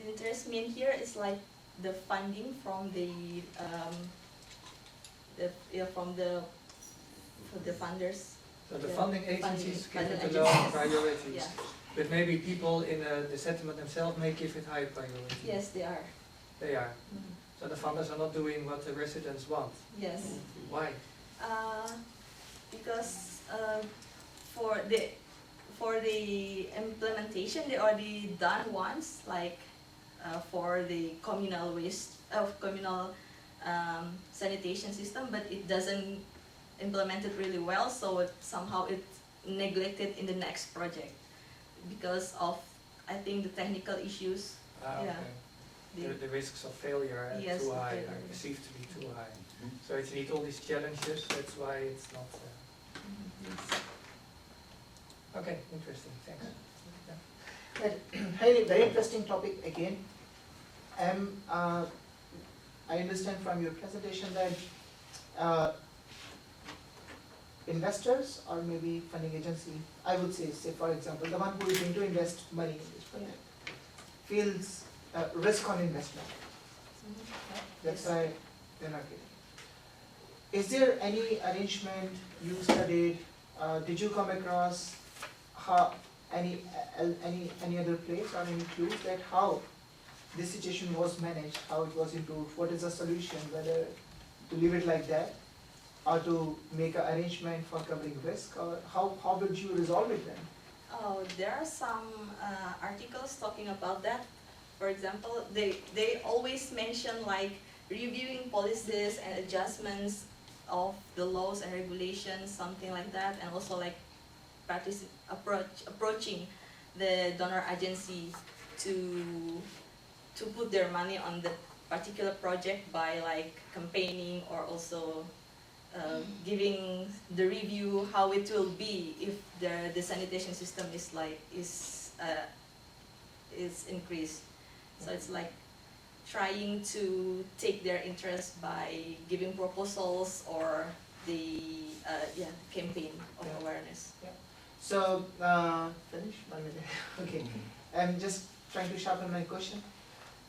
Interest mean here is like the funding from the funders. So the funding agencies give it a funding low agencies. priority. Yeah. But maybe people in the settlement themselves may give it high priority. Yes, they are. They are. So the funders are not doing what the residents want. Yes. Why? Because for the implementation, they already done once, like for the communal waste communal sanitation system, but it doesn't implement it really well, so somehow it's neglected in the next project because of, I think, the technical issues. Okay. The risks of failure are Yes, too high, failure. are perceived to be too high. So it needs all these challenges, that's why it's not... Okay, interesting, thanks. Very, very interesting topic again. I understand from your presentation that investors or maybe funding agency, I would say for example, the one who is going to invest money in this project feels risk on investment. That's why they're not getting it. Is there any arrangement you studied? Did you come across any other place or any clues that how this situation was managed, how it was improved? What is the solution? Whether to leave it like that, or to make an arrangement for covering risk, or how would you resolve it then? Oh, there are some articles talking about that. For example, they always mention like reviewing policies and adjustments of the laws and regulations, something like that, and also like approaching the donor agency to put their money on the particular project by like campaigning, or also giving the review how it will be if the sanitation system is increased. So it's like trying to take their interest by giving proposals or the campaign of awareness. Yeah. So finish 1 minute. Okay. I'm just trying to sharpen my question.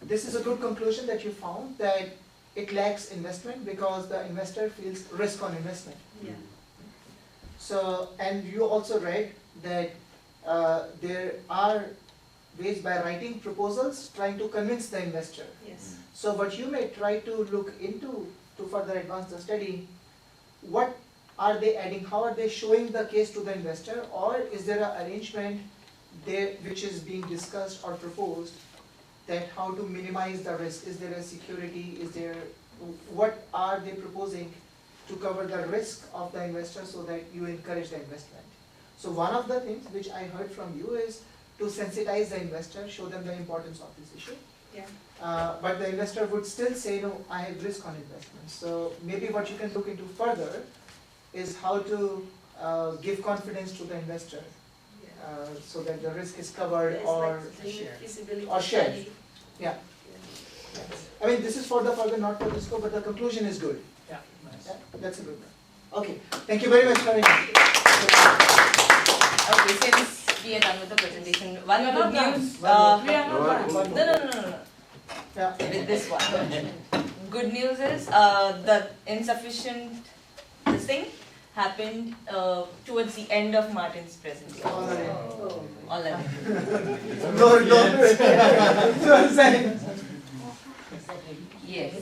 This is a good conclusion that you found, that it lacks investment because the investor feels risk on investment. Yeah. So, and you also read that there are ways by writing proposals trying to convince the investor. Yes. So what you may try to look into to further advance the study, what are they adding, how are they showing the case to the investor, or is there an arrangement there which is being discussed or proposed that how to minimize the risk? Is there a security? Is there, what are they proposing to cover the risk of the investor so that you encourage the investment? So one of the things which I heard from you is to sensitize the investor, show them the importance of this issue. Yeah. But the investor would still say, no, I have risk on investment. So maybe what you can look into further is how to give confidence to the investor. So that the risk is covered, or shared. Yeah. I mean, this is for the further, not for the scope, but the conclusion is good. Yeah, nice. Yeah, that's a good one. Okay, thank you very much for it. Okay, since we are done with the presentation, one good news. We are not done. No. Yeah. With this one. Good news is the insufficient this thing happened towards the end of Martin's presentation. All right. No. Yes.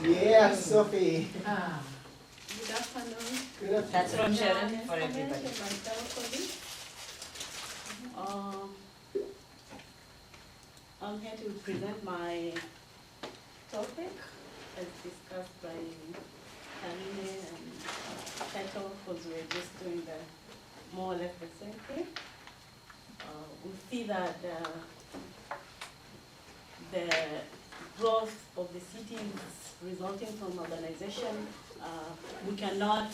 Yeah, Sophie. Good afternoon. Good afternoon. That's from Sharon for everybody. I'm here to present my topic as discussed by Kamine and Title, because we're just doing the more or less the same thing. We see that the growth of the city is resulting from urbanization. We cannot,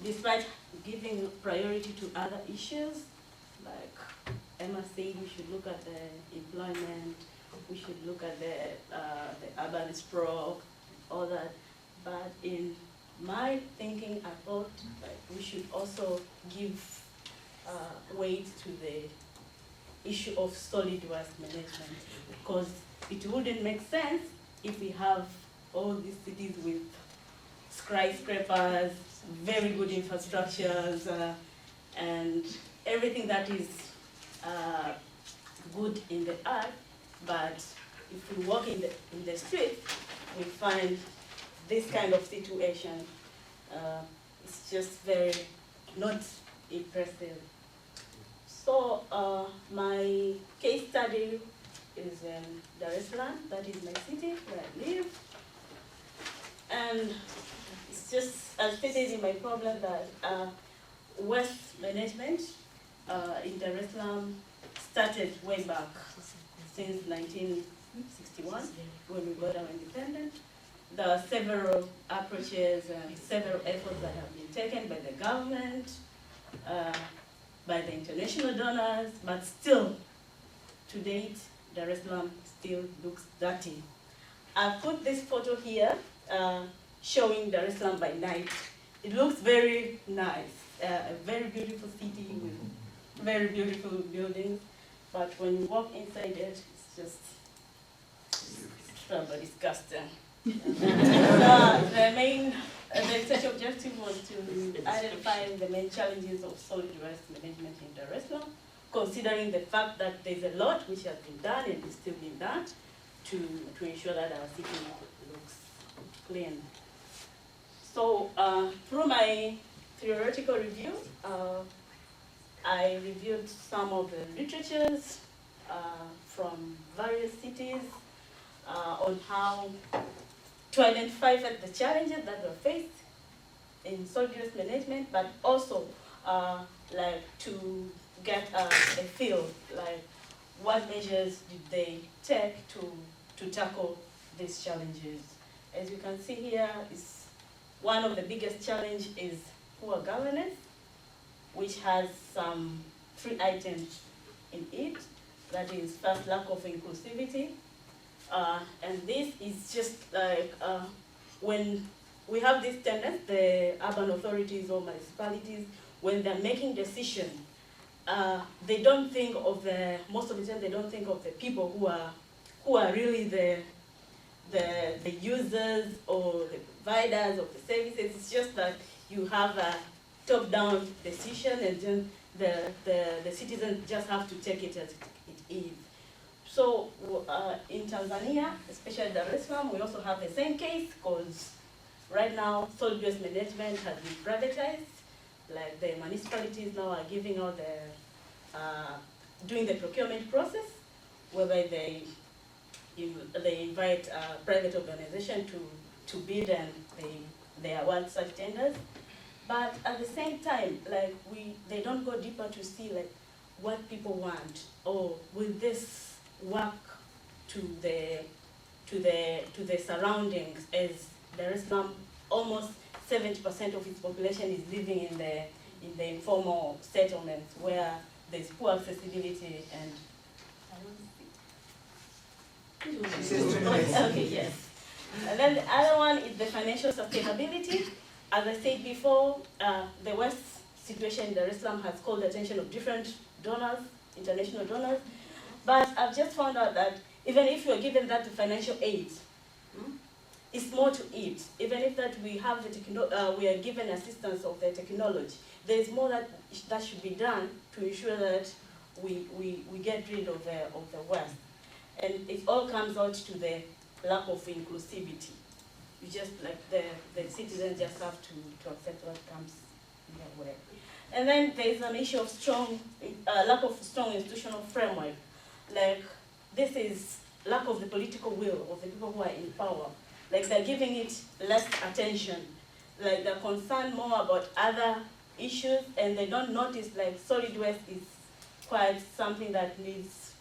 despite giving priority to other issues, like Emma said, we should look at the employment, we should look at the urban sprawl, all that. But in my thinking, I thought we should also give weight to the issue of solid waste management, because it wouldn't make sense if we have all these cities with skyscrapers, very good infrastructures, and everything that is good in the earth, but if we walk in the street, we find this kind of situation. It's just very not impressive. So my case study is in Dar es Salaam, that is my city where I live. And it's just as stated in my problem that waste management in Dar es Salaam started way back since 1961 when we got our independence. There are several approaches and several efforts that have been taken by the government, by the international donors, but still, to date, Dar es Salaam still looks dirty. I've put this photo here showing Dar es Salaam by night. It looks very nice, a very beautiful city with very beautiful buildings, but when you walk inside it, it's just disgusting. The research objective was to identify the main challenges of solid waste management in Dar es Salaam, considering the fact that there's a lot which has been done and is still being done to ensure that our city looks clean. So through my theoretical review, I reviewed some of the literatures from various cities on how to identify the challenges that were faced in solid waste management, but also like to get a feel, like what measures did they take to tackle these challenges. As you can see here, is one of the biggest challenge is poor governance, which has some 3 items in it. That is first, lack of inclusivity. And this is just like when we have this tendency, the urban authorities or municipalities, when they're making decisions, they don't think of most of the time they don't think of the people who are really the users or the providers of the services. It's just that you have a top-down decision and then the citizens just have to take it as it is. So in Tanzania, especially Dar es Salaam, we also have the same case because right now solid waste management has been privatized. Like the municipalities now are giving out doing the procurement process, whereby they invite a private organization to bid and they award such tenders. But at the same time, like they don't go deeper to see like what people want, or will this work to the surroundings, as Dar es Salaam, almost 70% of its population is living in the informal settlements where there's poor accessibility and okay, yes. And then the other one is the financial sustainability. As I said before, the waste situation in Dar es Salaam has called the attention of different donors, international donors. But I've just found out that even if you're given that financial aid, it's more to it. Even if that we have we are given assistance of the technology, there is more that should be done to ensure that we get rid of the waste. And it all comes out to the lack of inclusivity. You just like the citizens just have to accept what comes their way. And then there is an issue of lack of strong institutional framework. Like this is lack of the political will of the people who are in power. Like they're giving it less attention. Like they're concerned more about other issues, and they don't notice like solid waste is quite something that needs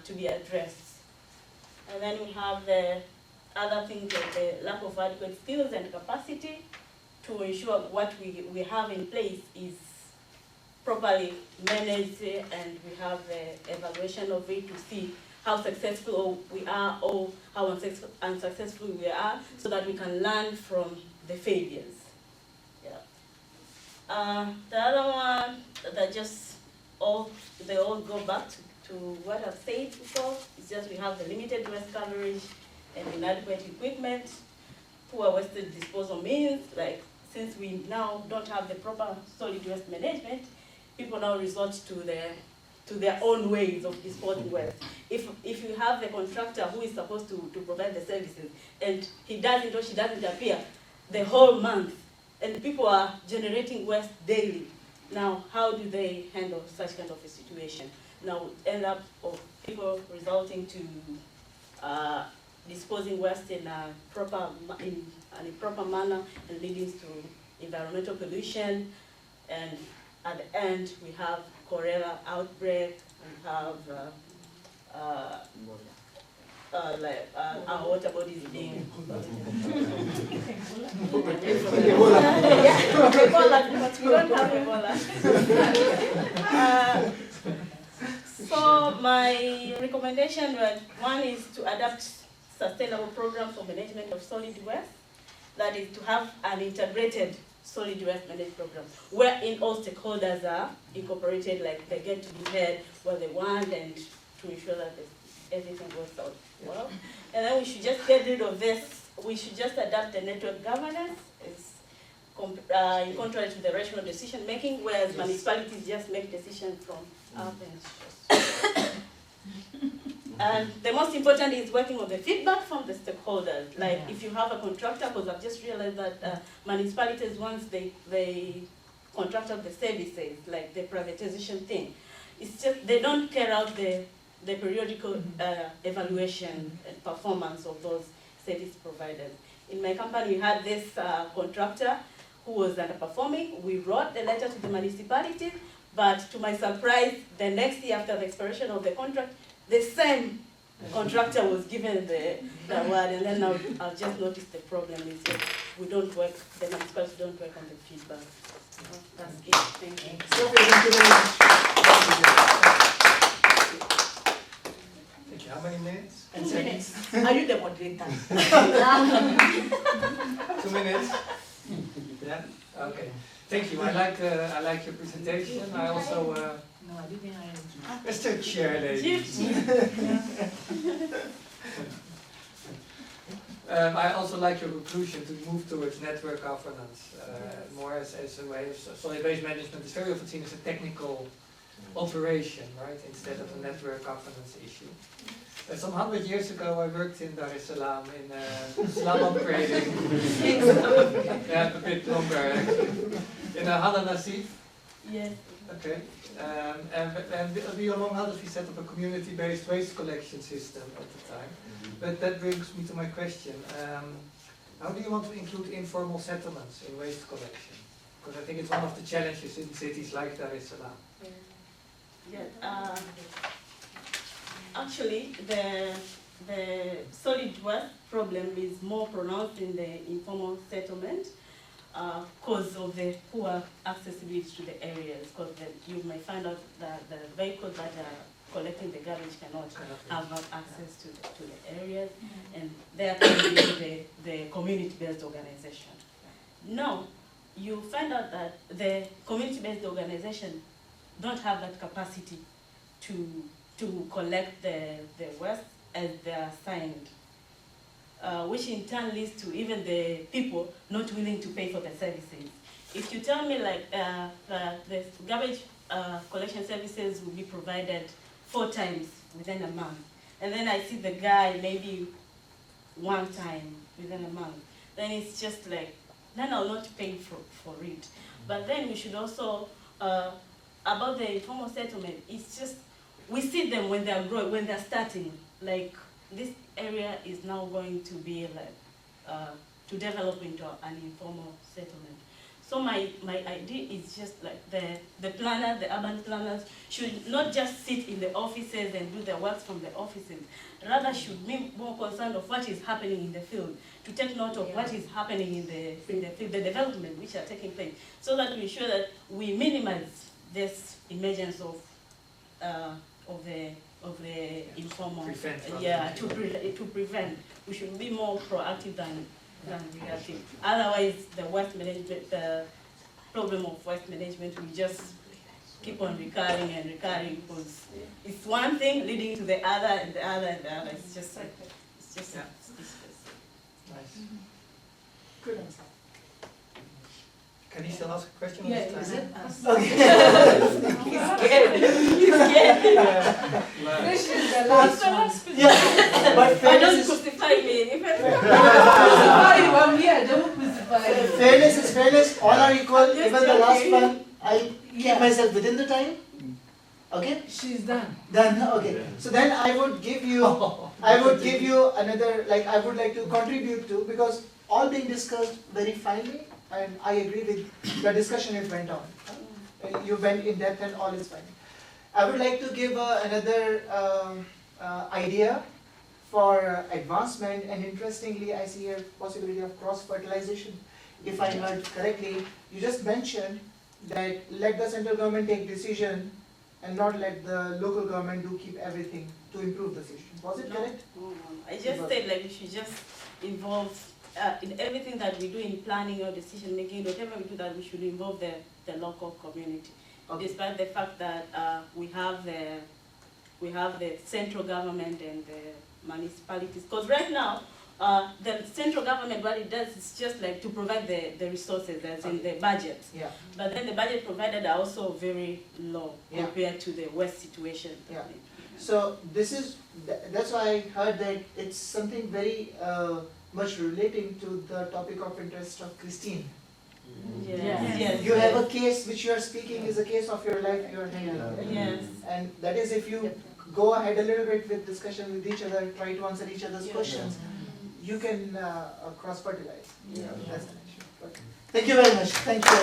to be addressed. And then we have the other things like the lack of adequate skills and capacity to ensure what we have in place is properly managed, and we have the evaluation of it to see how successful we are or how unsuccessful we are, so that we can learn from the failures. Yeah. The other one that they all go back to what I've said before. It's just we have the limited waste coverage and inadequate equipment, poor waste disposal means. Like since we now don't have the proper solid waste management, people now resort to their own ways of disposing waste. If you have the contractor who is supposed to provide the services and he doesn't or she doesn't appear the whole month, and people are generating waste daily, now how do they handle such kind of a situation? Now end up of people resulting to disposing waste in a proper manner and leading to environmental pollution, and at the end we have cholera outbreak, we have our water bodies being Ebola, but we don't have Ebola. So my recommendation, one is to adapt sustainable programs for management of solid waste. that is to have an integrated solid waste management program, wherein all stakeholders are incorporated, like they get to be heard what they want and to ensure that everything works out well. And then we should just get rid of this. We should just adapt the network governance. It's in contrary to the rational decision making, whereas municipalities just make decisions from up and and the most important is working on the feedback from the stakeholders. Like if you have a contractor, because I've just realized that municipalities, once they contract out the services, like the privatization thing, it's just they don't carry out the periodical evaluation and performance of those service providers. In my company, we had this contractor who was underperforming. We wrote a letter to the municipality, but to my surprise, the next year after the expiration of the contract, the same contractor was given the award, and then now I've just noticed the problem is that we don't work, the municipalities don't work on the feedback. That's it. Thank you. Thank you very much. Thank you. How many minutes? 2 minutes. Are you the moderator? 2 minutes? Yeah? Okay. Thank you. I like your presentation. I also No, I didn't hire you. Mr. Chair, ladies. I also like your conclusion to move towards network governance, more as a way of solid waste management is very often seen as a technical operation, right, instead of a network governance issue. Some 100 years ago, I worked in Dar es Salaam in slum upgrading. Yeah, a bit longer actually. In Hana Nasif. Yes. Okay. And we along others, we set up a community-based waste collection system at the time. But that brings me to my question. How do you want to include informal settlements in waste collection? Because I think it's one of the challenges in cities like Dar es Salaam. Yeah. Actually, the solid waste problem is more pronounced in the informal settlement because of the poor accessibility to the areas. Because you may find out that the vehicles that are collecting the garbage cannot have access to the areas, and they are currently the community-based organization. Now, you find out that the community-based organization don't have that capacity to collect the waste as they are assigned, which in turn leads to even the people not willing to pay for the services. If you tell me like the garbage collection services will be provided 4 times within a month, and then I see the guy maybe 1 time within a month, then it's just like, then I'll not pay for it. But then we should also, about the informal settlement, it's just, we see them when they're growing, when they're starting, like this area is now going to be like, to develop into an informal settlement. So my idea is just like the planners, the urban planners should not just sit in the offices and do their work from the offices, rather should be more concerned of what is happening in the field, to take note of what is happening in the field, the development which are taking place, so that we ensure that we minimize this emergence of the informal, to prevent. We should be more proactive than reactive. Otherwise, the waste management, the problem of waste management will just keep on recurring and recurring, because it's one thing leading to the other and the other and the other. It's just like, it's just Nice. Good answer. Can you still ask a question? Yeah, this is time? it? Okay. He's scared. This is the last one. Yeah, but I don't crucify me. Crucify you, I'm here, don't crucify you. Fairness is fairness, all are equal, even the last one, I keep myself within the time. Okay? She's done. Done, okay. So then I would give you another, like I would like to contribute to, because all being discussed very finely, and I agree with the discussion it went on. You went in depth and all is fine. I would like to give another idea for advancement, and interestingly I see a possibility of cross-fertilization. If I heard correctly, you just mentioned that let the central government take decision and not let the local government keep everything to improve the system. Was it correct? No. I just said like we should just involve in everything that we do in planning or decision making, whatever we do, that we should involve the local community. Okay. Despite the fact that we have the central government and the municipalities. Because right now, the central government, what it does is just like to provide the resources that's in the budget. Yeah. But then the budget provided are also very low Yeah. compared to the West situation. Yeah. So this is, that's why I heard that it's something very much relating to the topic of interest of Christine. Yes. Yes. You have a case which you are speaking is a case of your life you are handling. Right? Yes. And that is if you go ahead a little bit with discussion with each other, try to answer each other's questions, you can cross-fertilize. Yeah. That's an issue. Okay. Thank you very much. Thank you.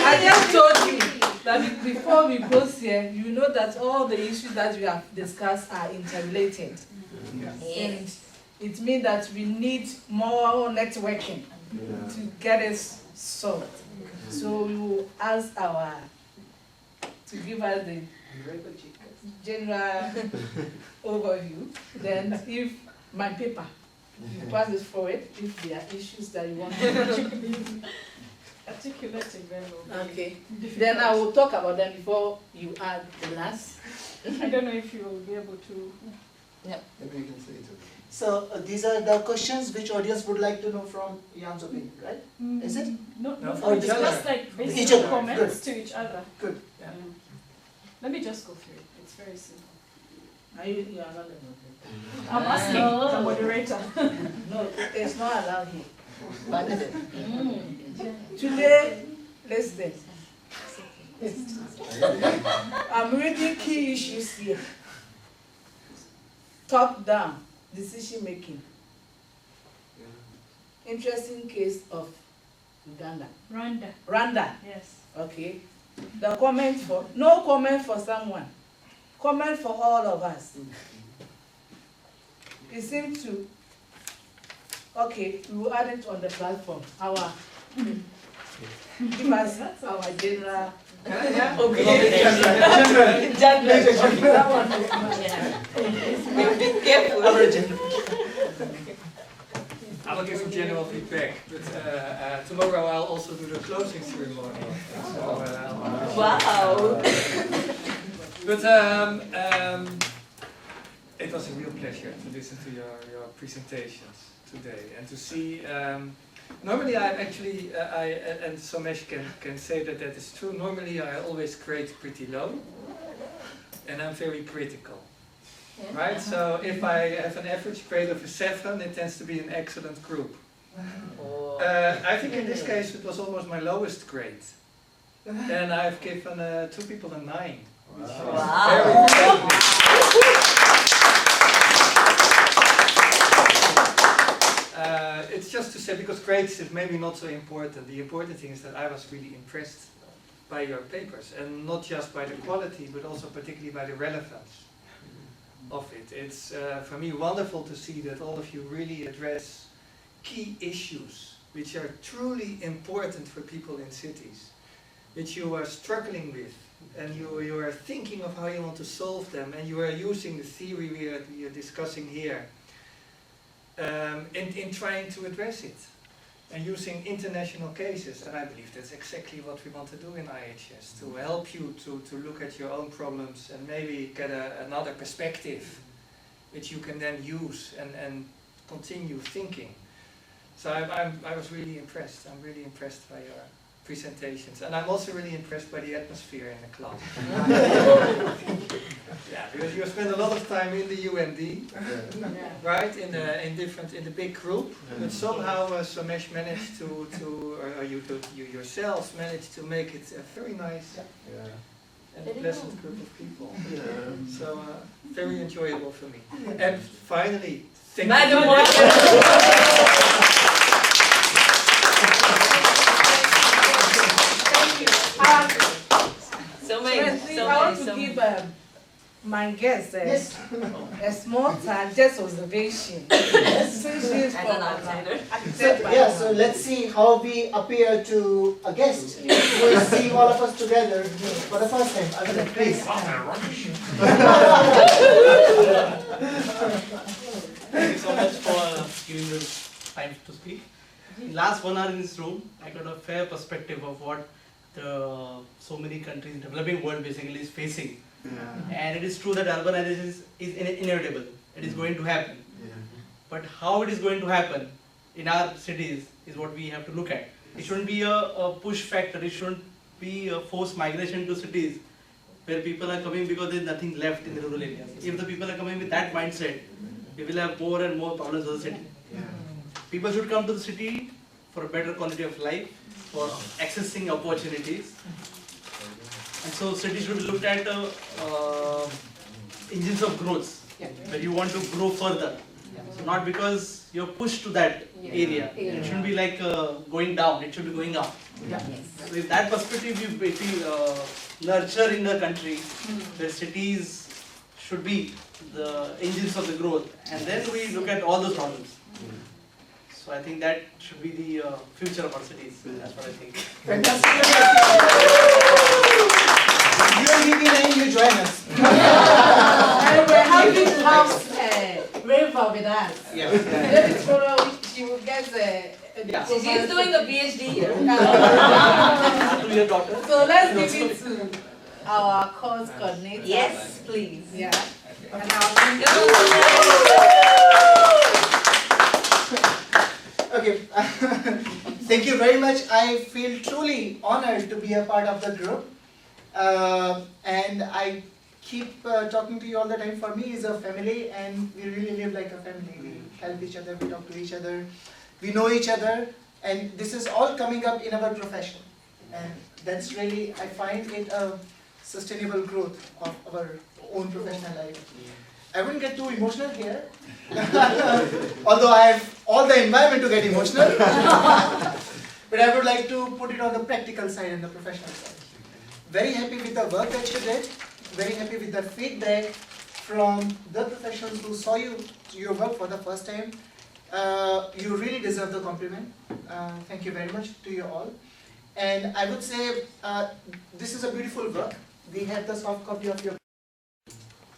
I just told you that before we close here, you know that all the issues that we have discussed are interrelated. And it means that we need more networking to get it solved. So we will ask to give us the general overview. Then if my paper, you pass it forward, if there are issues that you want to Articulating them. okay. Then I will talk about them before you add the last. I don't know if you will be able to. Yeah. Maybe you can say it. So these are the questions which audience would like to know from Jan's opinion, right? Is it? No, No, for each just other. like Each basic other. comments Good. to each other. Good. Yeah. Let me just go through it. It's very simple. Are you are not I'm asking the moderator. No, it's not allowed here. But today, listen. I'm reading key issues here. Top down, decision making. Interesting case of Uganda. Rwanda. Yes. Okay. The comment for, no comment for someone. Comment for all of us. It seems to, okay, we will add it on the platform. Give us our general. Okay. That one. Be careful. I will give some general feedback, but tomorrow I'll also do the closing ceremony. So, Wow. But it was a real pleasure to listen to your presentations today and to see. Normally, I'm actually, and Somesh can say that that is true. Normally, I always grade pretty low, and I'm very critical. Right? So if I have an average grade of a 7, it tends to be an excellent group. I think in this case it was almost my lowest grade. And I've given 2 people a 9. Which was very it's just to say, because grades is maybe not so important. The important thing is that I was really impressed by your papers. And not just by the quality, but also particularly by the relevance of it. It's for me wonderful to see that all of you really address key issues which are truly important for people in cities, which you are struggling with, and you are thinking of how you want to solve them, and you are using the theory we are discussing here in trying to address it, and using international cases. And I believe that's exactly what we want to do in IHS, to help you to look at your own problems and maybe get another perspective which you can then use and continue thinking. So I was really impressed. I'm really impressed by your presentations, and I'm also really impressed by the atmosphere in the class. Yeah, because you spend a lot of time in the UMD, right? In the big group, but somehow Somesh managed to you yourselves managed to make it a very nice and pleasant group of people. So very enjoyable for me. And finally, thank you. I want to give my guess Yes. a small time, just observation. Since she's from an outsider. So let's see how we appear to a guest. We'll see all of us together for the first time. Please. Thank you so much for giving me time to speak. In last 1 hour in this room, I got a fair perspective of what so many countries in the developing world basically is facing. And it is true that urbanization is inevitable. It is going to happen. But how it is going to happen in our cities is what we have to look at. It shouldn't be a push factor. It shouldn't be a forced migration to cities where people are coming because there is nothing left in the rural areas. If the people are coming with that mindset, we will have more and more problems with the city. People should come to the city for a better quality of life, for accessing opportunities. And so cities should be looked at engines of growth, where you want to grow further. So not because you're pushed to that area. It shouldn't be like going down, it should be going up. So with that perspective, if we nurture in the country, where cities should be the engines of the growth, and then we look at all those problems. So I think that should be the future of our cities. That's what I think. Fantastic. UMDT, you join us. And we're happy to have Raver with us. Maybe tomorrow she will get She's doing a PhD here. So let's give it to our course coordinator. Yes, please. Yeah. And Okay, thank you very much. I feel truly honored to be a part of the group. And I keep talking to you all the time. For me, it's a family, and we really live like a family. We help each other, we talk to each other, we know each other, and this is all coming up in our profession. And that's really, I find it a sustainable growth of our own professional life. I wouldn't get too emotional here, although I have all the environment to get emotional. But I would like to put it on the practical side and the professional side. Very happy with the work that you did, very happy with the feedback from the professionals who saw your work for the first time. You really deserve the compliment. Thank you very much to you all. And I would say this is a beautiful work. We have the soft copy of your.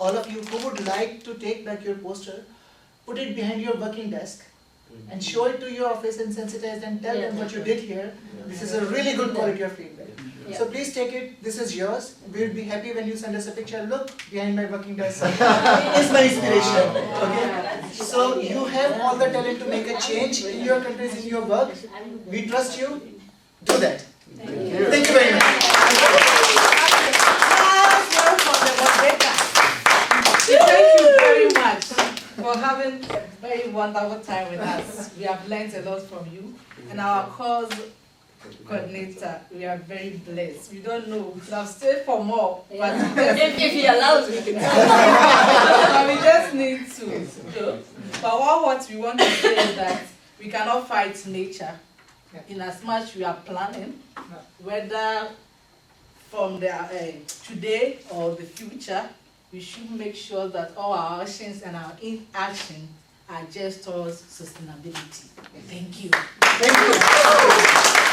All of you who would like to take back your poster, put it behind your working desk and show it to your office and sensitize and tell them what you did here. This is a really good quality of feedback. So please take it, this is yours. We'll be happy when you send us a picture. Look, behind my working desk is my inspiration. Okay? So you have all the talent to make a change in your countries, in your work. We trust you. Do that. Thank you very much. Thank you very much for having a very wonderful time with us. We have learned a lot from you. And our course coordinator, we are very blessed. We don't know, we could have stayed for more. But if he allows, we can. But we just need to go. But what we want to say is that we cannot fight nature in as much we are planning, whether from the today or the future. We should make sure that all our actions and our inaction are just towards sustainability. Thank you. Thank you.